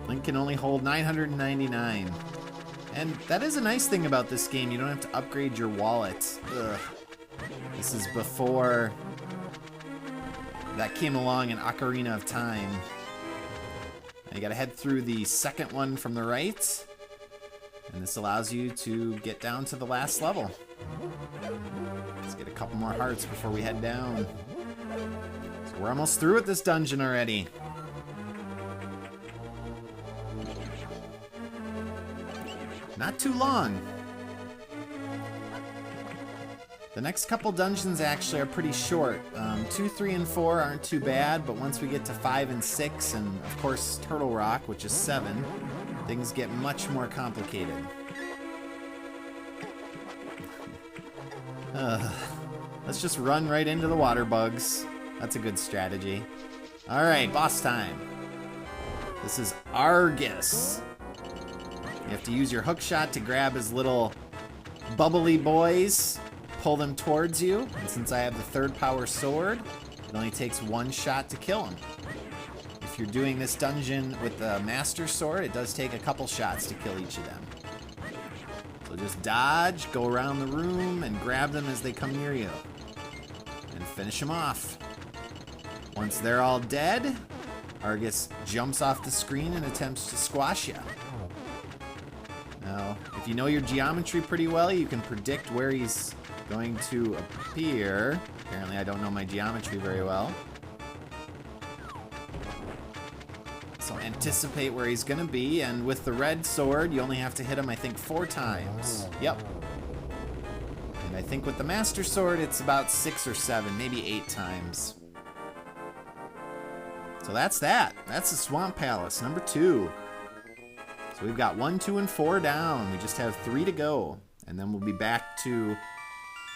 Link can only hold 999. And that is a nice thing about this game. You don't have to upgrade your wallet. Ugh. This is before that came along in Ocarina of Time. Now you gotta head through the second one from the right. And this allows you to get down to the last level. Let's get a couple more hearts before we head down. So we're almost through with this dungeon already. Not too long. The next couple dungeons actually are pretty short. 2, 3, and 4 aren't too bad, but once we get to 5 and 6, and of course Turtle Rock, which is 7, things get much more complicated. Let's just run right into the water bugs. That's a good strategy. Alright, boss time. This is Argus. You have to use your hook shot to grab his little bubbly boys, pull them towards you, and since I have the third power sword, it only takes one shot to kill him. If you're doing this dungeon with the master sword, it does take a couple shots to kill each of them. So just dodge, go around the room, and grab them as they come near you. And finish them off. Once they're all dead, Argus jumps off the screen and attempts to squash you. Now, if you know your geometry pretty well, you can predict where he's going to appear. Apparently, I don't know my geometry very well. So anticipate where he's going to be, and with the red sword, you only have to hit him, I think, 4 times. Yep. And I think with the master sword, it's about 6 or 7, maybe 8 times. So that's that. That's the Swamp Palace, number 2. So we've got 1, 2, and 4 down. We just have 3 to go. And then we'll be back to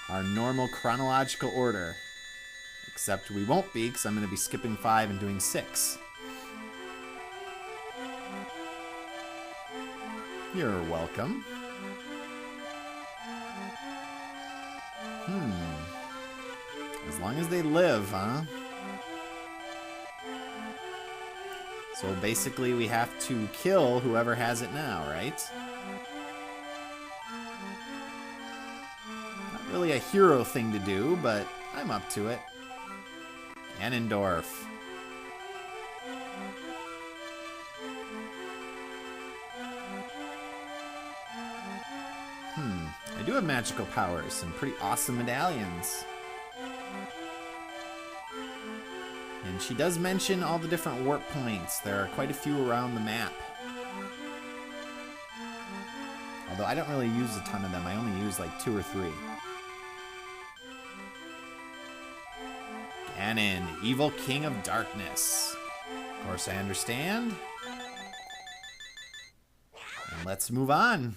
our normal chronological order. Except we won't be, because I'm going to be skipping 5 and doing 6. You're welcome. As long as they live, huh? So basically we have to kill whoever has it now, right? Not really a hero thing to do, but I'm up to it. Ganondorf. I do have magical powers, some pretty awesome medallions. And she does mention all the different warp points. There are quite a few around the map. Although I don't really use a ton of them. I only use like 2 or 3. Ganon, evil king of darkness. Of course I understand. And let's move on.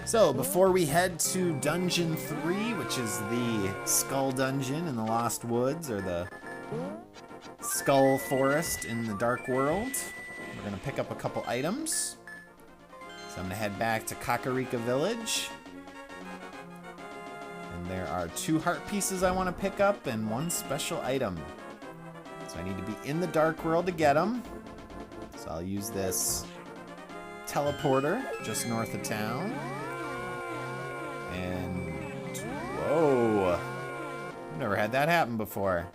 So, before we head to Dungeon 3, which is the Skull Dungeon in the Lost Woods, or the Skull Forest in the Dark World, we're going to pick up a couple items. So I'm going to head back to Kakarika Village. And there are 2 heart pieces I want to pick up and 1 special item. So I need to be in the Dark World to get them. So I'll use this teleporter just north of town. And whoa, I've never had that happen before.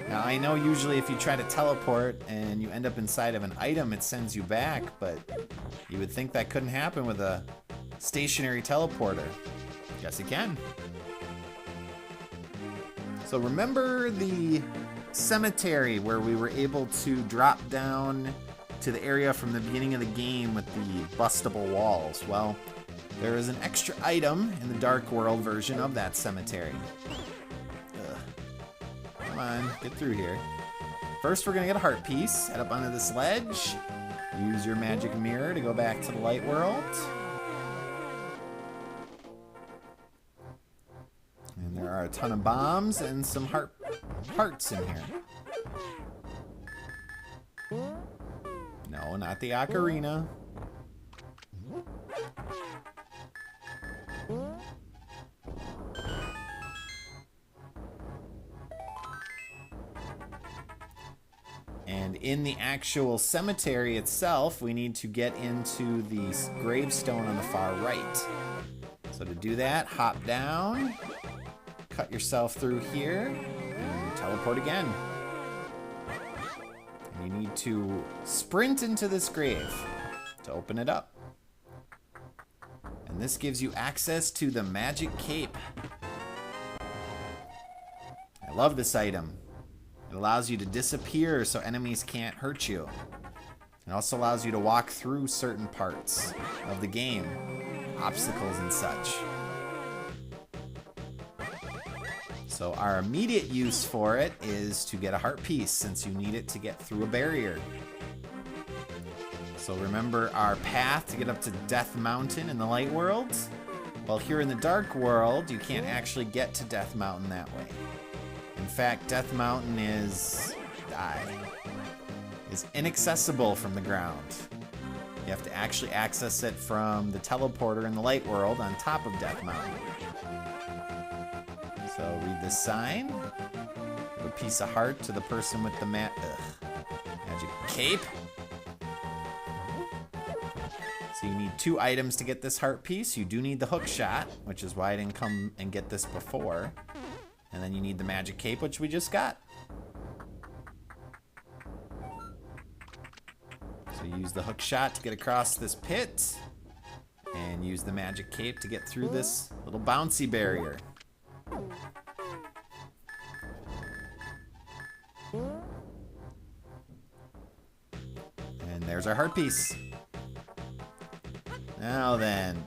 Now I know usually if you try to teleport and you end up inside of an item, it sends you back, but you would think that couldn't happen with a stationary teleporter. Yes, it can. So remember the cemetery where we were able to drop down to the area from the beginning of the game with the bustable walls? Well, there is an extra item in the Dark World version of that cemetery. Ugh. Come on, get through here. First, we're gonna get a heart piece. Head up onto this ledge. Use your magic mirror to go back to the light world. And there are a ton of bombs and some hearts in here. No, not the ocarina. And in the actual cemetery itself, we need to get into the gravestone on the far right. So to do that, hop down, cut yourself through here, and teleport again. And you need to sprint into this grave to open it up. And this gives you access to the magic cape. I love this item. It allows you to disappear so enemies can't hurt you. It also allows you to walk through certain parts of the game, obstacles and such. So our immediate use for it is to get a heart piece, since you need it to get through a barrier. So remember our path to get up to Death Mountain in the Light World? Well, here in the Dark World, you can't actually get to Death Mountain that way. In fact, Death Mountain is inaccessible from the ground. You have to actually access it from the teleporter in the Light World on top of Death Mountain. So read this sign. Give a piece of heart to the person with the magic cape. So you need 2 items to get this heart piece. You do need the hook shot, which is why I didn't come and get this before. And then you need the magic cape, which we just got. So use the hook shot to get across this pit. And use the magic cape to get through this little bouncy barrier. And there's our heart piece. Now then,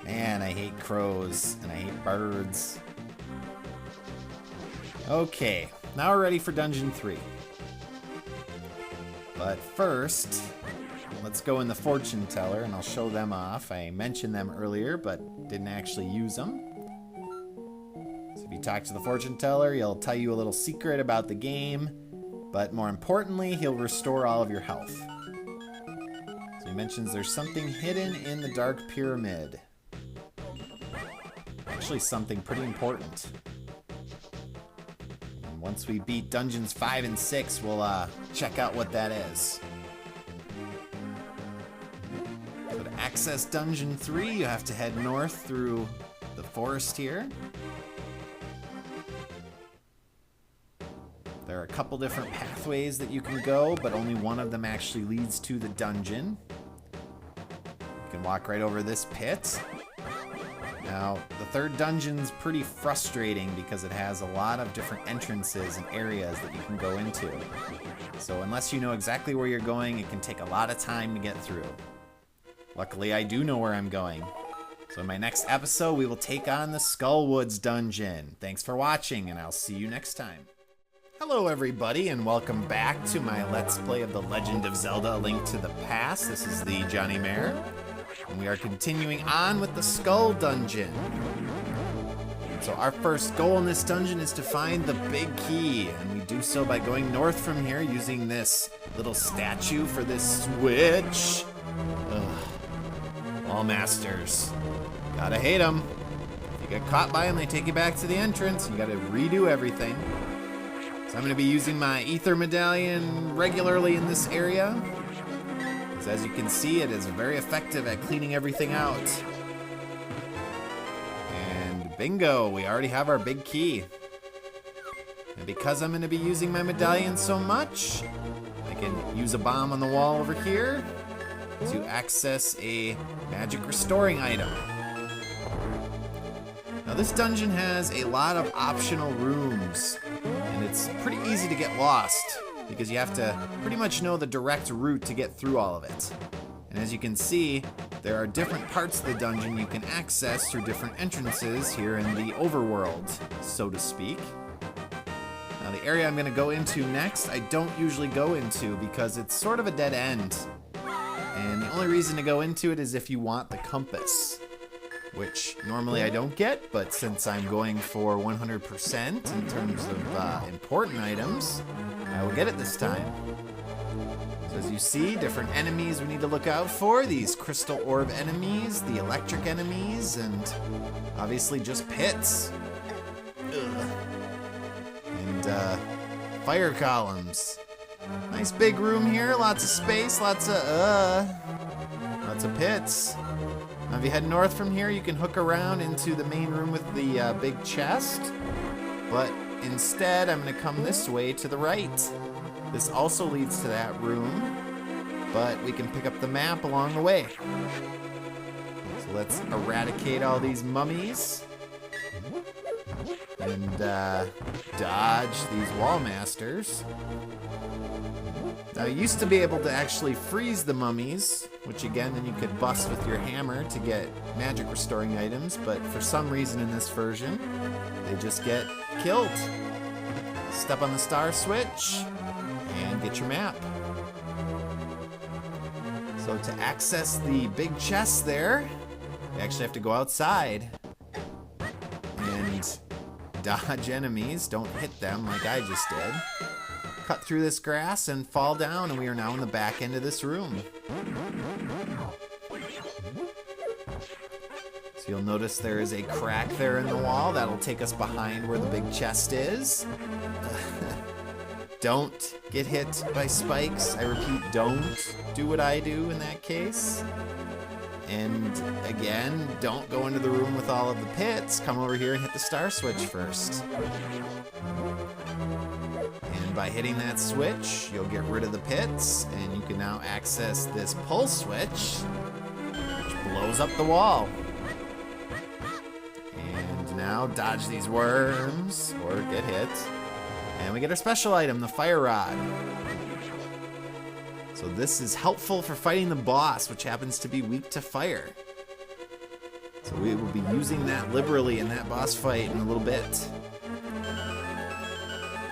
Man, I hate crows and I hate birds. Okay, now we're ready for Dungeon 3. But first, let's go in the fortune teller and I'll show them off. I mentioned them earlier, but didn't actually use them. So if you talk to the fortune teller, he'll tell you a little secret about the game, but more importantly, he'll restore all of your health. So he mentions there's something hidden in the Dark Pyramid. Actually, something pretty important. And once we beat Dungeons 5 and 6, we'll check out what that is. So to access Dungeon 3, you have to head north through the forest here. There are a couple different pathways that you can go, but only one of them actually leads to the dungeon. You can walk right over this pit. Now, the third dungeon's pretty frustrating because it has a lot of different entrances and areas that you can go into. So unless you know exactly where you're going, it can take a lot of time to get through. Luckily, I do know where I'm going. So in my next episode, we will take on the Skullwoods dungeon. Thanks for watching, and I'll see you next time. Hello everybody and welcome back to my Let's Play of The Legend of Zelda: A Link to the Past. This is the thejonnymar, and we are continuing on with the Skull Dungeon. So our first goal in this dungeon is to find the big key, and we do so by going north from here using this little statue for this switch. All masters. Gotta hate them. If you get caught by them, they take you back to the entrance. You gotta redo everything. So I'm going to be using my ether medallion regularly in this area, because as you can see, it is very effective at cleaning everything out. And bingo, we already have our big key. And because I'm going to be using my medallion so much, I can use a bomb on the wall over here to access a magic restoring item. Now this dungeon has a lot of optional rooms, and it's pretty easy to get lost because you have to pretty much know the direct route to get through all of it. And as you can see, there are different parts of the dungeon you can access through different entrances here in the overworld, so to speak. Now the area I'm going to go into next, I don't usually go into because it's sort of a dead end. And the only reason to go into it is if you want the compass, which normally I don't get, but since I'm going for 100% in terms of important items, I will get it this time. So as you see, different enemies we need to look out for. These crystal orb enemies, the electric enemies, and obviously just pits. Ugh. And fire columns. Nice big room here, lots of space, lots of pits. Now if you head north from here, you can hook around into the main room with the big chest. But instead, I'm going to come this way to the right. This also leads to that room, but we can pick up the map along the way. So let's eradicate all these mummies and dodge these wall masters. Now, you used to be able to actually freeze the mummies, which again, then you could bust with your hammer to get magic restoring items, but for some reason in this version, they just get killed. Step on the star switch and get your map. So to access the big chest there, you actually have to go outside and dodge enemies. Don't hit them like I just did. Cut through this grass and fall down, and we are now in the back end of this room. So you'll notice there is a crack there in the wall. That'll take us behind where the big chest is. Don't get hit by spikes. I repeat, don't do what I do in that case. And again, don't go into the room with all of the pits. Come over here and hit the star switch first. By hitting that switch, you'll get rid of the pits, and you can now access this pull switch, which blows up the wall. And now dodge these worms, or get hit. And we get our special item, the fire rod. So this is helpful for fighting the boss, which happens to be weak to fire. So we will be using that liberally in that boss fight in a little bit.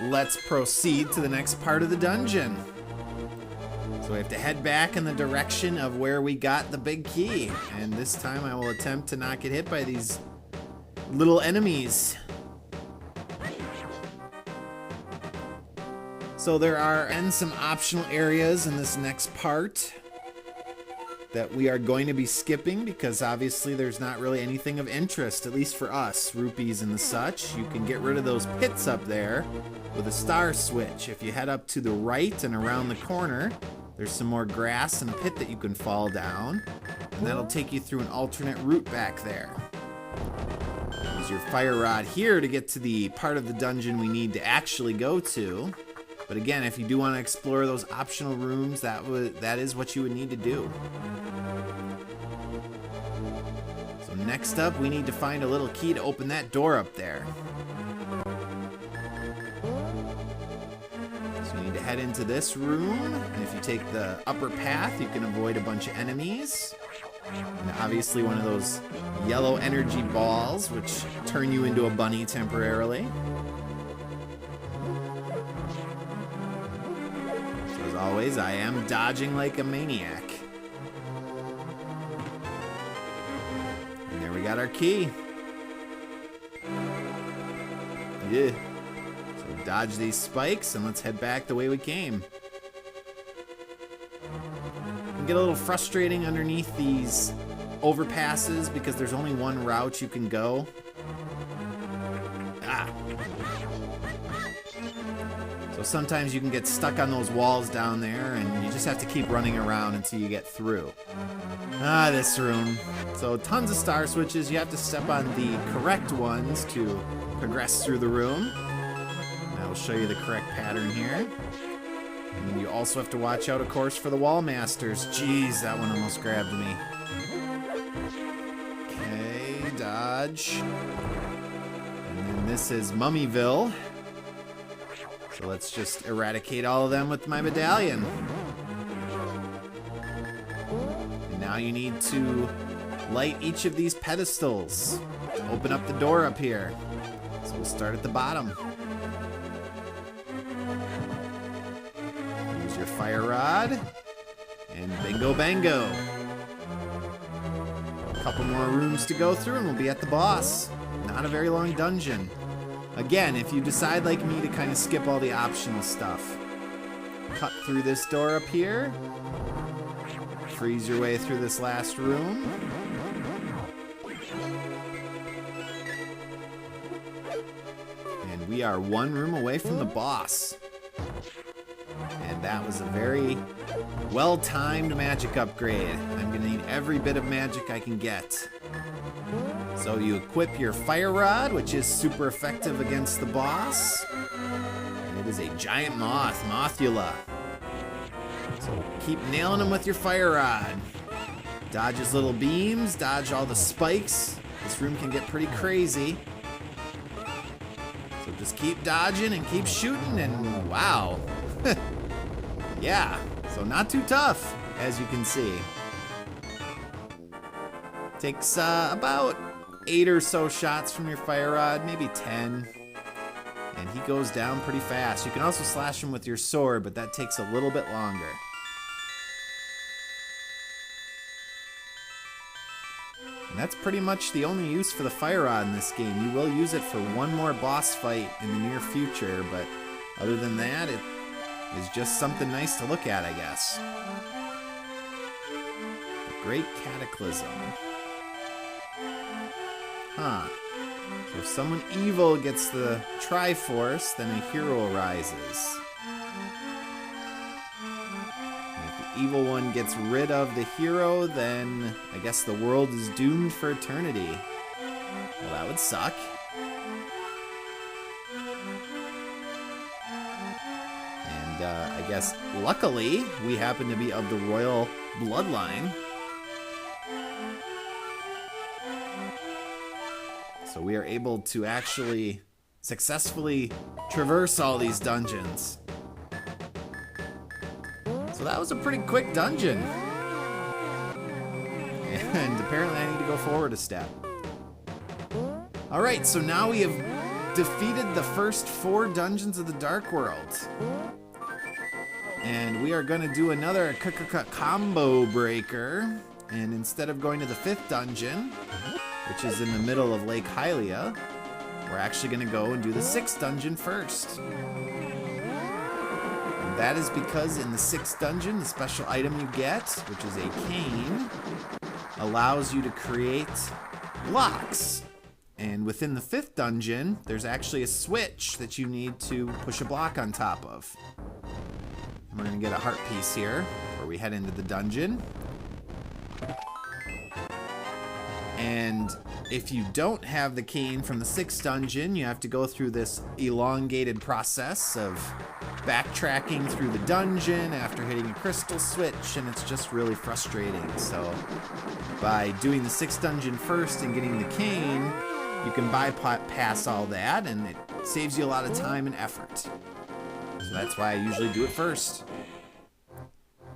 Let's proceed to the next part of the dungeon. So we have to head back in the direction of where we got the big key. And this time I will attempt to not get hit by these little enemies. So there are some optional areas in this next part that we are going to be skipping because obviously there's not really anything of interest, at least for us, rupees and the such. You can get rid of those pits up there with a star switch. If you head up to the right and around the corner, there's some more grass and a pit that you can fall down, and that'll take you through an alternate route back there. Use your fire rod here to get to the part of the dungeon we need to actually go to. But again, if you do want to explore those optional rooms, that is what you would need to do. So next up, we need to find a little key to open that door up there. So you need to head into this room, and if you take the upper path, you can avoid a bunch of enemies. And obviously one of those yellow energy balls, which turn you into a bunny temporarily. always, I am dodging like a maniac. And there we got our key. Yeah. So dodge these spikes and let's head back the way we came. It can get a little frustrating underneath these overpasses because there's only one route you can go. So sometimes you can get stuck on those walls down there and you just have to keep running around until you get through. This room. So tons of star switches. You have to step on the correct ones to progress through the room. And I will show you the correct pattern here. And then you also have to watch out, of course, for the wall masters. Jeez, that one almost grabbed me. Okay, dodge. And then this is Mummyville. So let's just eradicate all of them with my medallion. And now you need to light each of these pedestals to open up the door up here. So we'll start at the bottom. Use your fire rod. And bingo bango. A couple more rooms to go through and we'll be at the boss. Not a very long dungeon. Again, if you decide like me to kind of skip all the optional stuff, cut through this door up here, freeze your way through this last room, and we are one room away from the boss. And that was a very well-timed magic upgrade. I'm going to need every bit of magic I can get. So you equip your fire rod, which is super effective against the boss. And it is a giant moth, Mothula. So keep nailing him with your fire rod. Dodge his little beams, dodge all the spikes. This room can get pretty crazy. So just keep dodging and keep shooting, and wow. Yeah, so not too tough, as you can see. Takes about 8 or so shots from your fire rod, maybe 10. And he goes down pretty fast. You can also slash him with your sword, but that takes a little bit longer. And that's pretty much the only use for the fire rod in this game. You will use it for one more boss fight in the near future, but other than that, it is just something nice to look at, I guess. The Great Cataclysm. Huh. So if someone evil gets the Triforce, then a hero arises. And if the evil one gets rid of the hero, then I guess the world is doomed for eternity. Well, that would suck. And I guess luckily we happen to be of the royal bloodline. So we are able to actually successfully traverse all these dungeons. So that was a pretty quick dungeon. And apparently I need to go forward a step. Alright, so now we have defeated the first 4 dungeons of the Dark World. And we are going to do another combo breaker. And instead of going to the 5th dungeon, which is in the middle of Lake Hylia, we're actually going to go and do the 6th dungeon first. And that is because in the 6th dungeon, the special item you get, which is a cane, allows you to create blocks. And within the 5th dungeon, there's actually a switch that you need to push a block on top of. And we're going to get a heart piece here, where we head into the dungeon. And if you don't have the cane from the 6th dungeon, you have to go through this elongated process of backtracking through the dungeon after hitting a crystal switch, and it's just really frustrating. So by doing the 6th dungeon first and getting the cane, you can bypass all that, and it saves you a lot of time and effort. So that's why I usually do it first.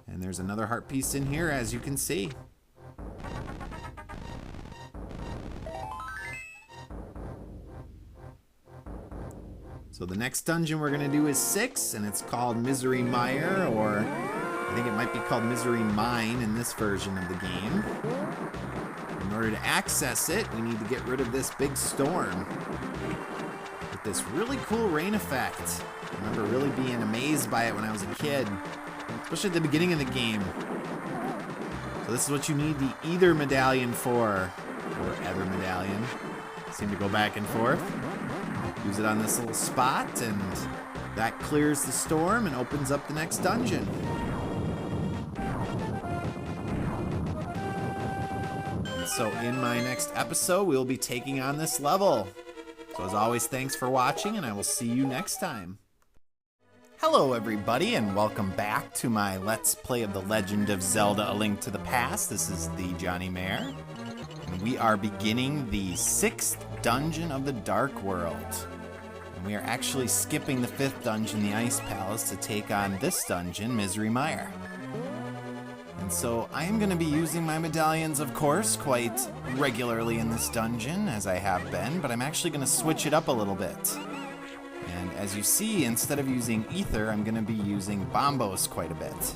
And there's another heart piece in here, as you can see. So the next dungeon we're going to do is 6, and it's called Misery Mire, or I think it might be called Misery Mine in this version of the game. In order to access it, we need to get rid of this big storm with this really cool rain effect. I remember really being amazed by it when I was a kid, especially at the beginning of the game. So this is what you need the Either medallion for, or Ether medallion. Seem to go back and forth. Use it on this little spot, and that clears the storm and opens up the next dungeon. And so in my next episode, we'll be taking on this level. So as always, thanks for watching, and I will see you next time. Hello everybody, and welcome back to my Let's Play of The Legend of Zelda: A Link to the Past. This is thejonnymar, and we are beginning the 6th dungeon of the Dark World. And we are actually skipping the 5th dungeon, the Ice Palace, to take on this dungeon, Misery Mire. And so I am going to be using my medallions, of course, quite regularly in this dungeon, as I have been, but I'm actually going to switch it up a little bit. And as you see, instead of using Ether, I'm going to be using Bombos quite a bit.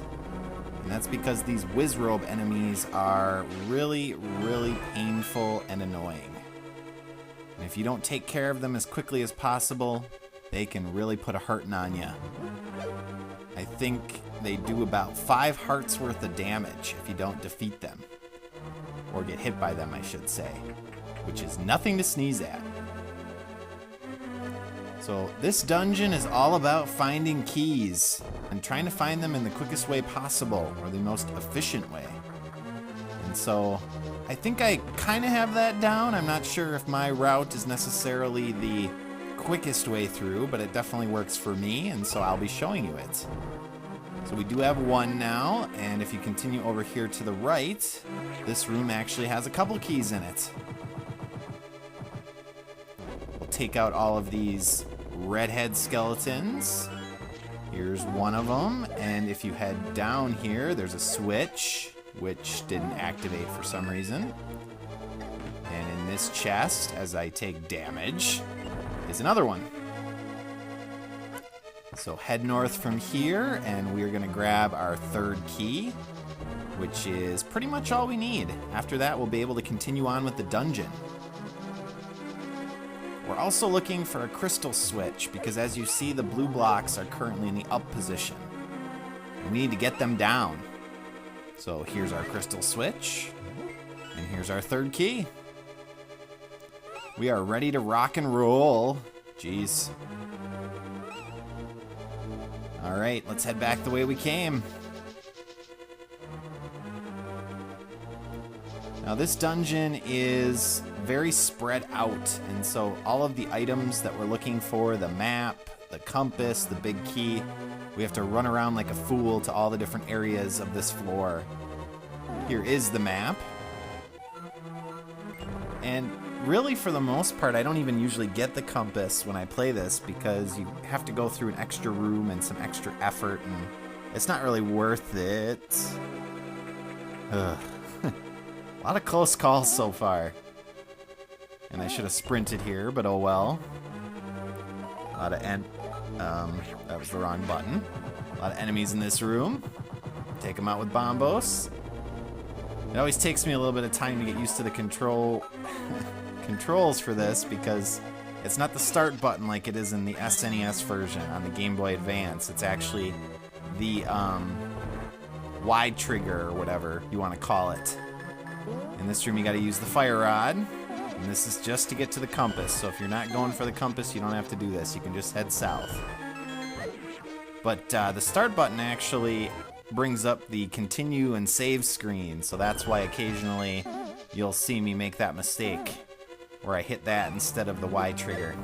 And that's because these Wizrobe enemies are really, really painful and annoying. And if you don't take care of them as quickly as possible, they can really put a hurting on you. I think they do about 5 hearts worth of damage if you don't defeat them. Or get hit by them, I should say. Which is nothing to sneeze at. So this dungeon is all about finding keys and trying to find them in the quickest way possible, or the most efficient way. And so I think I kind of have that down. I'm not sure if my route is necessarily the quickest way through, but it definitely works for me, and so I'll be showing you it. So we do have 1 now, and if you continue over here to the right, this room actually has a couple keys in it. We'll take out all of these redhead skeletons. Here's one of them, and if you head down here, there's a switch, which didn't activate for some reason. And in this chest, as I take damage, is another one. So head north from here, and we're going to grab our 3rd key, which is pretty much all we need. After that, we'll be able to continue on with the dungeon. We're also looking for a crystal switch, because as you see, the blue blocks are currently in the up position. And we need to get them down. So here's our crystal switch, and here's our 3rd key. We are ready to rock and roll. Jeez. All right, let's head back the way we came. Now this dungeon is very spread out, and so all of the items that we're looking for, the map, the compass, the big key, we have to run around like a fool to all the different areas of this floor. Here is the map. And really, for the most part, I don't even usually get the compass when I play this, because you have to go through an extra room and some extra effort, and it's not really worth it. Ugh. A lot of close calls so far. And I should have sprinted here, but oh well. A lot of that was the wrong button. A lot of enemies in this room. Take them out with Bombos. It always takes me a little bit of time to get used to the controls for this, because it's not the start button like it is in the SNES version on the Game Boy Advance. It's actually the Y trigger, or whatever you want to call it. In this room, you got to use the fire rod, and this is just to get to the compass. So if you're not going for the compass, you don't have to do this. You can just head south. But the start button actually brings up the continue and save screen, so that's why occasionally you'll see me make that mistake, where I hit that instead of the Y trigger.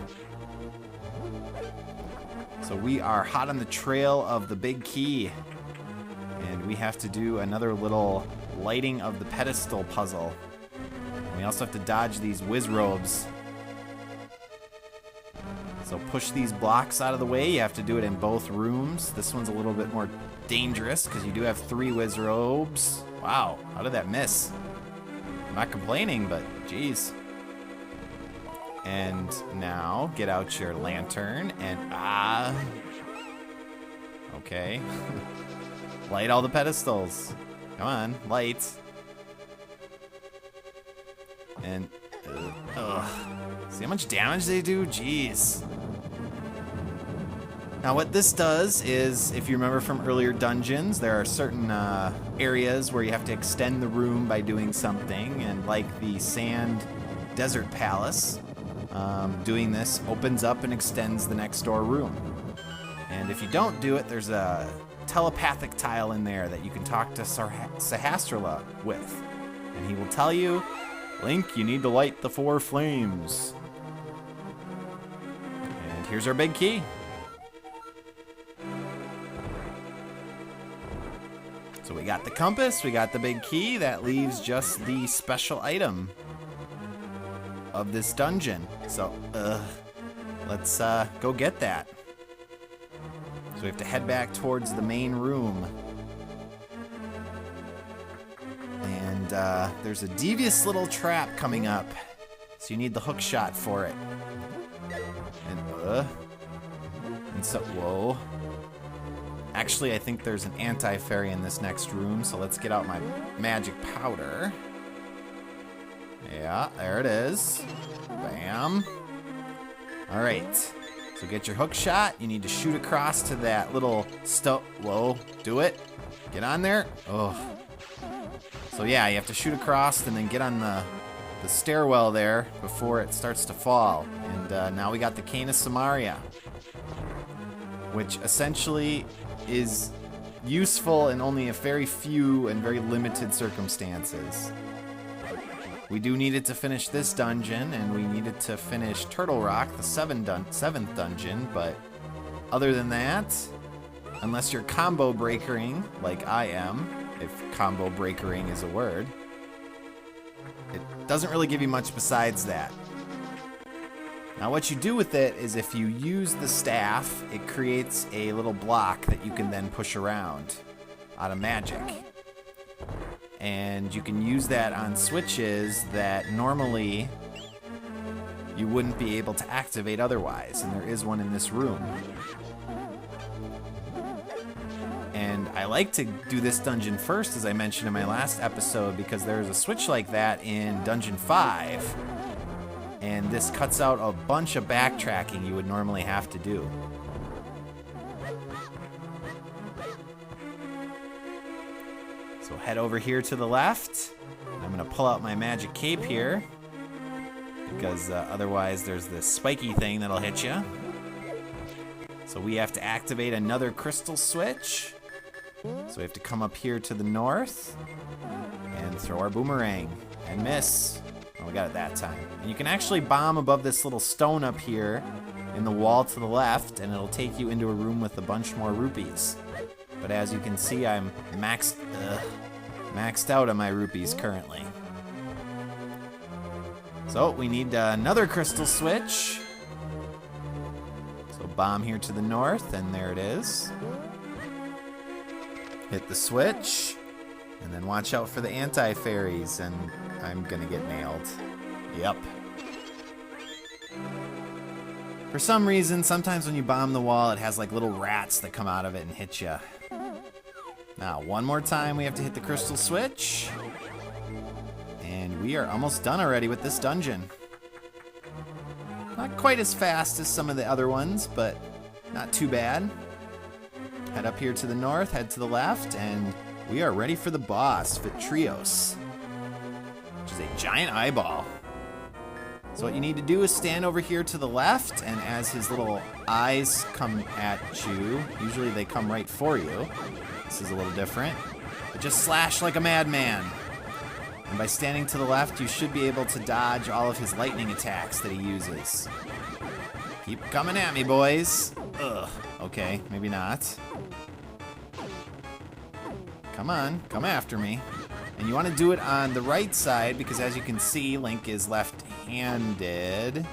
So we are hot on the trail of the big key, and we have to do another little lighting of the pedestal puzzle. And we also have to dodge these Wizrobes. So push these blocks out of the way. You have to do it in both rooms. This one's a little bit more dangerous because you do have 3 Wizrobes. Wow, how did that miss? I'm not complaining, but geez. And now get out your lantern and okay. Light all the pedestals. Come on, light. And see how much damage they do? Jeez. Now what this does is, if you remember from earlier dungeons, there are certain areas where you have to extend the room by doing something, and like the sand desert palace, doing this opens up and extends the next door room. And if you don't do it, there's a telepathic tile in there that you can talk to Sahasrahla with. And he will tell you, Link, you need to light the 4 flames. And here's our big key. So we got the compass, we got the big key. That leaves just the special item of this dungeon. So, let's go get that. So we have to head back towards the main room. And there's a devious little trap coming up. So you need the hook shot for it. And so, whoa. Actually, I think there's an anti-fairy in this next room, so let's get out my magic powder. Yeah, there it is. Bam. All right. So get your hook shot. You need to shoot across to that little whoa, do it. Get on there. Oh. So yeah, you have to shoot across and then get on the stairwell there before it starts to fall. And now we got the Cane of Samaria, which essentially is useful in only a very few and very limited circumstances. We do need it to finish this dungeon, and we needed to finish Turtle Rock, the 7th dungeon, but other than that, unless you're combo breakering, like I am, if combo breakering is a word, it doesn't really give you much besides that. Now what you do with it is, if you use the staff, it creates a little block that you can then push around out of magic. And you can use that on switches that normally you wouldn't be able to activate otherwise, and there is one in this room. And I like to do this dungeon first, as I mentioned in my last episode, because there's a switch like that in Dungeon 5. And this cuts out a bunch of backtracking you would normally have to do. So head over here to the left. I'm gonna pull out my magic cape here, because otherwise there's this spiky thing that'll hit you. So we have to activate another crystal switch. So we have to come up here to the north and throw our boomerang and miss. Oh, we got it that time. And you can actually bomb above this little stone up here in the wall to the left, and it'll take you into a room with a bunch more rupees. But as you can see, I'm maxed out on my rupees currently. So we need another crystal switch. So bomb here to the north, and there it is. Hit the switch, and then watch out for the anti-fairies, and I'm gonna get nailed. Yep. For some reason, sometimes when you bomb the wall, it has like little rats that come out of it and hit you. Now, one more time, we have to hit the crystal switch. And we are almost done already with this dungeon. Not quite as fast as some of the other ones, but not too bad. Head up here to the north, head to the left, and we are ready for the boss, Vitrios, which is a giant eyeball. So what you need to do is stand over here to the left, and as his little eyes come at you, usually they come right for you. This is a little different. But just slash like a madman. And by standing to the left, you should be able to dodge all of his lightning attacks that he uses. Keep coming at me, boys. Ugh. Okay, maybe not. Come on, come after me. And you want to do it on the right side, because as you can see, Link is left-handed.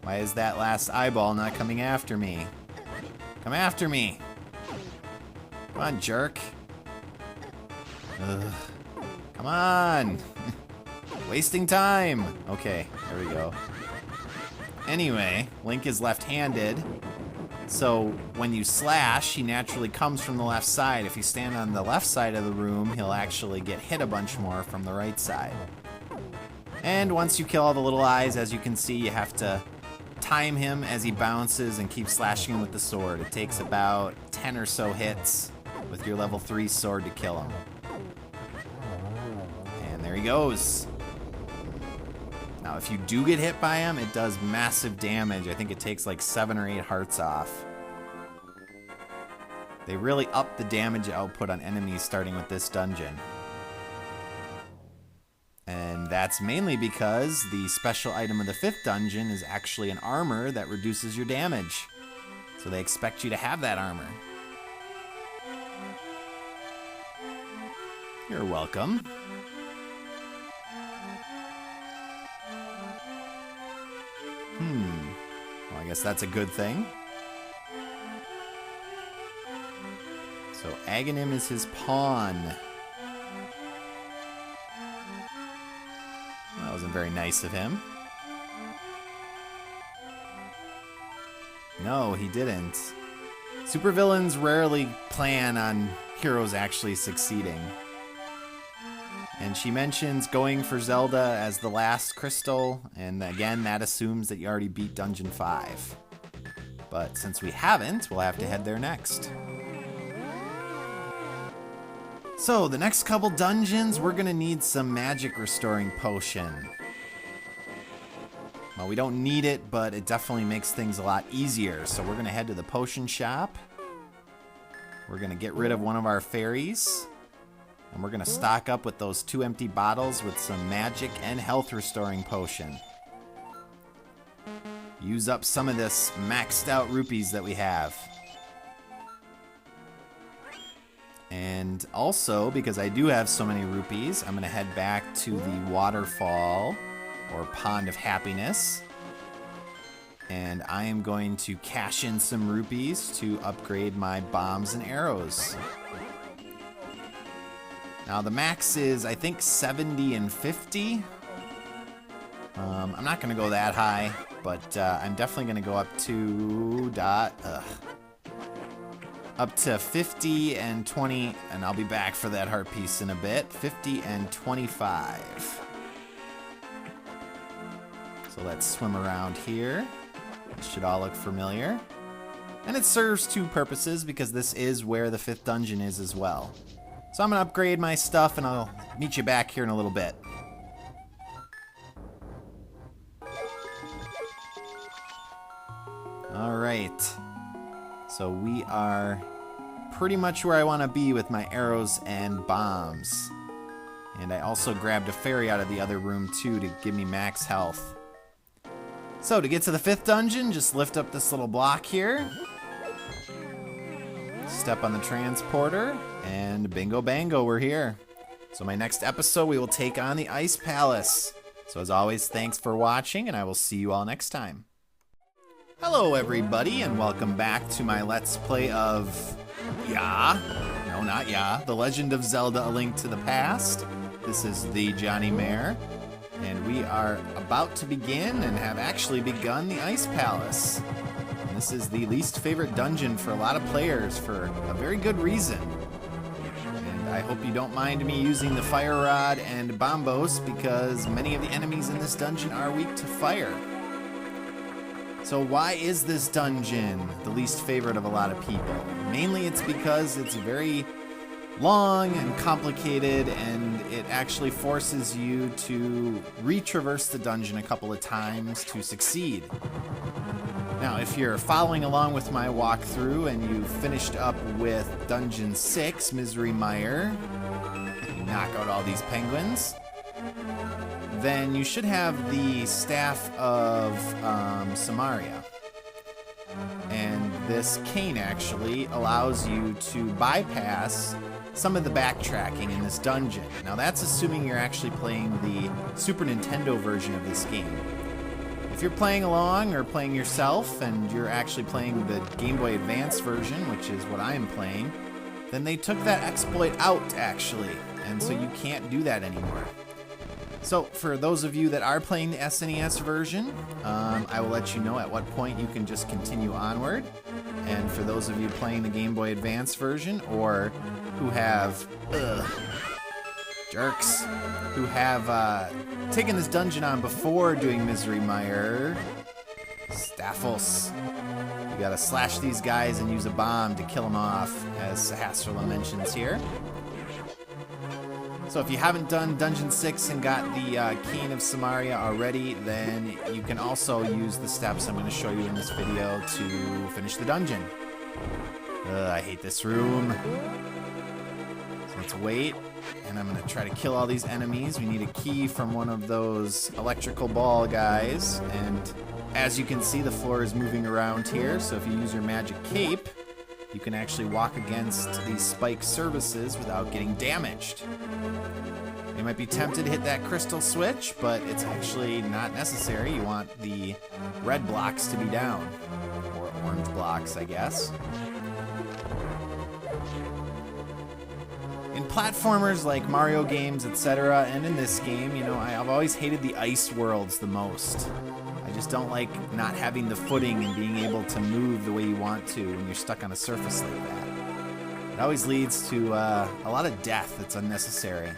Why is that last eyeball not coming after me? Come after me. Come on, jerk. Ugh. Come on. Wasting time. Okay, there we go. Anyway, Link is left-handed, so when you slash, he naturally comes from the left side. If you stand on the left side of the room, he'll actually get hit a bunch more from the right side. And once you kill all the little eyes, as you can see, you have to time him as he bounces and keep slashing him with the sword. It takes about 10 or so hits with your level 3 sword to kill him. And there he goes. Now, if you do get hit by him, it does massive damage. I think it takes like 7 or 8 hearts off. They really up the damage output on enemies starting with this dungeon. And that's mainly because the special item of the 5th dungeon is actually an armor that reduces your damage. So they expect you to have that armor. You're welcome. Well, I guess that's a good thing. So Aghanim is his pawn. That wasn't very nice of him. No, he didn't. Supervillains rarely plan on heroes actually succeeding. And she mentions going for Zelda as the last crystal, and again, that assumes that you already beat Dungeon 5. But since we haven't, we'll have to head there next. So, the next couple dungeons, we're gonna need some magic restoring potion. Well, we don't need it, but it definitely makes things a lot easier. So we're gonna head to the potion shop. We're gonna get rid of one of our fairies. And we're gonna stock up with those 2 empty bottles with some magic and health restoring potion. Use up some of this maxed out rupees that we have. And also, because I do have so many rupees, I'm gonna head back to the waterfall or pond of happiness. And I am going to cash in some rupees to upgrade my bombs and arrows. Now the max is, I think, 70 and 50. I'm not gonna go that high, but I'm definitely gonna go up to 50 and 20, and I'll be back for that heart piece in a bit. 50 and 25. So let's swim around here. This should all look familiar. And it serves 2 purposes because this is where the 5th dungeon is as well. So I'm gonna upgrade my stuff and I'll meet you back here in a little bit. Alright. So we are pretty much where I want to be with my arrows and bombs. And I also grabbed a fairy out of the other room too to give me max health. So to get to the 5th dungeon, just lift up this little block here. Step on the transporter, and bingo bango, we're here. So my next episode, we will take on the Ice Palace. So as always, thanks for watching, and I will see you all next time. Hello everybody, and welcome back to my Let's Play of The Legend of Zelda: A Link to the Past. This is thejonnymar, and we are about to begin and have actually begun the Ice Palace. And this is the least favorite dungeon for a lot of players for a very good reason. And I hope you don't mind me using the fire rod and bombos because many of the enemies in this dungeon are weak to fire. So why is this dungeon the least favorite of a lot of people? Mainly it's because it's very long and complicated, and it actually forces you to retraverse the dungeon a couple of times to succeed. Now, if you're following along with my walkthrough and you finished up with Dungeon 6, Misery Mire, you knock out all these penguins, then you should have the Staff of Samaria. And this cane actually allows you to bypass some of the backtracking in this dungeon. Now that's assuming you're actually playing the Super Nintendo version of this game. If you're playing along or playing yourself and you're actually playing the Game Boy Advance version, which is what I am playing, then they took that exploit out actually, and so you can't do that anymore. So for those of you that are playing the SNES version, I will let you know at what point you can just continue onward. And for those of you playing the Game Boy Advance version, or who have, jerks, who have taken this dungeon on before doing Misery Mire, Staffos. You gotta slash these guys and use a bomb to kill them off, as Sahasrahla mentions here. So if you haven't done Dungeon 6 and got the Cane of Samaria already, then you can also use the steps I'm going to show you in this video to finish the dungeon. I hate this room. So let's wait, and I'm going to try to kill all these enemies. We need a key from one of those electrical ball guys, and as you can see, the floor is moving around here, so if you use your magic cape, you can actually walk against these spike surfaces without getting damaged. You might be tempted to hit that crystal switch, but it's actually not necessary. You want the red blocks to be down, or orange blocks, I guess. In platformers like Mario games, etc., and in this game, you know, I've always hated the ice worlds the most. I just don't like not having the footing and being able to move the way you want to when you're stuck on a surface like that. It always leads to a lot of death that's unnecessary.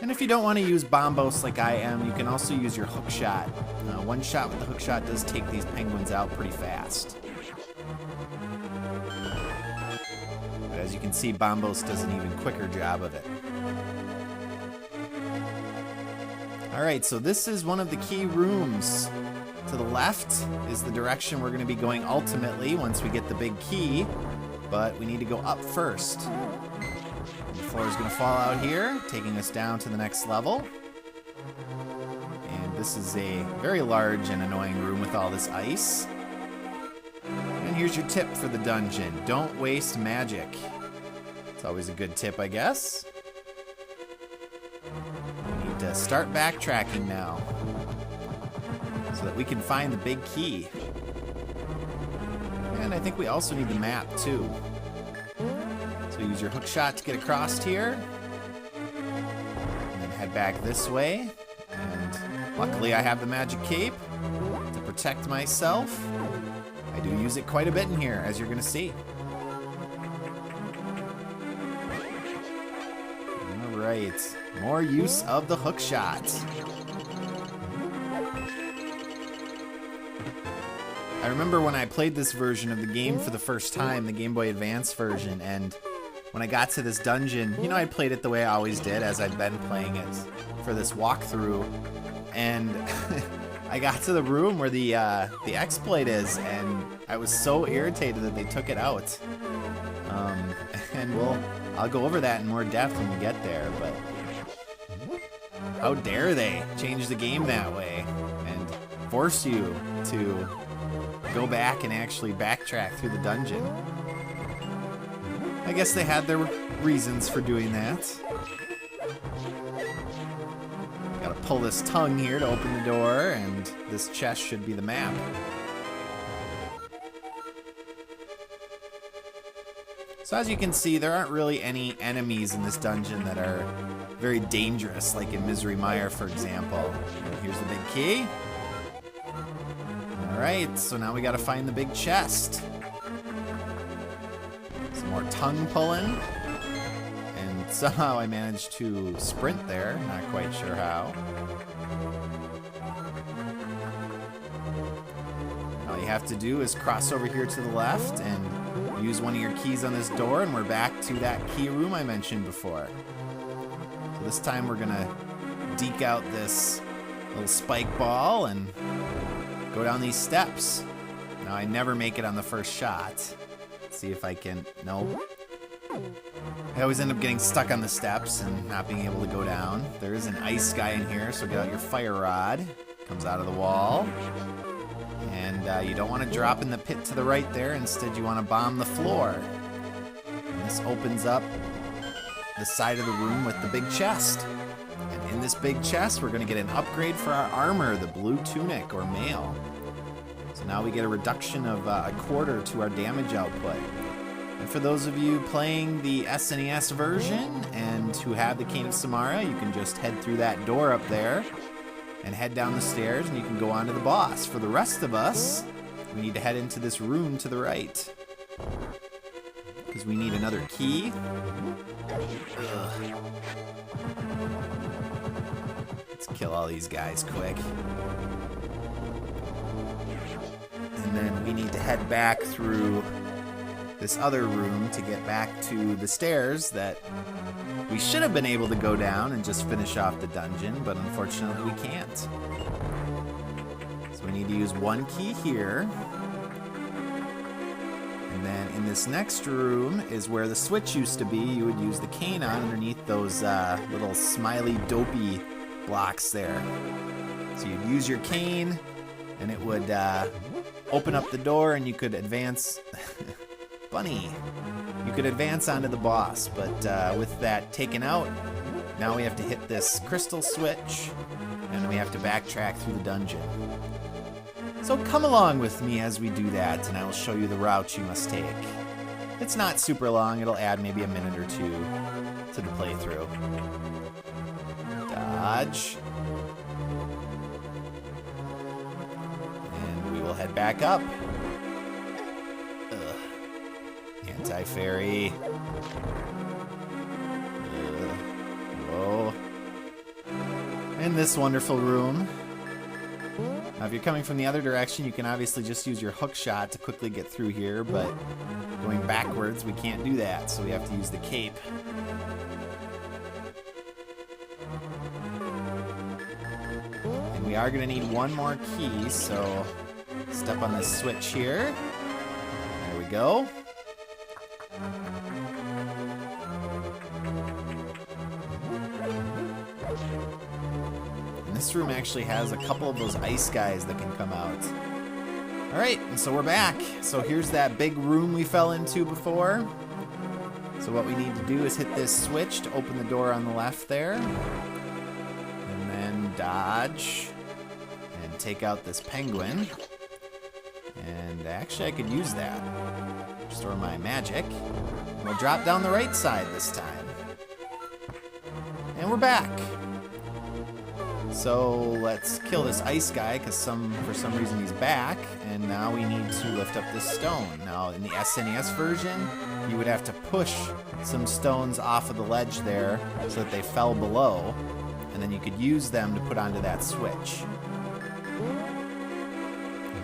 And if you don't want to use bombos like I am, you can also use your hook shot. One shot with the hook shot does take these penguins out pretty fast. But as you can see, bombos does an even quicker job of it. Alright, so this is one of the key rooms. To the left is the direction we're going to be going ultimately once we get the big key, but we need to go up first. The floor is going to fall out here, taking us down to the next level. And this is a very large and annoying room with all this ice. And here's your tip for the dungeon. Don't waste magic. It's always a good tip, I guess. To start backtracking now so that we can find the big key. And I think we also need the map too. So use your hook shot to get across here, and then head back this way. And luckily I have the magic cape to protect myself. I do use it quite a bit in here, as you're gonna see. Alright, more use of the hook shot. I remember when I played this version of the game for the first time, the Game Boy Advance version, and when I got to this dungeon, you know, I played it the way I always did, as I'd been playing it for this walkthrough, and I got to the room where the exploit is, and I was so irritated that they took it out. And I'll go over that in more depth when we get there, but how dare they change the game that way and force you to go back and actually backtrack through the dungeon. I guess they had their reasons for doing that. Gotta pull this tongue here to open the door, and this chest should be the map. So as you can see, there aren't really any enemies in this dungeon that are very dangerous, like in Misery Mire, for example. Here's the big key. Alright, so now we gotta find the big chest. Some more tongue pulling. And somehow I managed to sprint there, not quite sure how. All you have to do is cross over here to the left and use one of your keys on this door, and we're back to that key room I mentioned before. So this time we're gonna deke out this little spike ball and go down these steps. Now I never make it on the first shot. Let's see if I can, no. I always end up getting stuck on the steps and not being able to go down. There is an ice guy in here, so get out your fire rod. Comes out of the wall. And you don't want to drop in the pit to the right there. Instead, you want to bomb the floor. And this opens up the side of the room with the big chest. And in this big chest, we're going to get an upgrade for our armor, the blue tunic or mail. So now we get a reduction of a quarter to our damage output. And for those of you playing the SNES version and who have the Cane of Samara, you can just head through that door up there and head down the stairs and you can go on to the boss. For the rest of us, we need to head into this room to the right, because we need another key. Ugh. Let's kill all these guys quick. And then we need to head back through this other room to get back to the stairs that we should have been able to go down and just finish off the dungeon, but unfortunately we can't. So we need to use one key here. And then in this next room is where the switch used to be. You would use the cane on underneath those little smiley dopey blocks there. So you'd use your cane and it would open up the door and you could advance. Bunny. You could advance onto the boss, but with that taken out, now we have to hit this crystal switch and we have to backtrack through the dungeon. So come along with me as we do that, and I will show you the route you must take. It's not super long, it'll add maybe a minute or two to the playthrough. Dodge. And we will head back up. Ugh. Anti-fairy. Whoa. In this wonderful room. Now, if you're coming from the other direction, you can obviously just use your hook shot to quickly get through here, but going backwards, we can't do that, so we have to use the cape. And we are going to need one more key, so step on this switch here. There we go. This room actually has a couple of those ice guys that can come out. Alright, and so we're back. So here's that big room we fell into before. So what we need to do is hit this switch to open the door on the left there. And then dodge. And take out this penguin. And actually I could use that. Restore my magic. And we'll drop down the right side this time. And we're back. So let's kill this ice guy, because for some reason he's back, and now we need to lift up this stone. Now in the SNES version, you would have to push some stones off of the ledge there so that they fell below, and then you could use them to put onto that switch.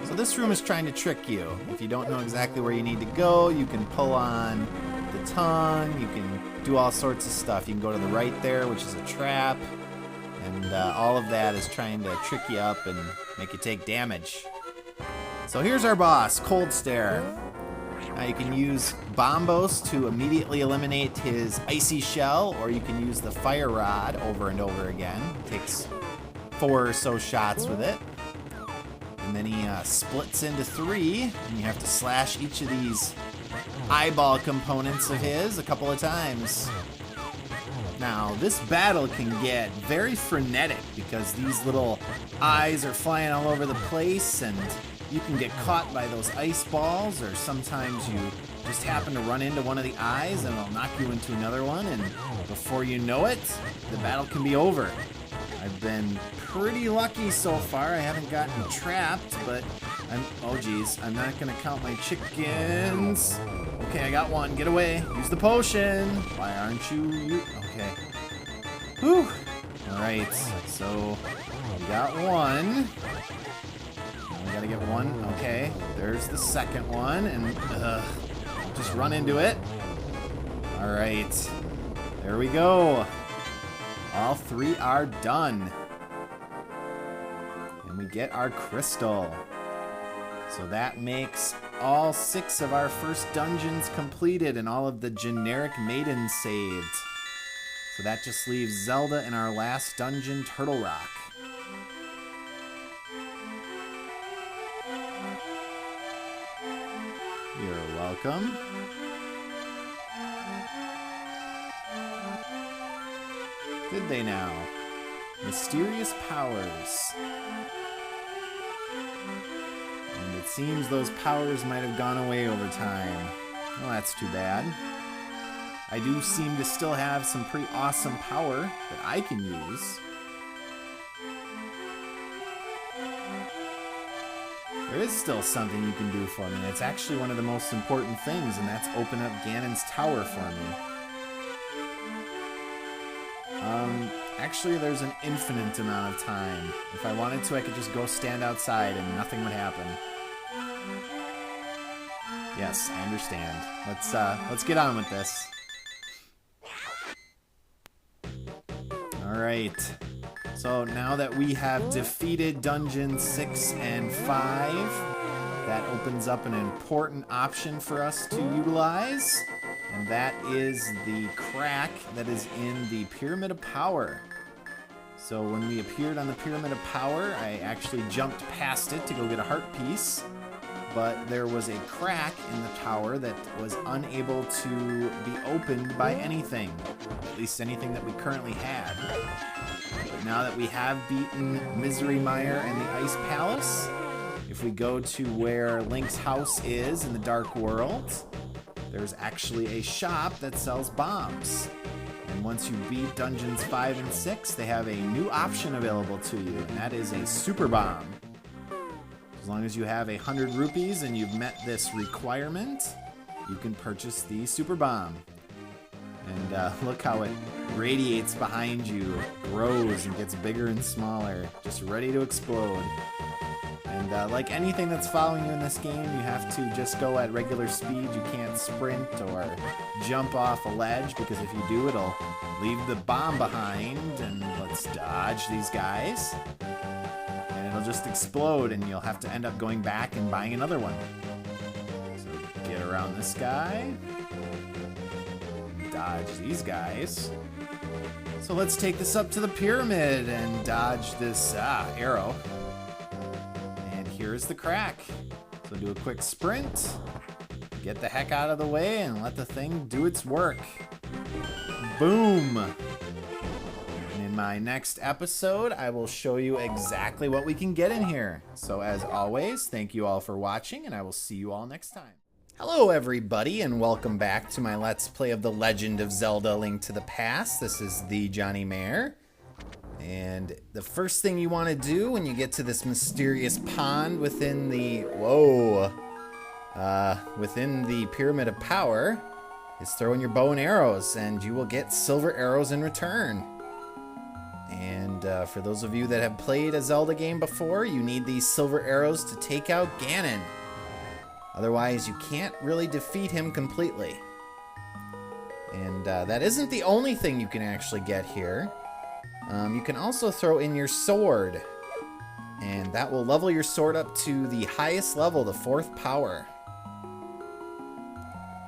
So this room is trying to trick you. If you don't know exactly where you need to go, you can pull on the tongue, you can do all sorts of stuff. You can go to the right there, which is a trap. And all of that is trying to trick you up and make you take damage. So here's our boss, Cold Stare. Now you can use Bombos to immediately eliminate his icy shell, or you can use the fire rod over and over again. It takes 4 or so shots with it. And then he splits into 3, and you have to slash each of these eyeball components of his a couple of times. Now, this battle can get very frenetic because these little eyes are flying all over the place and you can get caught by those ice balls, or sometimes you just happen to run into one of the eyes and it'll knock you into another one, and before you know it, the battle can be over. I've been pretty lucky so far. I haven't gotten trapped, but oh geez, I'm not gonna count my chickens. Okay, I got one. Get away. Use the potion. Why aren't you? Okay. Whew. Alright, so we got one. We gotta get one. Okay, there's the second one, and just run into it. Alright, there we go. All 3 are done. And we get our crystal. So that makes all 6 of our first dungeons completed and all of the generic maidens saved. So that just leaves Zelda in our last dungeon, Turtle Rock. You're welcome. Did they now? Mysterious powers. And it seems those powers might have gone away over time. Well, that's too bad. I do seem to still have some pretty awesome power that I can use. There is still something you can do for me. It's actually one of the most important things, and that's open up Ganon's tower for me. Actually, there's an infinite amount of time. If I wanted to, I could just go stand outside and nothing would happen. Yes, I understand. Let's get on with this. Alright. So now that we have defeated Dungeons 6 and 5, that opens up an important option for us to utilize. And that is the crack that is in the Pyramid of Power. So when we appeared on the Pyramid of Power, I actually jumped past it to go get a heart piece. But there was a crack in the tower that was unable to be opened by anything. At least anything that we currently had. But now that we have beaten Misery Mire and the Ice Palace, if we go to where Link's house is in the Dark World, there's actually a shop that sells bombs. And once you beat Dungeons 5 and 6, they have a new option available to you, and that is a Super Bomb. As long as you have 100 rupees and you've met this requirement, you can purchase the Super Bomb. And look how it radiates behind you, grows and gets bigger and smaller, just ready to explode. And like anything that's following you in this game, you have to just go at regular speed. You can't sprint or jump off a ledge, because if you do, it'll leave the bomb behind. And let's dodge these guys. And it'll just explode, and you'll have to end up going back and buying another one. So get around this guy. Dodge these guys. So let's take this up to the pyramid and dodge this arrow. And here's the crack. So do a quick sprint, get the heck out of the way, and let the thing do its work. Boom! And in my next episode, I will show you exactly what we can get in here. So as always, thank you all for watching, and I will see you all next time. Hello everybody, and welcome back to my Let's Play of The Legend of Zelda: Link to the Past. This is thejonnymar. And the first thing you want to do when you get to this mysterious pond within the... within the Pyramid of Power is throw in your bow and arrows, and you will get silver arrows in return. And for those of you that have played a Zelda game before, you need these silver arrows to take out Ganon. Otherwise, you can't really defeat him completely. And that isn't the only thing you can actually get here. You can also throw in your sword, and that will level your sword up to the highest level, the 4th power.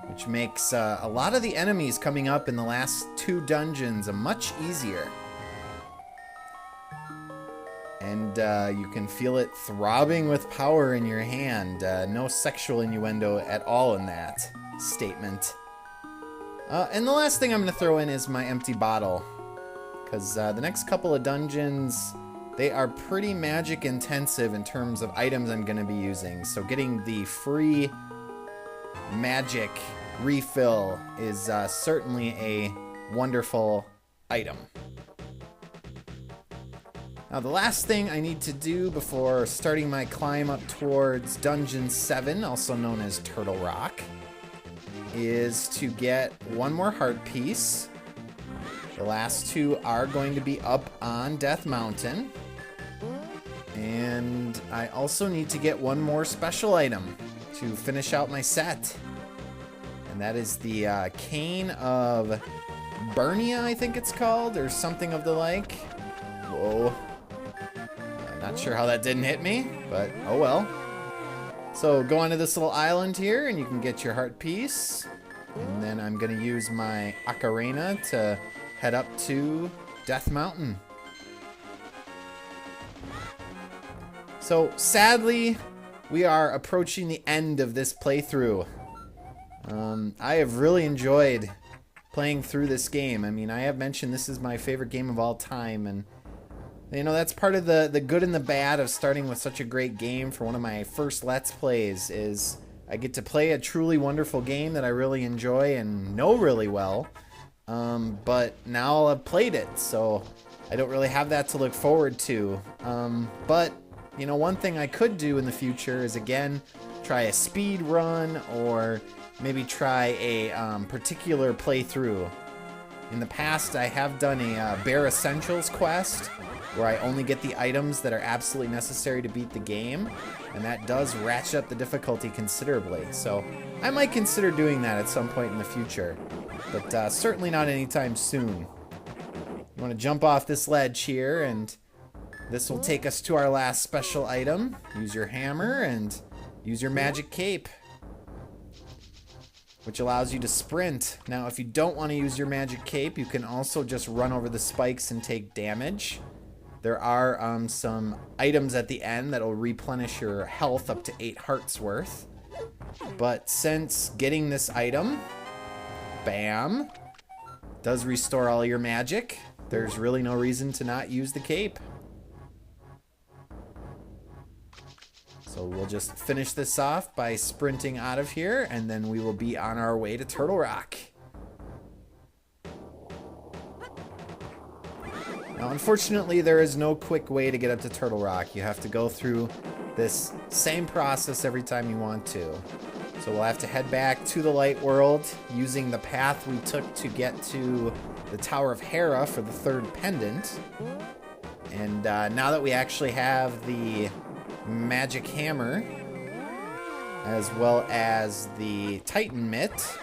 Which makes a lot of the enemies coming up in the last 2 dungeons much easier. And you can feel it throbbing with power in your hand. No sexual innuendo at all in that statement. And the last thing I'm going to throw in is my empty bottle. Because the next couple of dungeons, they are pretty magic intensive in terms of items I'm going to be using. So getting the free magic refill is certainly a wonderful item. Now the last thing I need to do before starting my climb up towards Dungeon 7, also known as Turtle Rock, is to get one more heart piece. The last 2 are going to be up on Death Mountain. And I also need to get one more special item to finish out my set. And that is the Cane of Burnia, I think it's called, or something of the like. Whoa. Not sure how that didn't hit me, but oh well. So go onto this little island here and you can get your heart piece. And then I'm going to use my ocarina to head up to Death Mountain. So sadly, we are approaching the end of this playthrough. I have really enjoyed playing through this game. I mean, I have mentioned this is my favorite game of all time, and you know, that's part of the good and the bad of starting with such a great game for one of my first Let's Plays, is I get to play a truly wonderful game that I really enjoy and know really well. But now I'll have played it, so I don't really have that to look forward to. But, you know, one thing I could do in the future is, again, try a speed run or maybe try a particular playthrough. In the past, I have done a Bare Essentials quest where I only get the items that are absolutely necessary to beat the game, and that does ratchet up the difficulty considerably. So I might consider doing that at some point in the future, but certainly not anytime soon. You want to jump off this ledge here, and this will take us to our last special item. Use your hammer and use your magic cape, which allows you to sprint. Now, if you don't want to use your magic cape, you can also just run over the spikes and take damage. There are some items at the end that will replenish your health up to 8 hearts worth. But since getting this item, bam, does restore all your magic, there's really no reason to not use the cape. So we'll just finish this off by sprinting out of here, and then we will be on our way to Turtle Rock. Now, unfortunately, there is no quick way to get up to Turtle Rock. You have to go through this same process every time you want to. So we'll have to head back to the Light World using the path we took to get to the Tower of Hera for the 3rd pendant. And now that we actually have the magic hammer, as well as the Titan mitt,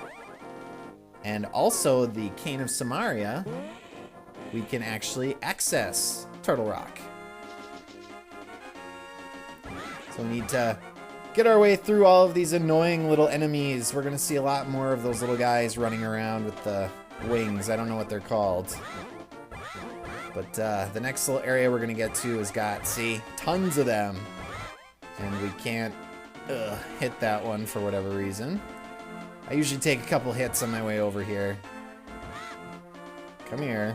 and also the Cane of Samaria, we can actually access Turtle Rock. So we need to get our way through all of these annoying little enemies. We're going to see a lot more of those little guys running around with the wings. I don't know what they're called. But the next little area we're going to get to has got, see, tons of them. And we can't hit that one for whatever reason. I usually take a couple hits on my way over here. Come here.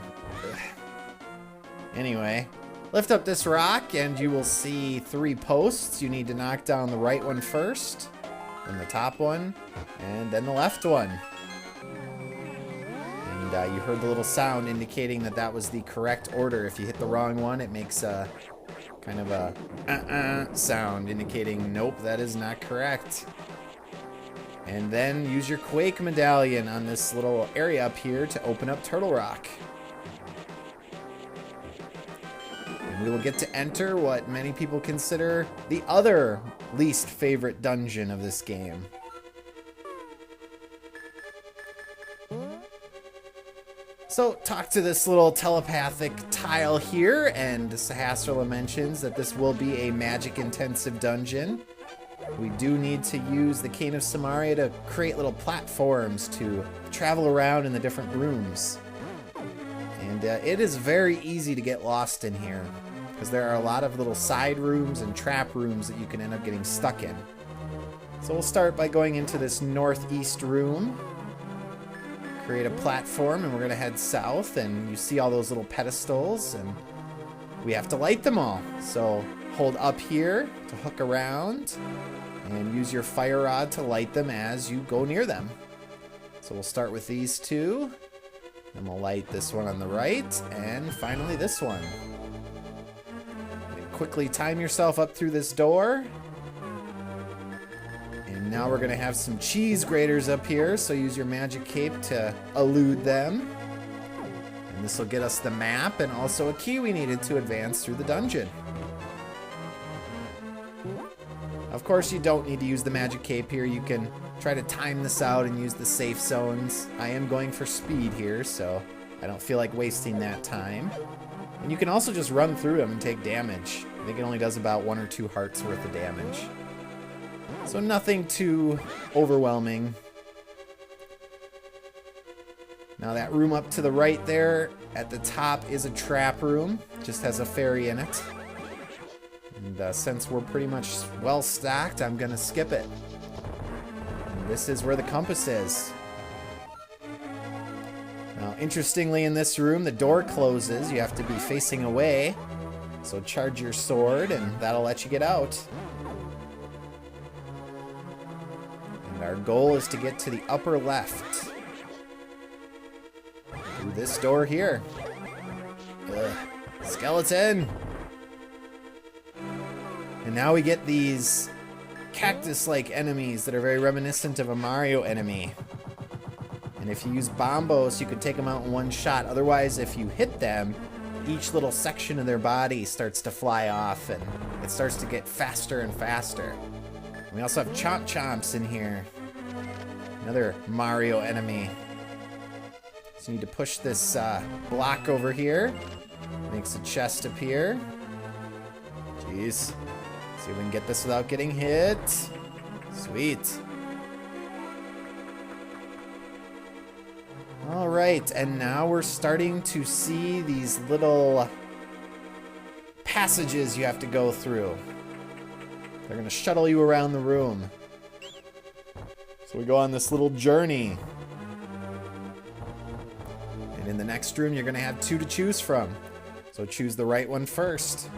Anyway, lift up this rock and you will see 3 posts. You need to knock down the right one first, then the top one, and then the left one. And you heard the little sound indicating that that was the correct order. If you hit the wrong one, it makes a kind of a sound indicating, nope, that is not correct. And then use your Quake medallion on this little area up here to open up Turtle Rock. And we will get to enter what many people consider the other least favorite dungeon of this game. So, talk to this little telepathic tile here, and Sahasrahla mentions that this will be a magic-intensive dungeon. We do need to use the Cane of Samaria to create little platforms to travel around in the different rooms. And it is very easy to get lost in here, because there are a lot of little side rooms and trap rooms that you can end up getting stuck in. So we'll start by going into this northeast room. Create a platform, and we're going to head south, and you see all those little pedestals, and we have to light them all. So hold up here to hook around, and use your fire rod to light them as you go near them. So we'll start with these 2, then we'll light this one on the right, and finally this one. And quickly time yourself up through this door. And now we're going to have some cheese graters up here, so use your magic cape to elude them. And this will get us the map and also a key we needed to advance through the dungeon. Of course, you don't need to use the magic cape here. You can try to time this out and use the safe zones. I am going for speed here, so I don't feel like wasting that time. And you can also just run through them and take damage. I think it only does about 1 or 2 hearts worth of damage. So nothing too overwhelming. Now that room up to the right there at the top is a trap room. Just has a fairy in it. And since we're pretty much well stacked, I'm going to skip it. And this is where the compass is. Now, interestingly, in this room, the door closes. You have to be facing away. So charge your sword, and that'll let you get out. goal is to get to the upper left. Through this door here. Ugh. Skeleton! And now we get these cactus-like enemies that are very reminiscent of a Mario enemy. And if you use bombos, you can take them out in one shot. Otherwise, if you hit them, each little section of their body starts to fly off, and it starts to get faster and faster. And we also have Chomp Chomps in here. Another Mario enemy. So you need to push this block over here. Makes a chest appear. Jeez. See if we can get this without getting hit. Sweet. Alright, and now we're starting to see these little passages you have to go through. They're going to shuttle you around the room. So we go on this little journey. And in the next room, you're going to have 2 to choose from. So choose the right one first.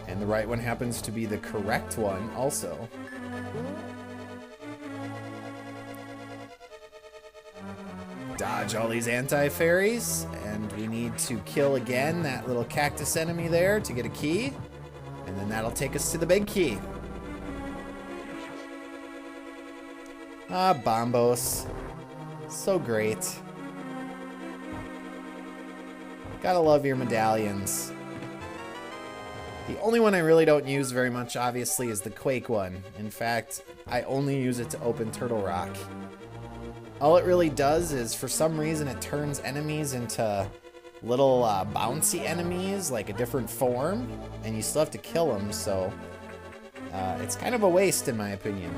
And the right one happens to be the correct one also. Dodge all these anti-fairies, and we need to kill again that little cactus enemy there to get a key, and then that'll take us to the big key. Ah, Bombos. So great. Gotta love your medallions. The only one I really don't use very much, obviously, is the Quake one. In fact, I only use it to open Turtle Rock. All it really does is, for some reason, it turns enemies into little bouncy enemies, like a different form, and you still have to kill them, so it's kind of a waste, in my opinion.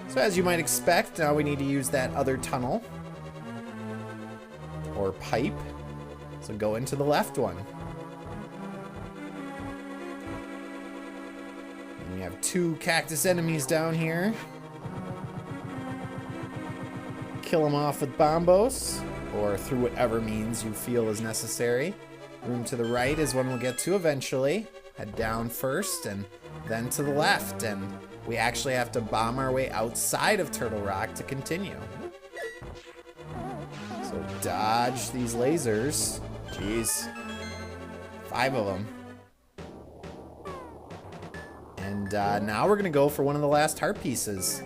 So as you might expect, now we need to use that other tunnel, or pipe. So go into the left one. And we have 2 cactus enemies down here. Kill them off with bombos, or through whatever means you feel is necessary. Room to the right is one we'll get to eventually. Head down first, and then to the left, and we actually have to bomb our way outside of Turtle Rock to continue. So dodge these lasers. Jeez. 5 of them. And now we're going to go for one of the last heart pieces.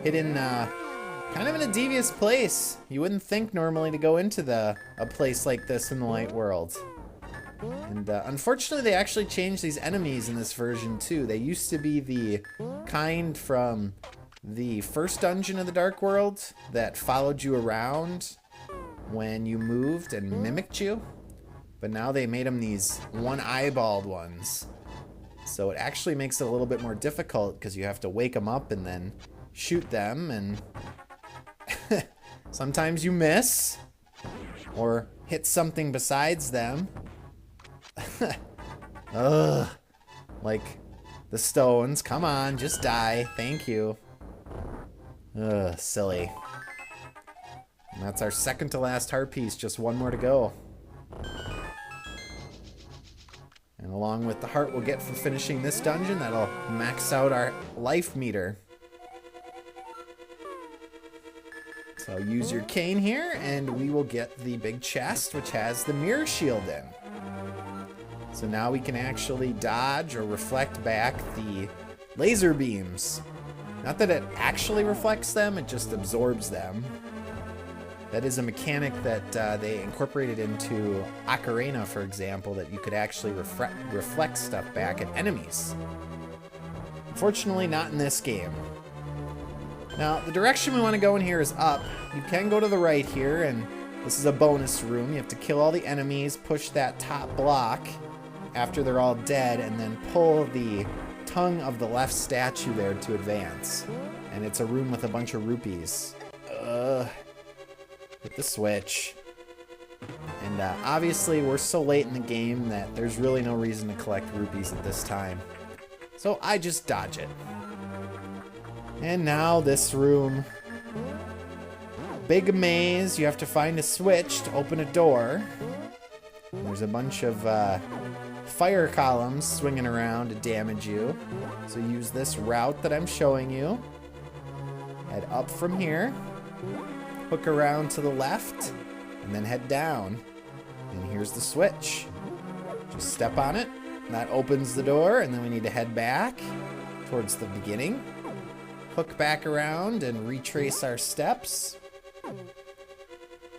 Hidden kind of in a devious place. You wouldn't think normally to go into a place like this in the light world. And unfortunately, they actually changed these enemies in this version too. They used to be the kind from the first dungeon of the Dark World that followed you around when you moved and mimicked you. But now they made them these one-eyeballed ones. So it actually makes it a little bit more difficult because you have to wake them up and then shoot them, and sometimes you miss or hit something besides them. Ugh. Like the stones. Come on, just die. Thank you. Ugh, silly. And that's our second to last heart piece. Just one more to go. And along with the heart we'll get for finishing this dungeon, that'll max out our life meter. So use your cane here, and we will get the big chest, which has the mirror shield in. So now we can actually dodge or reflect back the laser beams. Not that it actually reflects them, it just absorbs them. That is a mechanic that they incorporated into Ocarina, for example, that you could actually reflect stuff back at enemies. Unfortunately, not in this game. Now, the direction we want to go in here is up. You can go to the right here, and this is a bonus room. You have to kill all the enemies, push that top block after they're all dead, and then pull the tongue of the left statue there to advance. And it's a room with a bunch of rupees. Hit the switch. And obviously, we're so late in the game that there's really no reason to collect rupees at this time. So I just dodge it. And now this room. Big maze. You have to find a switch to open a door. There's a bunch of fire columns swinging around to damage you. So use this route that I'm showing you. Head up from here. Hook around to the left. And then head down. And here's the switch. Just step on it. That opens the door. And then we need to head back towards the beginning. Hook back around and retrace our steps.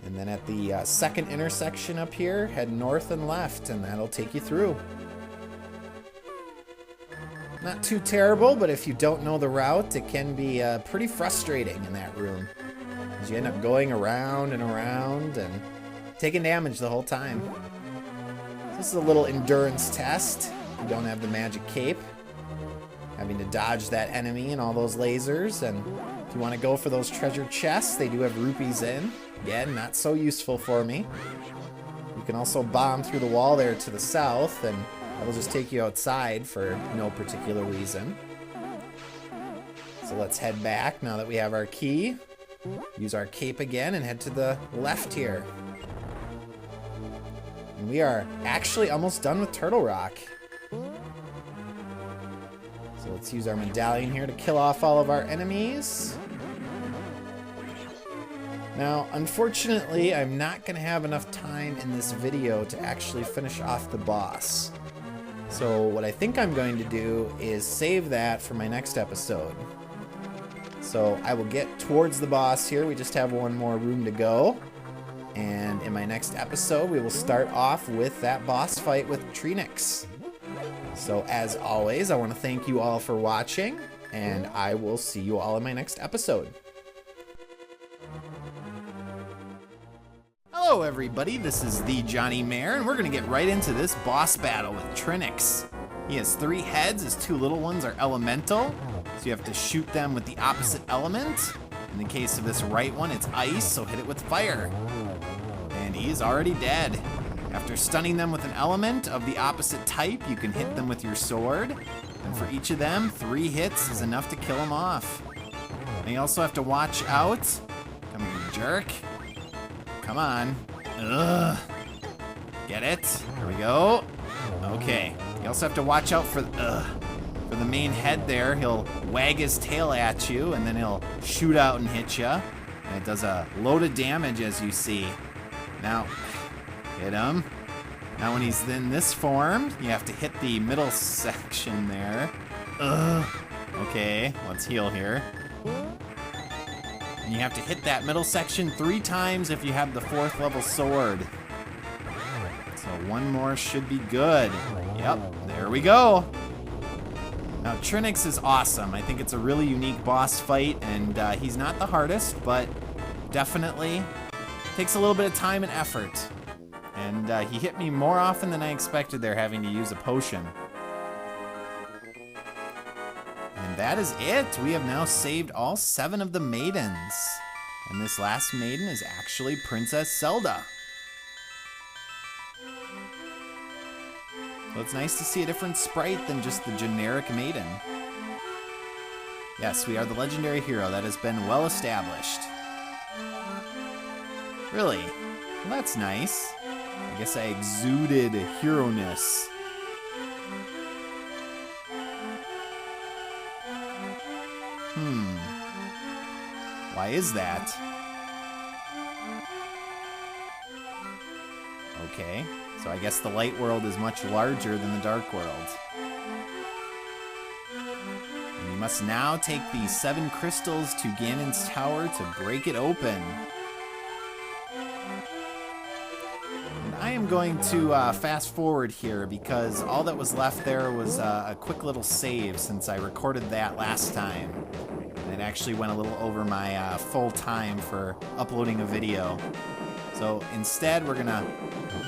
And then at the second intersection up here, head north and left, and that'll take you through. Not too terrible, but if you don't know the route, it can be pretty frustrating in that room. Because you end up going around and around and taking damage the whole time. This is a little endurance test. You don't have the magic cape. Having to dodge that enemy and all those lasers, and if you want to go for those treasure chests, they do have rupees in. Again, not so useful for me. You can also bomb through the wall there to the south, and that'll just take you outside for no particular reason. So let's head back now that we have our key. Use our cape again and head to the left here. And we are actually almost done with Turtle Rock. So let's use our medallion here to kill off all of our enemies. Now, unfortunately, I'm not going to have enough time in this video to actually finish off the boss. So what I think I'm going to do is save that for my next episode. So I will get towards the boss here. We just have one more room to go. And in my next episode, we will start off with that boss fight with Trinix. So as always, I want to thank you all for watching, and I will see you all in my next episode. Hello everybody, this is thejonnymar, and we're going to get right into this boss battle with Trinix. He has 3 heads, his 2 little ones are elemental, so you have to shoot them with the opposite element. In the case of this right one, it's ice, so hit it with fire. And he is already dead. After stunning them with an element of the opposite type, you can hit them with your sword. And for each of them, 3 hits is enough to kill them off. And you also have to watch out. Come here, you jerk. Come on. Ugh. Get it? There we go. Okay. You also have to watch out for the main head there. He'll wag his tail at you, and then he'll shoot out and hit you. And it does a load of damage, as you see. Now, hit him. Now when he's in this form, you have to hit the middle section there. Ugh. Okay, let's heal here. And you have to hit that middle section 3 times if you have the 4th level sword. So one more should be good. Yep, there we go. Now Trinix is awesome. I think it's a really unique boss fight, and he's not the hardest, but definitely takes a little bit of time and effort. And he hit me more often than I expected there, having to use a potion. And that is it. We have now saved all 7 of the maidens. And this last maiden is actually Princess Zelda. So it's nice to see a different sprite than just the generic maiden. Yes, we are the legendary hero. That has been well established. Really? Well, that's nice. I guess I exuded hero-ness. Why is that? Okay, so I guess the light world is much larger than the dark world. And you must now take the 7 crystals to Ganon's tower to break it open. And I am going to fast forward here because all that was left there was a quick little save since I recorded that last time. And it actually went a little over my full time for uploading a video. So instead, we're gonna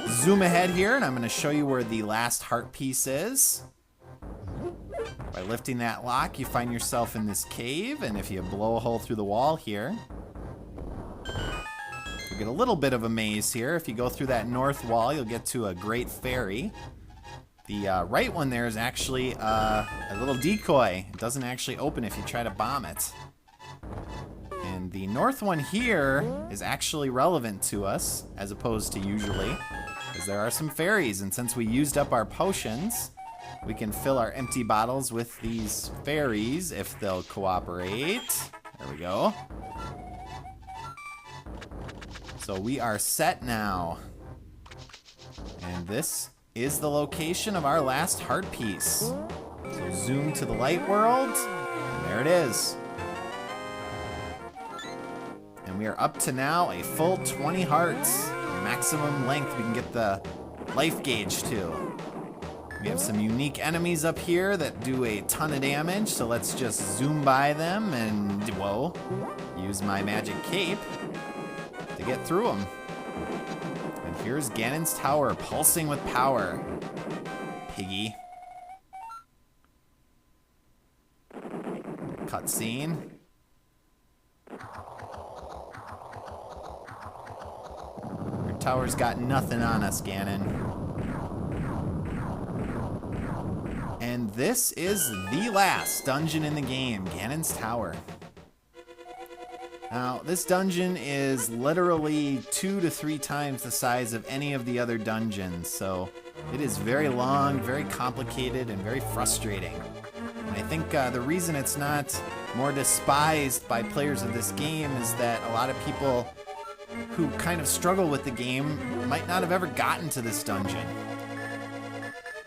zoom ahead here, and I'm gonna show you where the last heart piece is. By lifting that lock, you find yourself in this cave, and if you blow a hole through the wall here, you'll get a little bit of a maze here. If you go through that north wall, you'll get to a great fairy. The right one there is actually a little decoy. It doesn't actually open if you try to bomb it. And the north one here is actually relevant to us, as opposed to usually, because because there are some fairies, and since we used up our potions, we can fill our empty bottles with these fairies if they'll cooperate. There we go. So we are set now. And this is the location of our last heart piece. So zoom to the light world, and there it is. And we are up to now a full 20 hearts. Maximum length we can get the life gauge to. We have some unique enemies up here that do a ton of damage, so let's just zoom by them and, whoa, use my magic cape to get through them. And here's Ganon's tower, pulsing with power. Piggy. Cutscene. Your tower's got nothing on us, Ganon. And this is the last dungeon in the game, Ganon's Tower. Now, this dungeon is literally 2 to 3 times the size of any of the other dungeons, so it is very long, very complicated, and very frustrating. And I think the reason it's not more despised by players of this game is that a lot of people who kind of struggle with the game might not have ever gotten to this dungeon.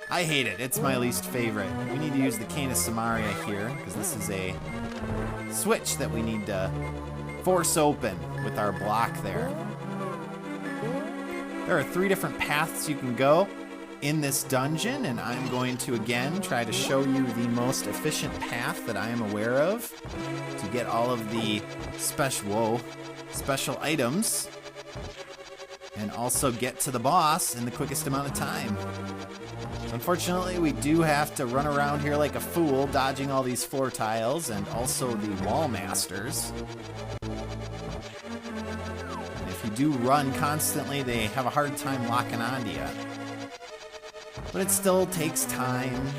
I hate it. It's my least favorite. We need to use the Cane of Samaria here, because this is a switch that we need to force open with our block there. There are 3 different paths you can go in this dungeon, and I'm going to again try to show you the most efficient path that I am aware of to get all of the special items and also get to the boss in the quickest amount of time. Unfortunately, we do have to run around here like a fool, dodging all these floor tiles and also the wall masters. And if you do run constantly, they have a hard time locking onto you. But it still takes time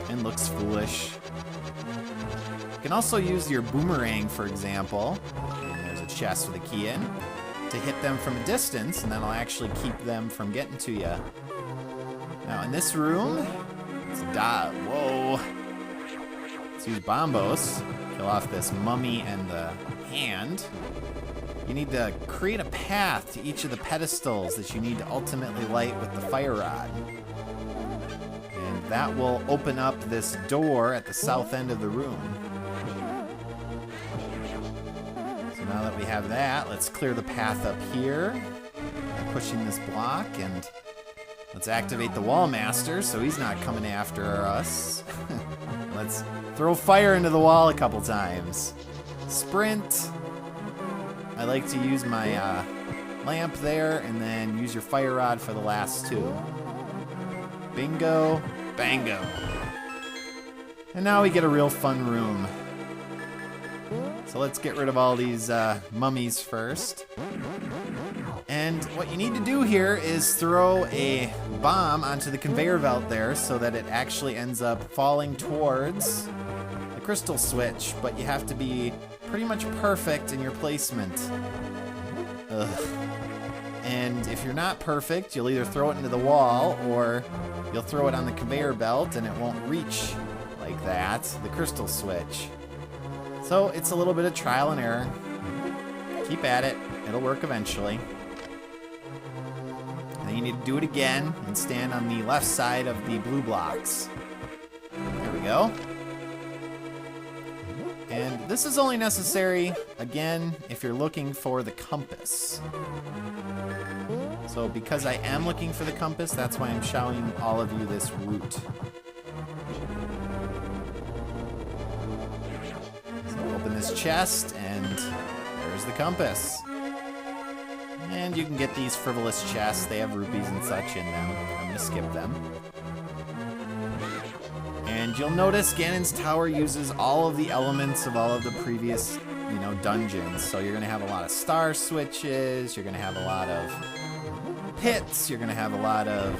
and looks foolish. You can also use your boomerang, for example. And there's a chest with a key in. To hit them from a distance, and that'll actually keep them from getting to you. Now in this room, let's whoa. Let's use bombos. Kill off this mummy and the hand. You need to create a path to each of the pedestals that you need to ultimately light with the fire rod. And that will open up this door at the south end of the room. So now that we have that, let's clear the path up here by pushing this block, and let's activate the wall master so he's not coming after us. Let's throw fire into the wall a couple times. Sprint. I like to use my lamp there, and then use your fire rod for the last 2. Bingo, bango. And now we get a real fun room. So let's get rid of all these mummies first. And what you need to do here is throw a bomb onto the conveyor belt there so that it actually ends up falling towards the crystal switch, but you have to be pretty much perfect in your placement. Ugh. And if you're not perfect, you'll either throw it into the wall or you'll throw it on the conveyor belt and it won't reach like that, the crystal switch. So it's a little bit of trial and error. Keep at it, it'll work eventually. And then you need to do it again and stand on the left side of the blue blocks. There we go. And this is only necessary, again, if you're looking for the compass. So because I am looking for the compass, that's why I'm showing all of you this route. So open this chest, and there's the compass. And you can get these frivolous chests. They have rupees and such in them. I'm going to skip them. And you'll notice Ganon's Tower uses all of the elements of all of the previous, dungeons. So you're going to have a lot of star switches, you're going to have a lot of pits, you're going to have a lot of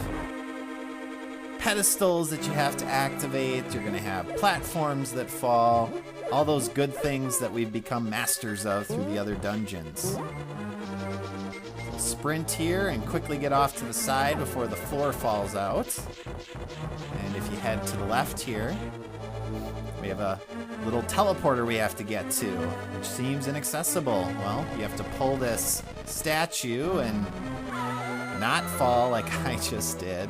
pedestals that you have to activate, you're going to have platforms that fall, all those good things that we've become masters of through the other dungeons. So sprint here and quickly get off to the side before the floor falls out. And if you head to the left here, we have a little teleporter we have to get to, which seems inaccessible. Well, you have to pull this statue and not fall like I just did.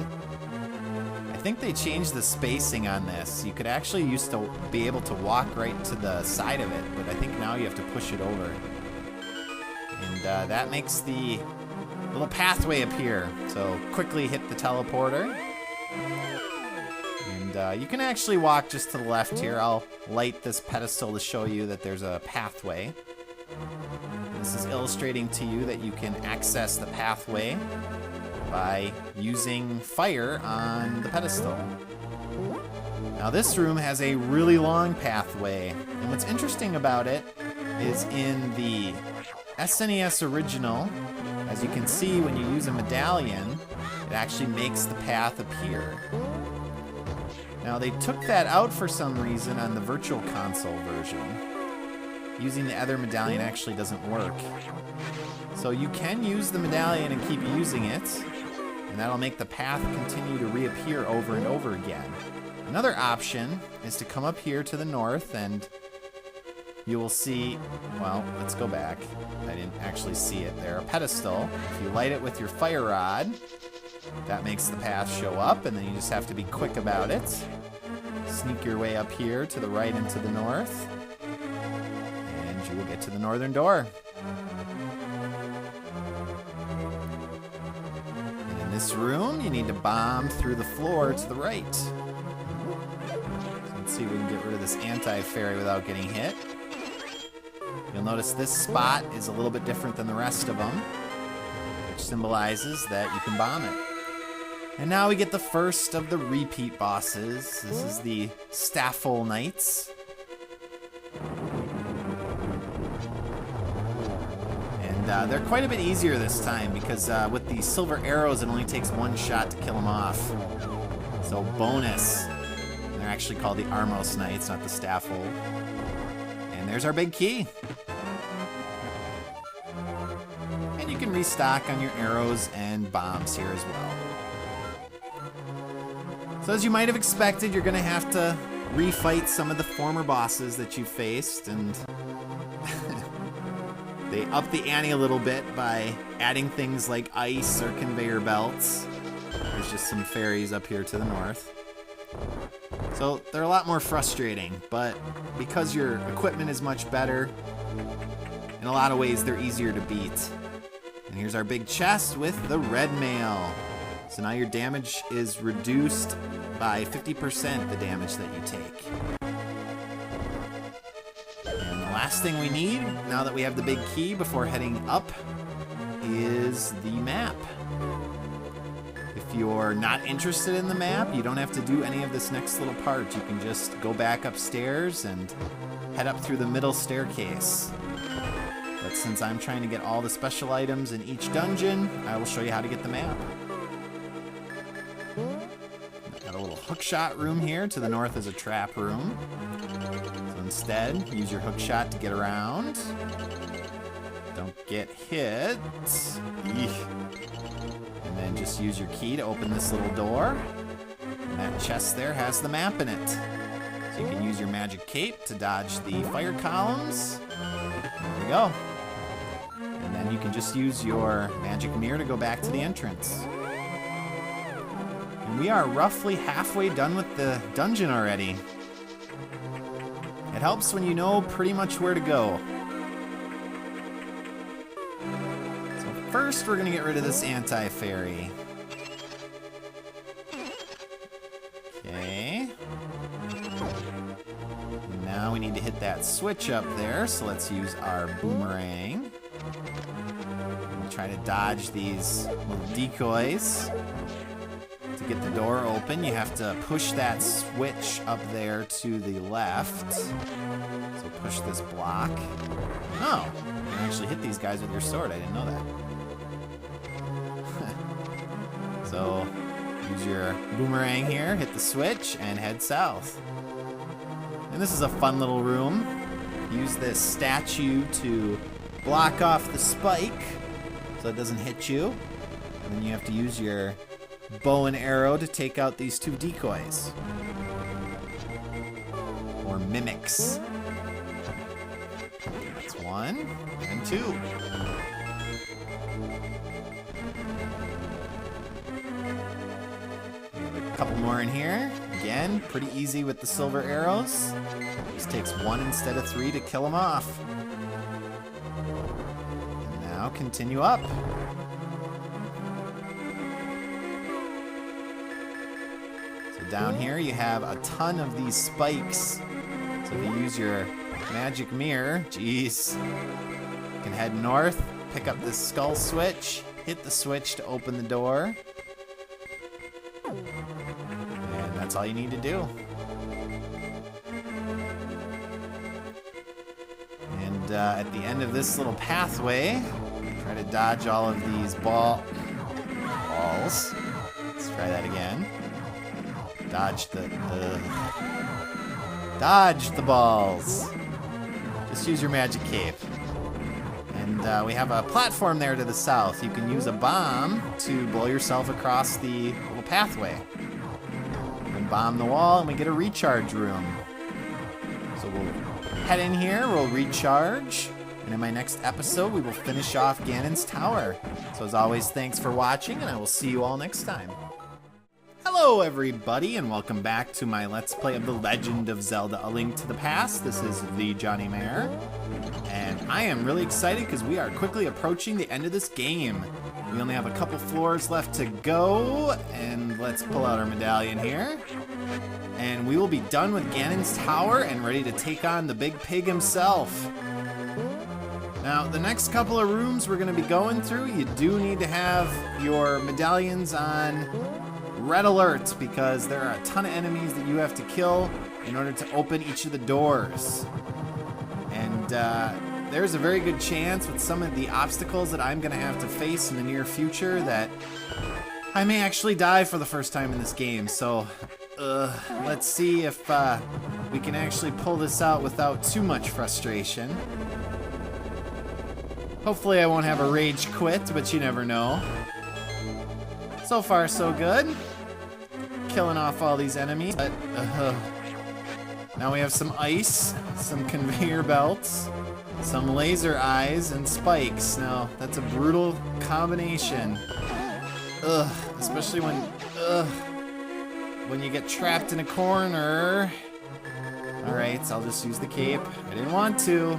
I think they changed the spacing on this. You could actually used to be able to walk right to the side of it, but I think now you have to push it over. And that makes the little pathway appear. So quickly hit the teleporter. And you can actually walk just to the left here. I'll light this pedestal to show you that there's a pathway. This is illustrating to you that you can access the pathway by using fire on the pedestal. Now this room has a really long pathway, and what's interesting about it is in the SNES original, as you can see when you use a medallion, it actually makes the path appear. Now they took that out for some reason on the Virtual Console version. Using the other medallion actually doesn't work. So you can use the medallion and keep using it, and that'll make the path continue to reappear over and over again. Another option is to come up here to the north, and you will see, well, let's go back. I didn't actually see it there. A pedestal. If you light it with your fire rod, that makes the path show up, and then you just have to be quick about it. Sneak your way up here to the right and to the north, and you will get to the northern door. And in this room, you need to bomb through the floor to the right. So let's see if we can get rid of this anti-fairy without getting hit. You'll notice this spot is a little bit different than the rest of them, which symbolizes that you can bomb it. And now we get the first of the repeat bosses. This is the Staffel Knights. And they're quite a bit easier this time because with the silver arrows, it only takes one shot to kill them off. So bonus. And they're actually called the Armos Knights, not the Staffel. And there's our big key. And you can restock on your arrows and bombs here as well. So as you might have expected, you're going to have to refight some of the former bosses that you faced, and they up the ante a little bit by adding things like ice or conveyor belts. There's just some fairies up here to the north. So they're a lot more frustrating, but because your equipment is much better, in a lot of ways they're easier to beat. And here's our big chest with the red mail. So now your damage is reduced by 50% the damage that you take. And the last thing we need, now that we have the big key before heading up, is the map. If you're not interested in the map, you don't have to do any of this next little part. You can just go back upstairs and head up through the middle staircase. But since I'm trying to get all the special items in each dungeon, I will show you how to get the map. Got a little hookshot room here. To the north is a trap room. So instead, use your hookshot to get around. Don't get hit. Eek. And then just use your key to open this little door. And that chest there has the map in it. So you can use your magic cape to dodge the fire columns. There we go. And then you can just use your magic mirror to go back to the entrance. And we are roughly halfway done with the dungeon already. It helps when you know pretty much where to go. So first, we're going to get rid of this anti-fairy. Okay. Now we need to hit that switch up there, so let's use our boomerang. We'll try to dodge these little decoys. To get the door open, you have to push that switch up there to the left. So push this block. Oh, you can actually hit these guys with your sword. I didn't know that. So use your boomerang here, hit the switch, and head south. And this is a fun little room. Use this statue to block off the spike. So so it doesn't hit you. And then you have to use your bow and arrow to take out these 2 decoys. Or mimics. That's 1 and 2. A couple more in here. Again, pretty easy with the silver arrows. Just takes 1 instead of 3 to kill them off. And now continue up. So down here you have a ton of these spikes. So if you use your magic mirror, geez, you can head north, pick up this skull switch, hit the switch to open the door. And that's all you need to do. And at the end of this little pathway, try to dodge all of these balls. Let's try that again. Dodge the balls. Just use your magic cape. And we have a platform there to the south. You can use a bomb to blow yourself across the little pathway. And bomb the wall, and we get a recharge room. So we'll head in here, we'll recharge, and in my next episode, we will finish off Ganon's Tower. So as always, thanks for watching, and I will see you all next time. Hello everybody, and welcome back to my Let's Play of The Legend of Zelda, A Link to the Past. This is thejonnymar, and I am really excited because we are quickly approaching the end of this game. We only have a couple floors left to go, and let's pull out our medallion here. And we will be done with Ganon's Tower and ready to take on the big pig himself. Now, the next couple of rooms we're going to be going through, you do need to have your medallions on red alert because there are a ton of enemies that you have to kill in order to open each of the doors. And there's a very good chance with some of the obstacles that I'm going to have to face in the near future that I may actually die for the first time in this game. So let's see if we can actually pull this out without too much frustration. Hopefully I won't have a rage quit, but you never know. So far, so good. Killing off all these enemies. But, now we have some ice, some conveyor belts, some laser eyes, and spikes. Now, that's a brutal combination. Especially when you get trapped in a corner. Alright, so I'll just use the cape. I didn't want to.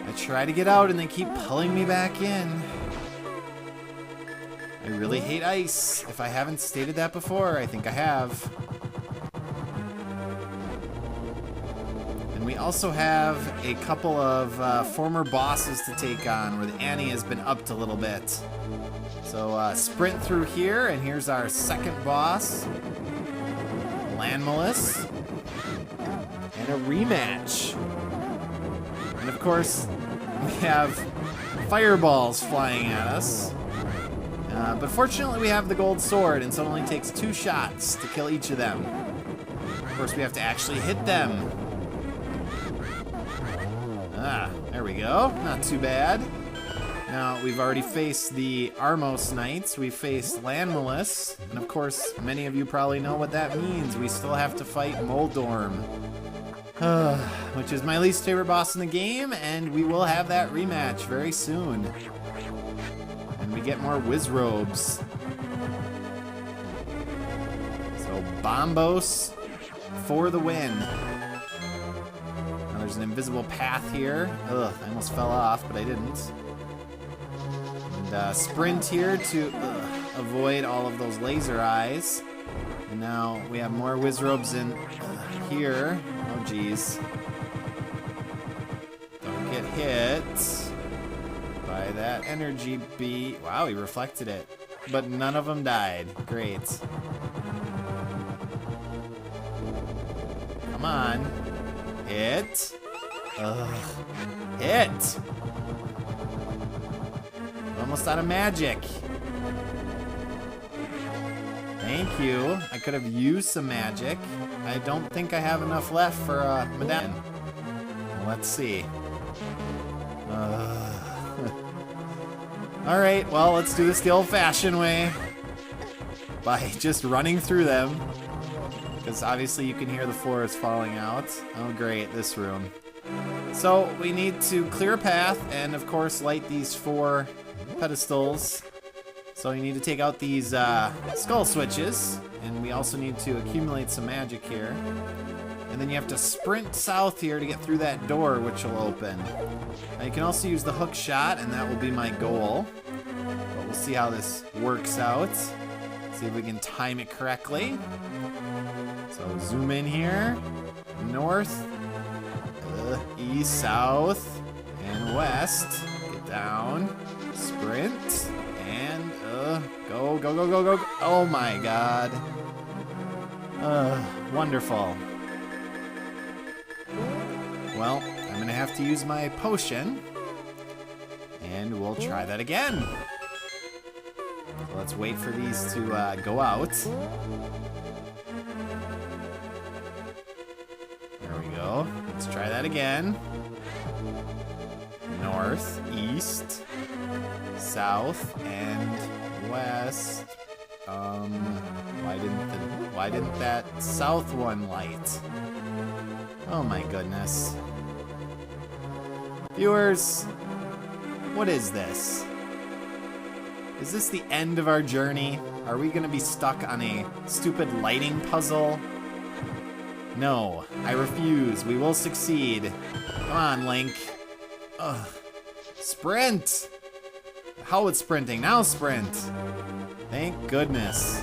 I try to get out and they keep pulling me back in. I really hate ice. If I haven't stated that before, I think I have. And we also have a couple of former bosses to take on where the ante has been upped a little bit. So sprint through here, and here's our second boss, Landmalus, and a rematch. And of course, we have fireballs flying at us. But fortunately, we have the gold sword, and so it only takes 2 shots to kill each of them. Of course, we have to actually hit them. There we go. Not too bad. Now, we've already faced the Armos Knights. We faced Landmalus. And of course, many of you probably know what that means. We still have to fight Moldorm. Which is my least favorite boss in the game, and we will have that rematch very soon. And we get more whiz robes. So Bombos for the win. Now there's an invisible path here. I almost fell off, but I didn't. And sprint here to avoid all of those laser eyes. And now we have more whiz robes in here. Oh geez. Don't get hit by that energy beam. Wow, he reflected it. But none of them died. Great. Come on. Hit. Hit. Almost out of magic. Thank you. I could have used some magic. I don't think I have enough left for a medallion. Let's see. Alright, well, let's do this the old-fashioned way. By just running through them. Because obviously you can hear the floor is falling out. Oh great, this room. So we need to clear a path and of course light these 4 pedestals. So you need to take out these skull switches. And we also need to accumulate some magic here. And then you have to sprint south here to get through that door, which will open. Now you can also use the hook shot, and that will be my goal. But we'll see how this works out. See if we can time it correctly. So zoom in here. North, east, south, and west. Get down, sprint, and go, go, go, go, go. Oh my god. Wonderful. Well, I'm gonna have to use my potion, and we'll try that again. So let's wait for these to go out. There we go. Let's try that again. North, east, south, and west. Why didn't that south one light? Oh my goodness. Viewers, what is this? Is this the end of our journey? Are we gonna be stuck on a stupid lighting puzzle? No, I refuse. We will succeed. Come on, Link. Ugh. Sprint! How it's sprinting? Now sprint! Thank goodness.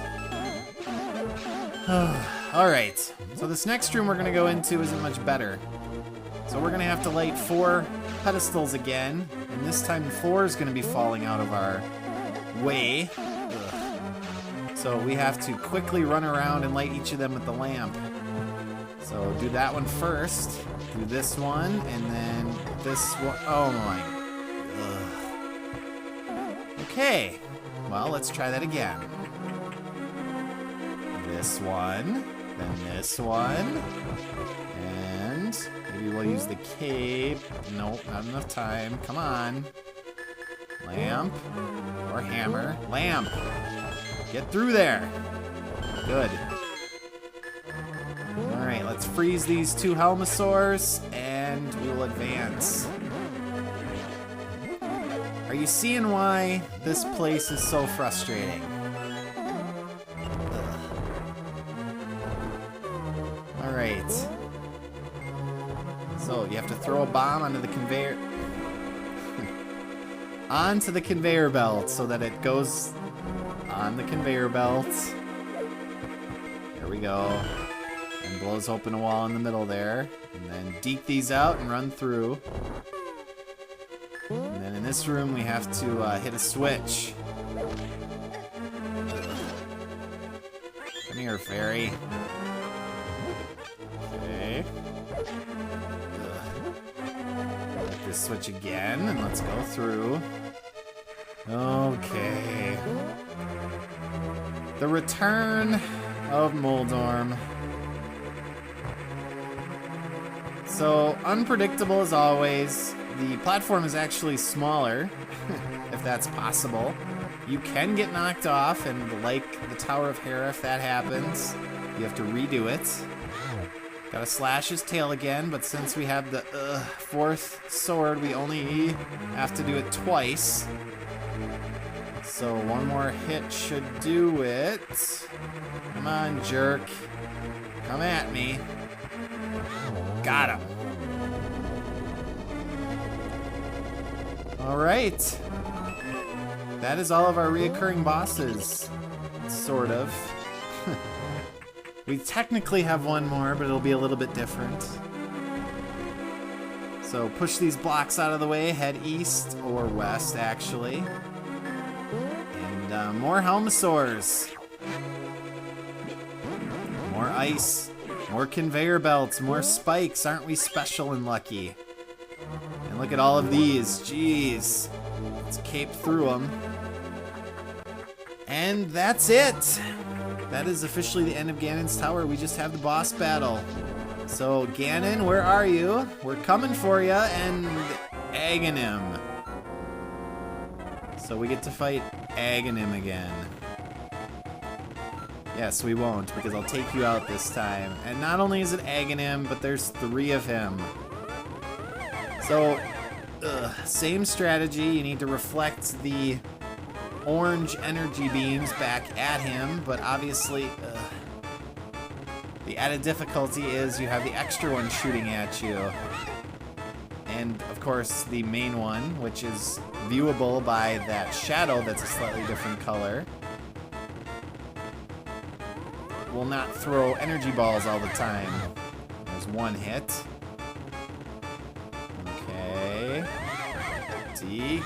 Alright, so this next room we're gonna go into isn't much better. So we're gonna have to light 4 pedestals again, and this time 4 is gonna be falling out of our way. Ugh. So we have to quickly run around and light each of them with the lamp. So do that one first, do this one, and then this one. Oh my. Ugh. Okay, well, let's try that again. This one, then this one, and maybe we'll use the cape. Nope, not enough time. Come on. Lamp, or hammer. Lamp! Get through there! Good. Alright, let's freeze these 2 Helmosaurs, and we will advance. Are you seeing why this place is so frustrating? Alright. So, you have to throw a bomb onto the conveyor... onto the conveyor belt so that it goes on the conveyor belt. There we go. And blows open a wall in the middle there. And then deke these out and run through. And then in this room we have to hit a switch. Come here, fairy. Okay. Hit this switch again, and let's go through. Okay. The return of Moldorm. So, unpredictable as always. The platform is actually smaller, if that's possible. You can get knocked off, and like the Tower of Hera, if that happens, you have to redo it. Gotta slash his tail again, but since we have the 4th sword, we only have to do it twice. So one more hit should do it. Come on, jerk. Come at me. Got him. Alright. That is all of our reoccurring bosses. Sort of. We technically have one more, but it'll be a little bit different. So push these blocks out of the way, head east or west, actually. And more Helmosaurs. More ice. More conveyor belts. More spikes. Aren't we special and lucky? And look at all of these. Jeez. Let's cape through them. And that's it. That is officially the end of Ganon's Tower. We just have the boss battle. So, Ganon, where are you? We're coming for you and egging him. So we get to fight Aghanim again. Yes, we won't, because I'll take you out this time. And not only is it Aghanim, but there's 3 of him. So, same strategy. You need to reflect the orange energy beams back at him, but obviously, the added difficulty is you have the extra one shooting at you. And, of course, the main one, which is viewable by that shadow that's a slightly different color, will not throw energy balls all the time. There's 1 hit. Okay. Deke.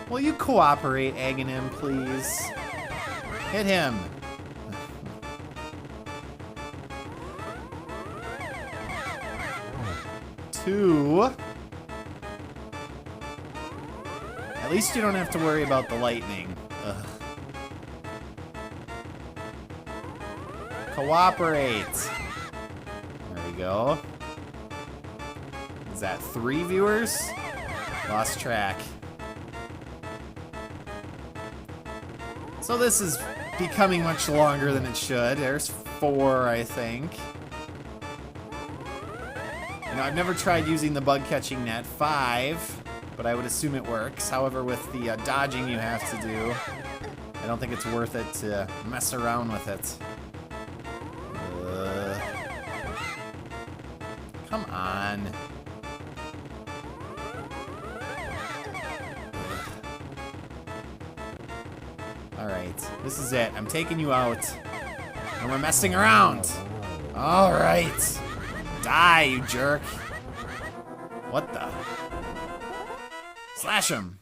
Will you cooperate, Aghanim, please? Hit him. Two. At least you don't have to worry about the lightning. Ugh. Cooperate. There we go. Is that 3 viewers? Lost track. So this is becoming much longer than it should. There's 4, I think. You know, I've never tried using the bug catching net. 5, but I would assume it works. However, with the dodging you have to do, I don't think it's worth it to mess around with it. Come on. Alright, this is it. I'm taking you out. And we're messing around. Alright. Die, you jerk. What the? Slash him.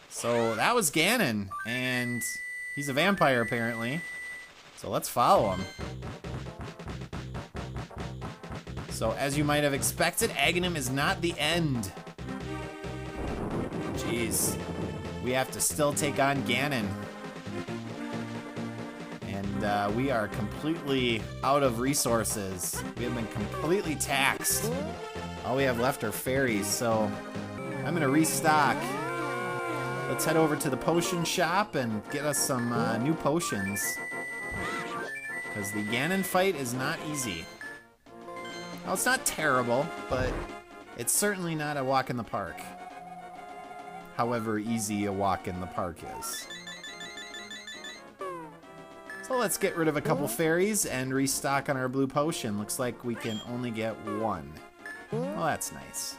So that was Ganon, and he's a vampire apparently. So let's follow him. So as you might have expected, Aghanim is not the end. Jeez. We have to still take on Ganon. And we are completely out of resources. We have been completely taxed. All we have left are fairies, so I'm gonna restock. Let's head over to the potion shop and get us some new potions. Because the Ganon fight is not easy. Well, it's not terrible, but it's certainly not a walk in the park. However easy a walk in the park is. So let's get rid of a couple fairies and restock on our blue potion. Looks like we can only get 1. Well, that's nice.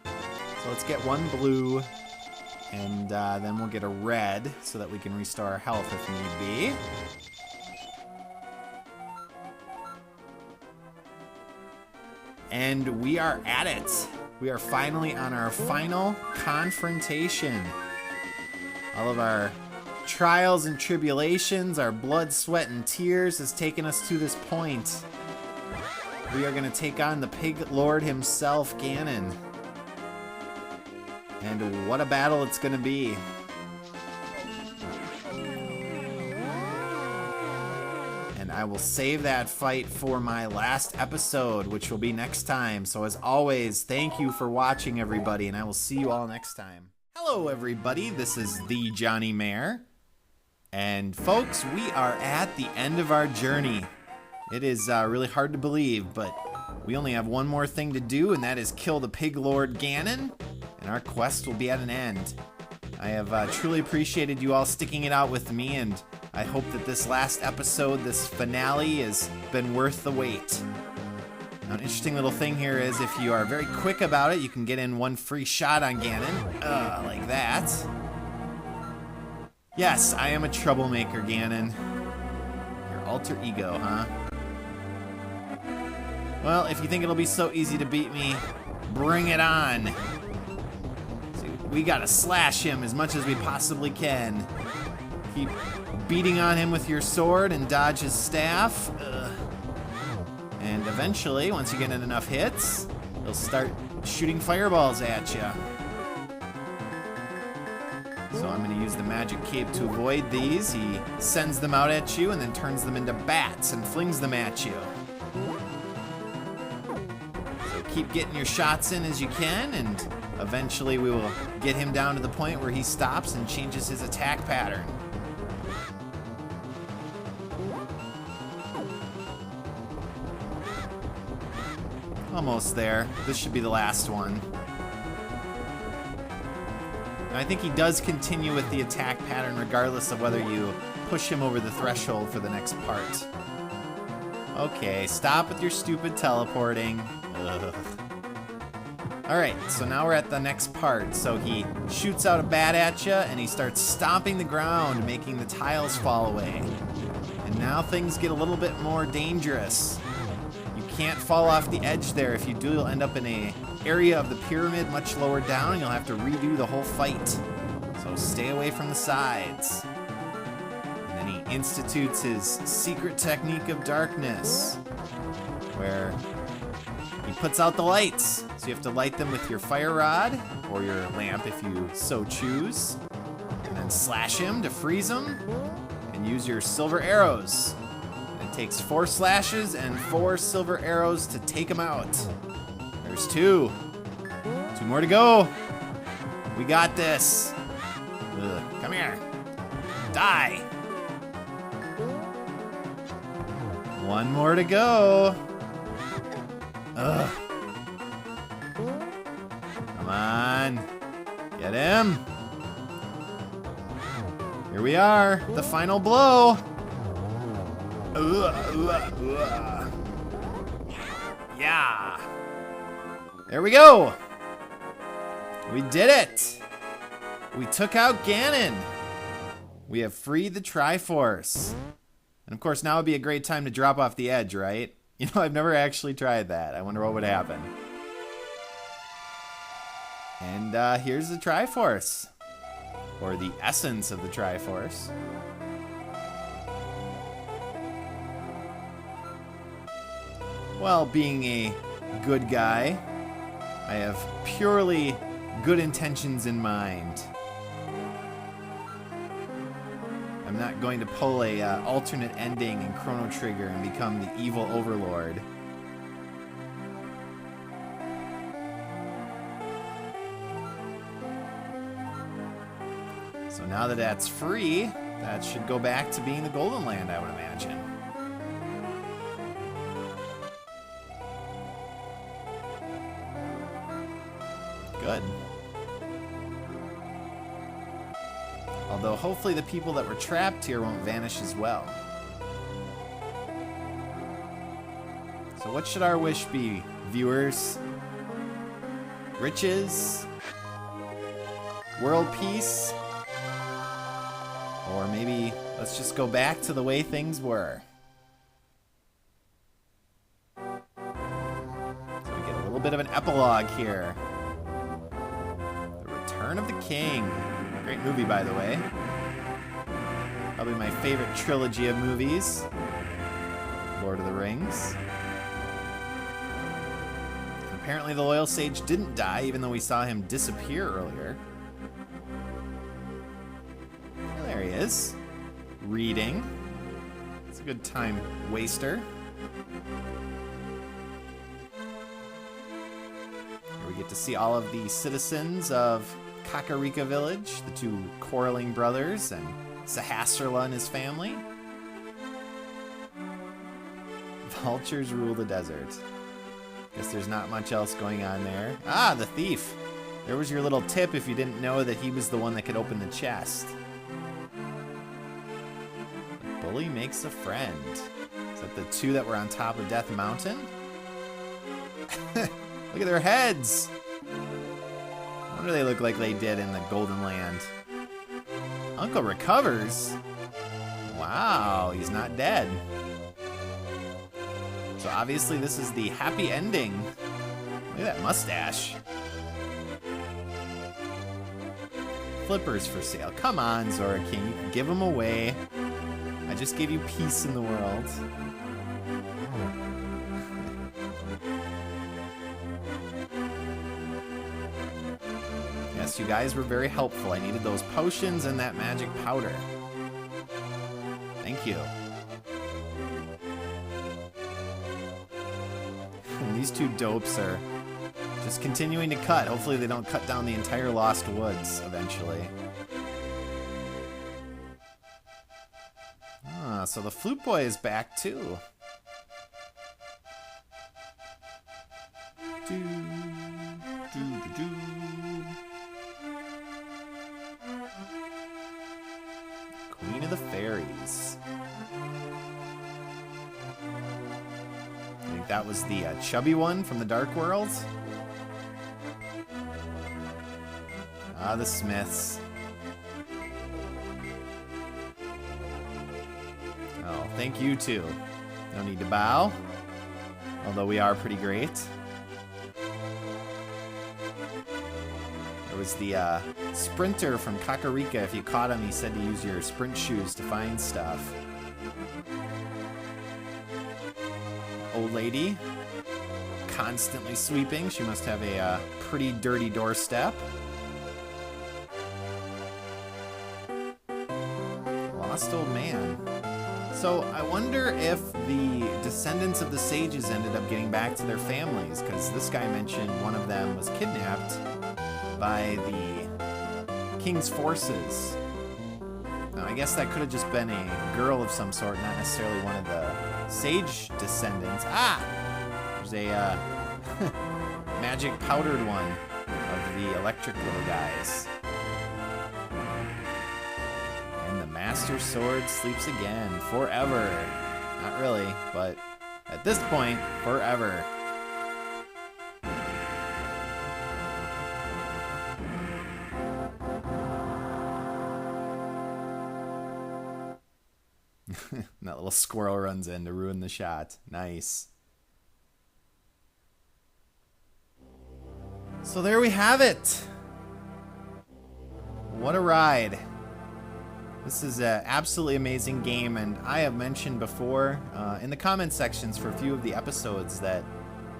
So let's get 1 blue, and then we'll get a red so that we can restore our health if need be. And we are at it. We are finally on our final confrontation. All of our trials and tribulations, our blood, sweat, and tears has taken us to this point. We are going to take on the Pig Lord himself, Ganon. And what a battle it's going to be. And I will save that fight for my last episode, which will be next time. So as always, thank you for watching, everybody, and I will see you all next time. Hello, everybody. This is thejonnymar. And folks, we are at the end of our journey. It is really hard to believe, but we only have one more thing to do, and that is kill the Pig Lord Ganon, and our quest will be at an end. I have truly appreciated you all sticking it out with me, and I hope that this last episode, this finale, has been worth the wait. Now, an interesting little thing here is if you are very quick about it, you can get in 1 free shot on Ganon, like that. Yes, I am a troublemaker, Ganon. Your alter ego, huh? Well, if you think it'll be so easy to beat me, bring it on. See, we gotta slash him as much as we possibly can. Keep beating on him with your sword and dodge his staff. And eventually, once you get in enough hits, he'll start shooting fireballs at you. So I'm going to use the magic cape to avoid these. He sends them out at you and then turns them into bats and flings them at you. So So keep getting your shots in as you can, and eventually we will get him down to the point where he stops and changes his attack pattern. Almost there. This should be the last one. And I think he does continue with the attack pattern regardless of whether you push him over the threshold for the next part. Okay, stop with your stupid teleporting. Ugh. Alright, so now we're at the next part. So he shoots out a bat at you, and he starts stomping the ground, making the tiles fall away. And now things get a little bit more dangerous. You can't fall off the edge there. If you do, you'll end up in an area of the pyramid much lower down, and you'll have to redo the whole fight. So stay away from the sides. And then he institutes his secret technique of darkness, where he puts out the lights. So you have to light them with your fire rod, or your lamp if you so choose. And then slash him to freeze him, and use your silver arrows. It takes 4 slashes and 4 silver arrows to take him out. There's 2. 2 more to go. We got this. Ugh. Come here. Die. 1 more to go. Ugh. Come on. Get him. Here we are. The final blow. Yeah. There we go. We did it. We took out Ganon. We have freed the Triforce. And of course, now would be a great time to drop off the edge, right? You know, I've never actually tried that. I wonder what would happen. And here's the Triforce. Or the essence of the Triforce. Well, being a good guy, I have purely good intentions in mind. I'm not going to pull a alternate ending in Chrono Trigger and become the evil overlord. So now that that's free, that should go back to being the Golden Land, I would imagine. Good. Although hopefully the people that were trapped here won't vanish as well. So what should our wish be, viewers? Riches? World peace? Or maybe let's just go back to the way things were. So we get a little bit of an epilogue here. The Return of the King. Great movie, by the way. Probably my favorite trilogy of movies. Lord of the Rings. And apparently the Loyal Sage didn't die, even though we saw him disappear earlier. There he is. Reading. It's a good time waster. Here we get to see all of the citizens of Kakarika Village, the 2 quarreling brothers, and Sahasrahla and his family. Vultures rule the desert. Guess there's not much else going on there. Ah, the thief. There was your little tip if you didn't know that he was the one that could open the chest. The bully makes a friend. Is that the 2 that were on top of Death Mountain? Look at their heads. What do they look like they did in the Golden Land? Uncle recovers? Wow, he's not dead. So obviously this is the happy ending. Look at that mustache. Flippers for sale. Come on, Zora King, you can give them away. I just gave you peace in the world. Yes, you guys were very helpful. I needed those potions and that magic powder. Thank you. these two dopes are just continuing to cut. Hopefully they don't cut down the entire Lost Woods eventually. Ah, so the flute boy is back too. Do, do, do, do. Queen of the Fairies. I think that was the chubby one from the Dark World. Ah, the Smiths. Oh, thank you too. No need to bow. Although we are pretty great. There was the sprinter from Kakarika. If you caught him, he said to use your sprint shoes to find stuff. Old lady. Constantly sweeping. She must have a pretty dirty doorstep. Lost old man. So I wonder if the descendants of the sages ended up getting back to their families, because this guy mentioned one of them was kidnapped by the king's forces. Now, I guess that could have just been a girl of some sort, not necessarily one of the sage descendants. Ah! There's a magic powdered one of the electric little guys. And the Master Sword sleeps again, forever. Not really, but at this point, forever. That little squirrel runs in to ruin the shot. Nice. So there we have it. What a ride. This is an absolutely amazing game, and I have mentioned before in the comment sections for a few of the episodes that,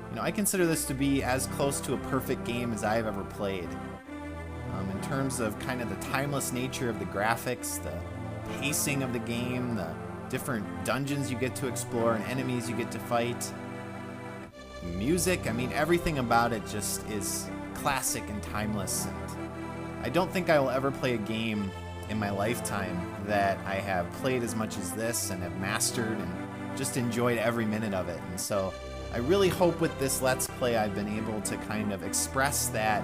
you know, I consider this to be as close to a perfect game as I've ever played. In terms of kind of the timeless nature of the graphics, the pacing of the game, the different dungeons you get to explore and enemies you get to fight. Music, I mean, everything about it just is classic and timeless. And I don't think I will ever play a game in my lifetime that I have played as much as this and have mastered and just enjoyed every minute of it. And so I really hope with this Let's Play I've been able to kind of express that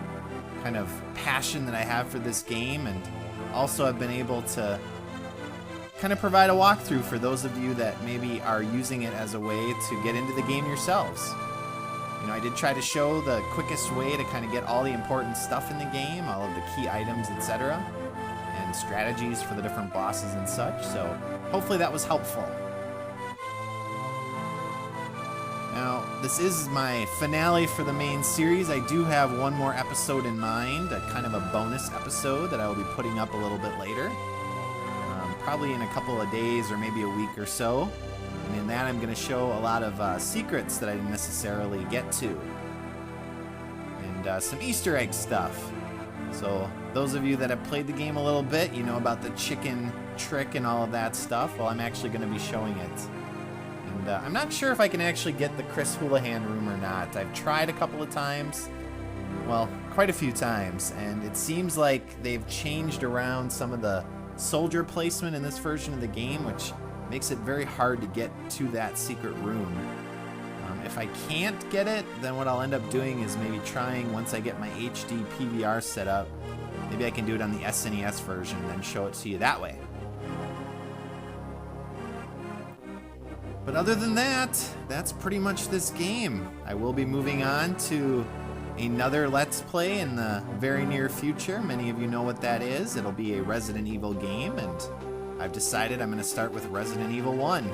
kind of passion that I have for this game, and also I've been able to kind of provide a walkthrough for those of you that maybe are using it as a way to get into the game yourselves. You know, I did try to show the quickest way to kind of get all the important stuff in the game, all of the key items, etc., and strategies for the different bosses and such, so hopefully that was helpful. Now, this is my finale for the main series. I do have one more episode in mind, a kind of a bonus episode that I will be putting up a little bit later. Probably in a couple of days or maybe a week or so. And in that I'm going to show a lot of secrets that I didn't necessarily get to. And some Easter egg stuff. So those of you that have played the game a little bit, you know about the chicken trick and all of that stuff. Well, I'm actually going to be showing it. And I'm not sure if I can actually get the Chris Houlihan room or not. I've tried a couple of times. Well, quite a few times. And it seems like they've changed around some of the soldier placement in this version of the game, which makes it very hard to get to that secret room. If I can't get it, then what I'll end up doing is maybe trying, once I get my HD PVR set up, maybe I can do it on the SNES version and then show it to you that way. But other than that, that's pretty much this game. I will be moving on to another Let's Play in the very near future. Many of you know what that is. It'll be a Resident Evil game, and I've decided I'm going to start with Resident Evil 1.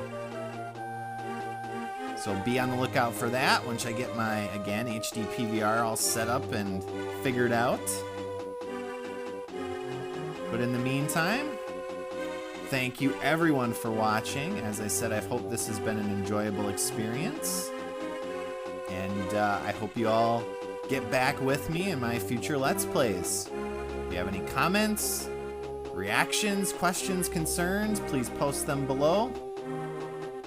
So be on the lookout for that once I get my, again, HD PVR all set up and figured out. But in the meantime, thank you everyone for watching. As I said, I hope this has been an enjoyable experience. And I hope you all get back with me in my future Let's Plays. If you have any comments, reactions, questions, concerns, please post them below.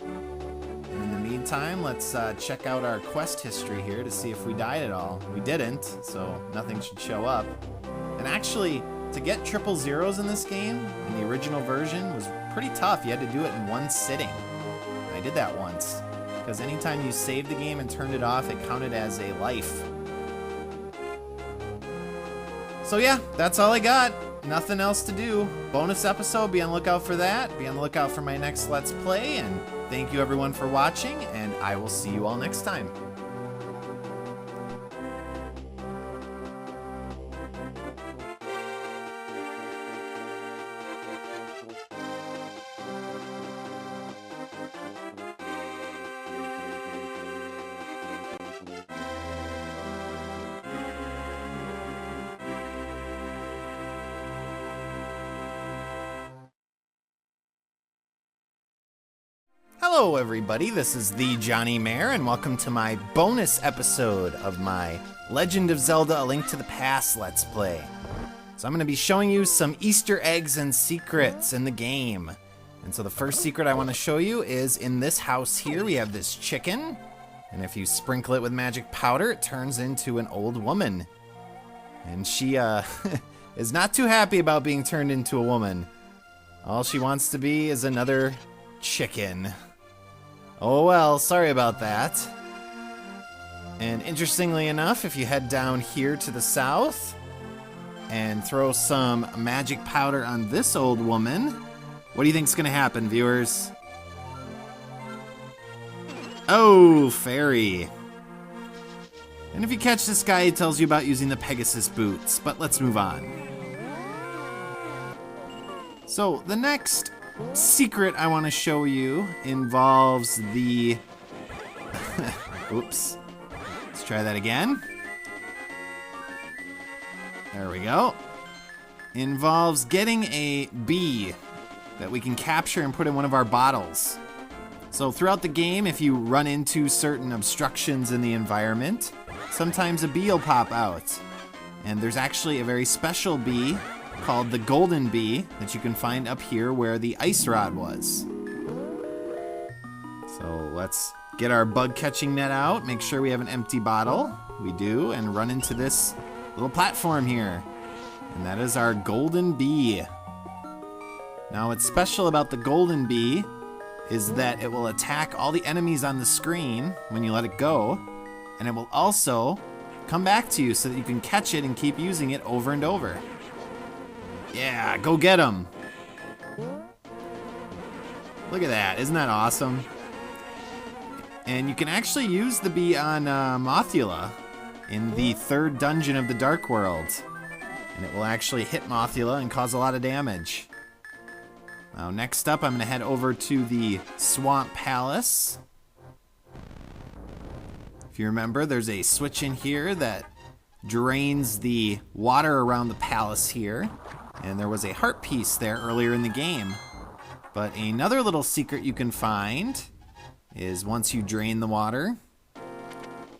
And in the meantime, time, let's check out our quest history here to see if we died at all. We didn't, so nothing should show up. And actually, to get triple zeros in this game, in the original version, was pretty tough. You had to do it in one sitting. I did that once, because anytime you saved the game and turned it off, it counted as a life. So yeah, that's all I got. Nothing else to do. Bonus episode, be on the lookout for that. Be on the lookout for my next Let's Play, and thank you everyone for watching, and I will see you all next time. Hello everybody, this is thejonnymar, and welcome to my bonus episode of my Legend of Zelda: A Link to the Past Let's Play. So I'm going to be showing you some Easter eggs and secrets in the game. And so the first secret I want to show you is in this house here. We have this chicken, and if you sprinkle it with magic powder, it turns into an old woman. And she is not too happy about being turned into a woman. All she wants to be is another chicken. Oh well, sorry about that. And interestingly enough, if you head down here to the south and throw some magic powder on this old woman, what do you think's gonna happen, viewers? Oh, fairy. And if you catch this guy, he tells you about using the Pegasus boots, but let's move on. So the next secret I want to show you involves the oops, let's try that again. There we go. Involves getting a bee that we can capture and put in one of our bottles. So throughout the game, if you run into certain obstructions in the environment, sometimes a bee will pop out. And there's actually a very special bee called the golden bee that you can find up here where the ice rod was. So let's get our bug catching net out, make sure we have an empty bottle. We do, and run into this little platform here. And that is our golden bee. Now what's special about the golden bee is that it will attack all the enemies on the screen when you let it go, and it will also come back to you so that you can catch it and keep using it over and over. Yeah, go get him. Look at that, isn't that awesome? And you can actually use the bee on Mothula in the third dungeon of the Dark World. And it will actually hit Mothula and cause a lot of damage. Now next up, I'm gonna head over to the Swamp Palace. If you remember, there's a switch in here that drains the water around the palace here. And there was a heart piece there earlier in the game. But another little secret you can find is once you drain the water,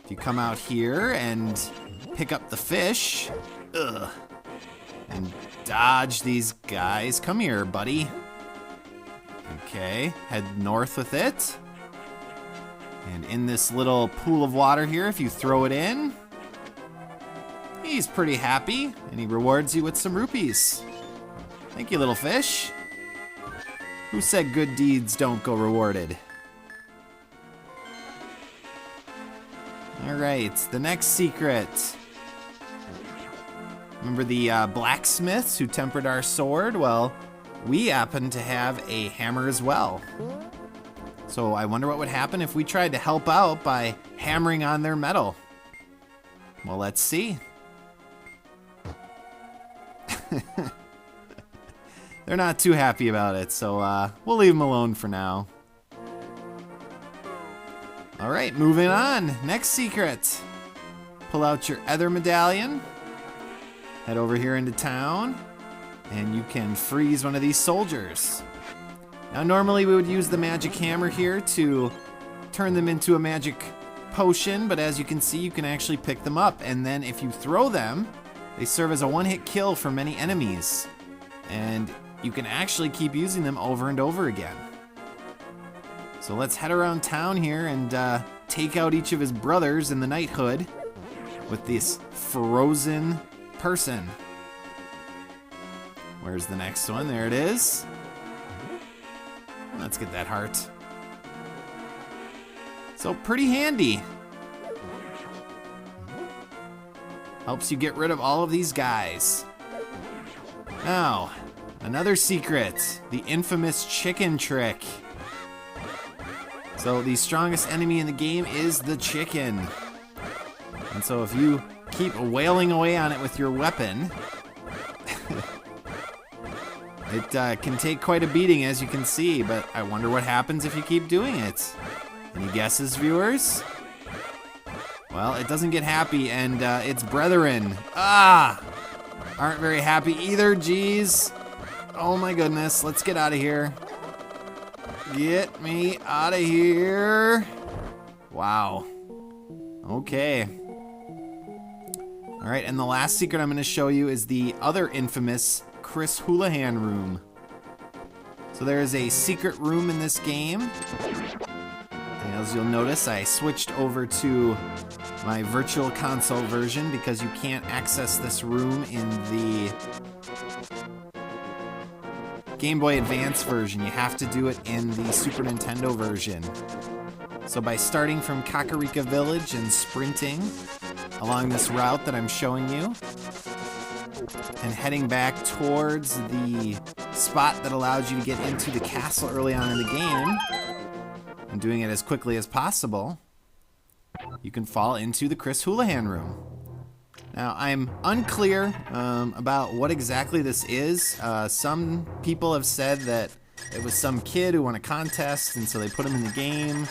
if you come out here and pick up the fish, and dodge these guys. Come here, buddy. Okay, head north with it. And in this little pool of water here, if you throw it in, he's pretty happy, and he rewards you with some rupees. Thank you, little fish. Who said good deeds don't go rewarded? All right, the next secret. Remember the blacksmiths who tempered our sword? Well, we happen to have a hammer as well. So I wonder what would happen if we tried to help out by hammering on their metal. Well, let's see. They're not too happy about it, so we'll leave them alone for now. All right, moving on. Next secret. Pull out your Ether Medallion. Head over here into town, and you can freeze one of these soldiers. Now, normally we would use the magic hammer here to turn them into a magic potion, but as you can see, you can actually pick them up, and then if you throw them, they serve as a one-hit kill for many enemies. And you can actually keep using them over and over again. So let's head around town here and take out each of his brothers in the knighthood with this frozen person. Where's the next one? There it is. Let's get that heart. So pretty handy. Helps you get rid of all of these guys. Now, another secret. The infamous chicken trick. So the strongest enemy in the game is the chicken. And so if you keep wailing away on it with your weapon, it can take quite a beating, as you can see, but I wonder what happens if you keep doing it. Any guesses, viewers? Well, it doesn't get happy, and its brethren, aren't very happy either, geez. Oh my goodness, let's get out of here. Get me out of here. Wow. Okay. All right, and the last secret I'm gonna show you is the other infamous Chris Houlihan room. So there is a secret room in this game. And as you'll notice, I switched over to my virtual console version because you can't access this room in the Game Boy Advance version. You have to do it in the Super Nintendo version. So by starting from Kakarika Village and sprinting along this route that I'm showing you, and heading back towards the spot that allows you to get into the castle early on in the game, and doing it as quickly as possible, you can fall into the Chris Houlihan room. Now, I'm unclear about what exactly this is. Some people have said that it was some kid who won a contest, and so they put him in the game.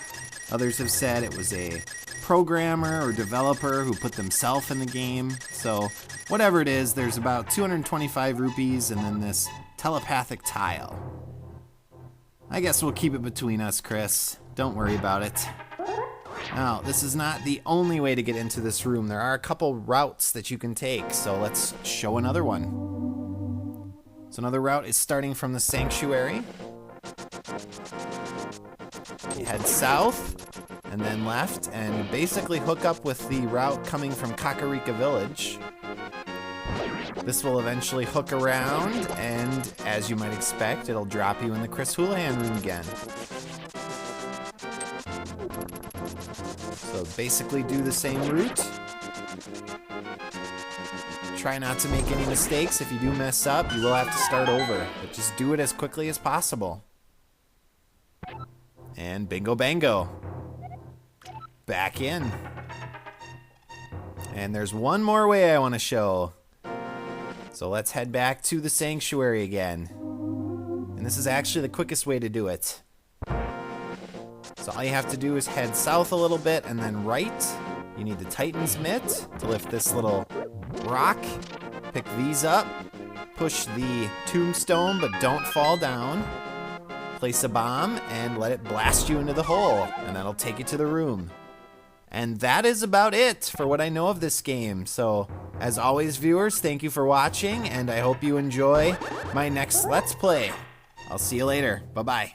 Others have said it was a programmer or developer who put themselves in the game. So whatever it is, there's about 225 rupees and then this telepathic tile. I guess we'll keep it between us, Chris. Don't worry about it. Now, this is not the only way to get into this room. There are a couple routes that you can take, so let's show another one. So another route is starting from the sanctuary. You head south, and then left, and basically hook up with the route coming from Kakarika Village. This will eventually hook around, and as you might expect, it'll drop you in the Chris Houlihan room again. So basically do the same route. Try not to make any mistakes. If you do mess up, you will have to start over, but just do it as quickly as possible. And bingo bango. Back in. And there's one more way I want to show. So let's head back to the sanctuary again. And this is actually the quickest way to do it. So all you have to do is head south a little bit and then right. You need the Titan's Mitt to lift this little rock. Pick these up. Push the tombstone, but don't fall down. Place a bomb and let it blast you into the hole, and that'll take you to the room. And that is about it for what I know of this game. So, as always, viewers, thank you for watching, and I hope you enjoy my next Let's Play. I'll see you later. Bye-bye.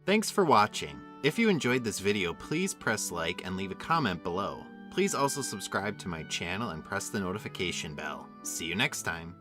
Thanks for watching. If you enjoyed this video, please press like and leave a comment below. Please also subscribe to my channel and press the notification bell. See you next time.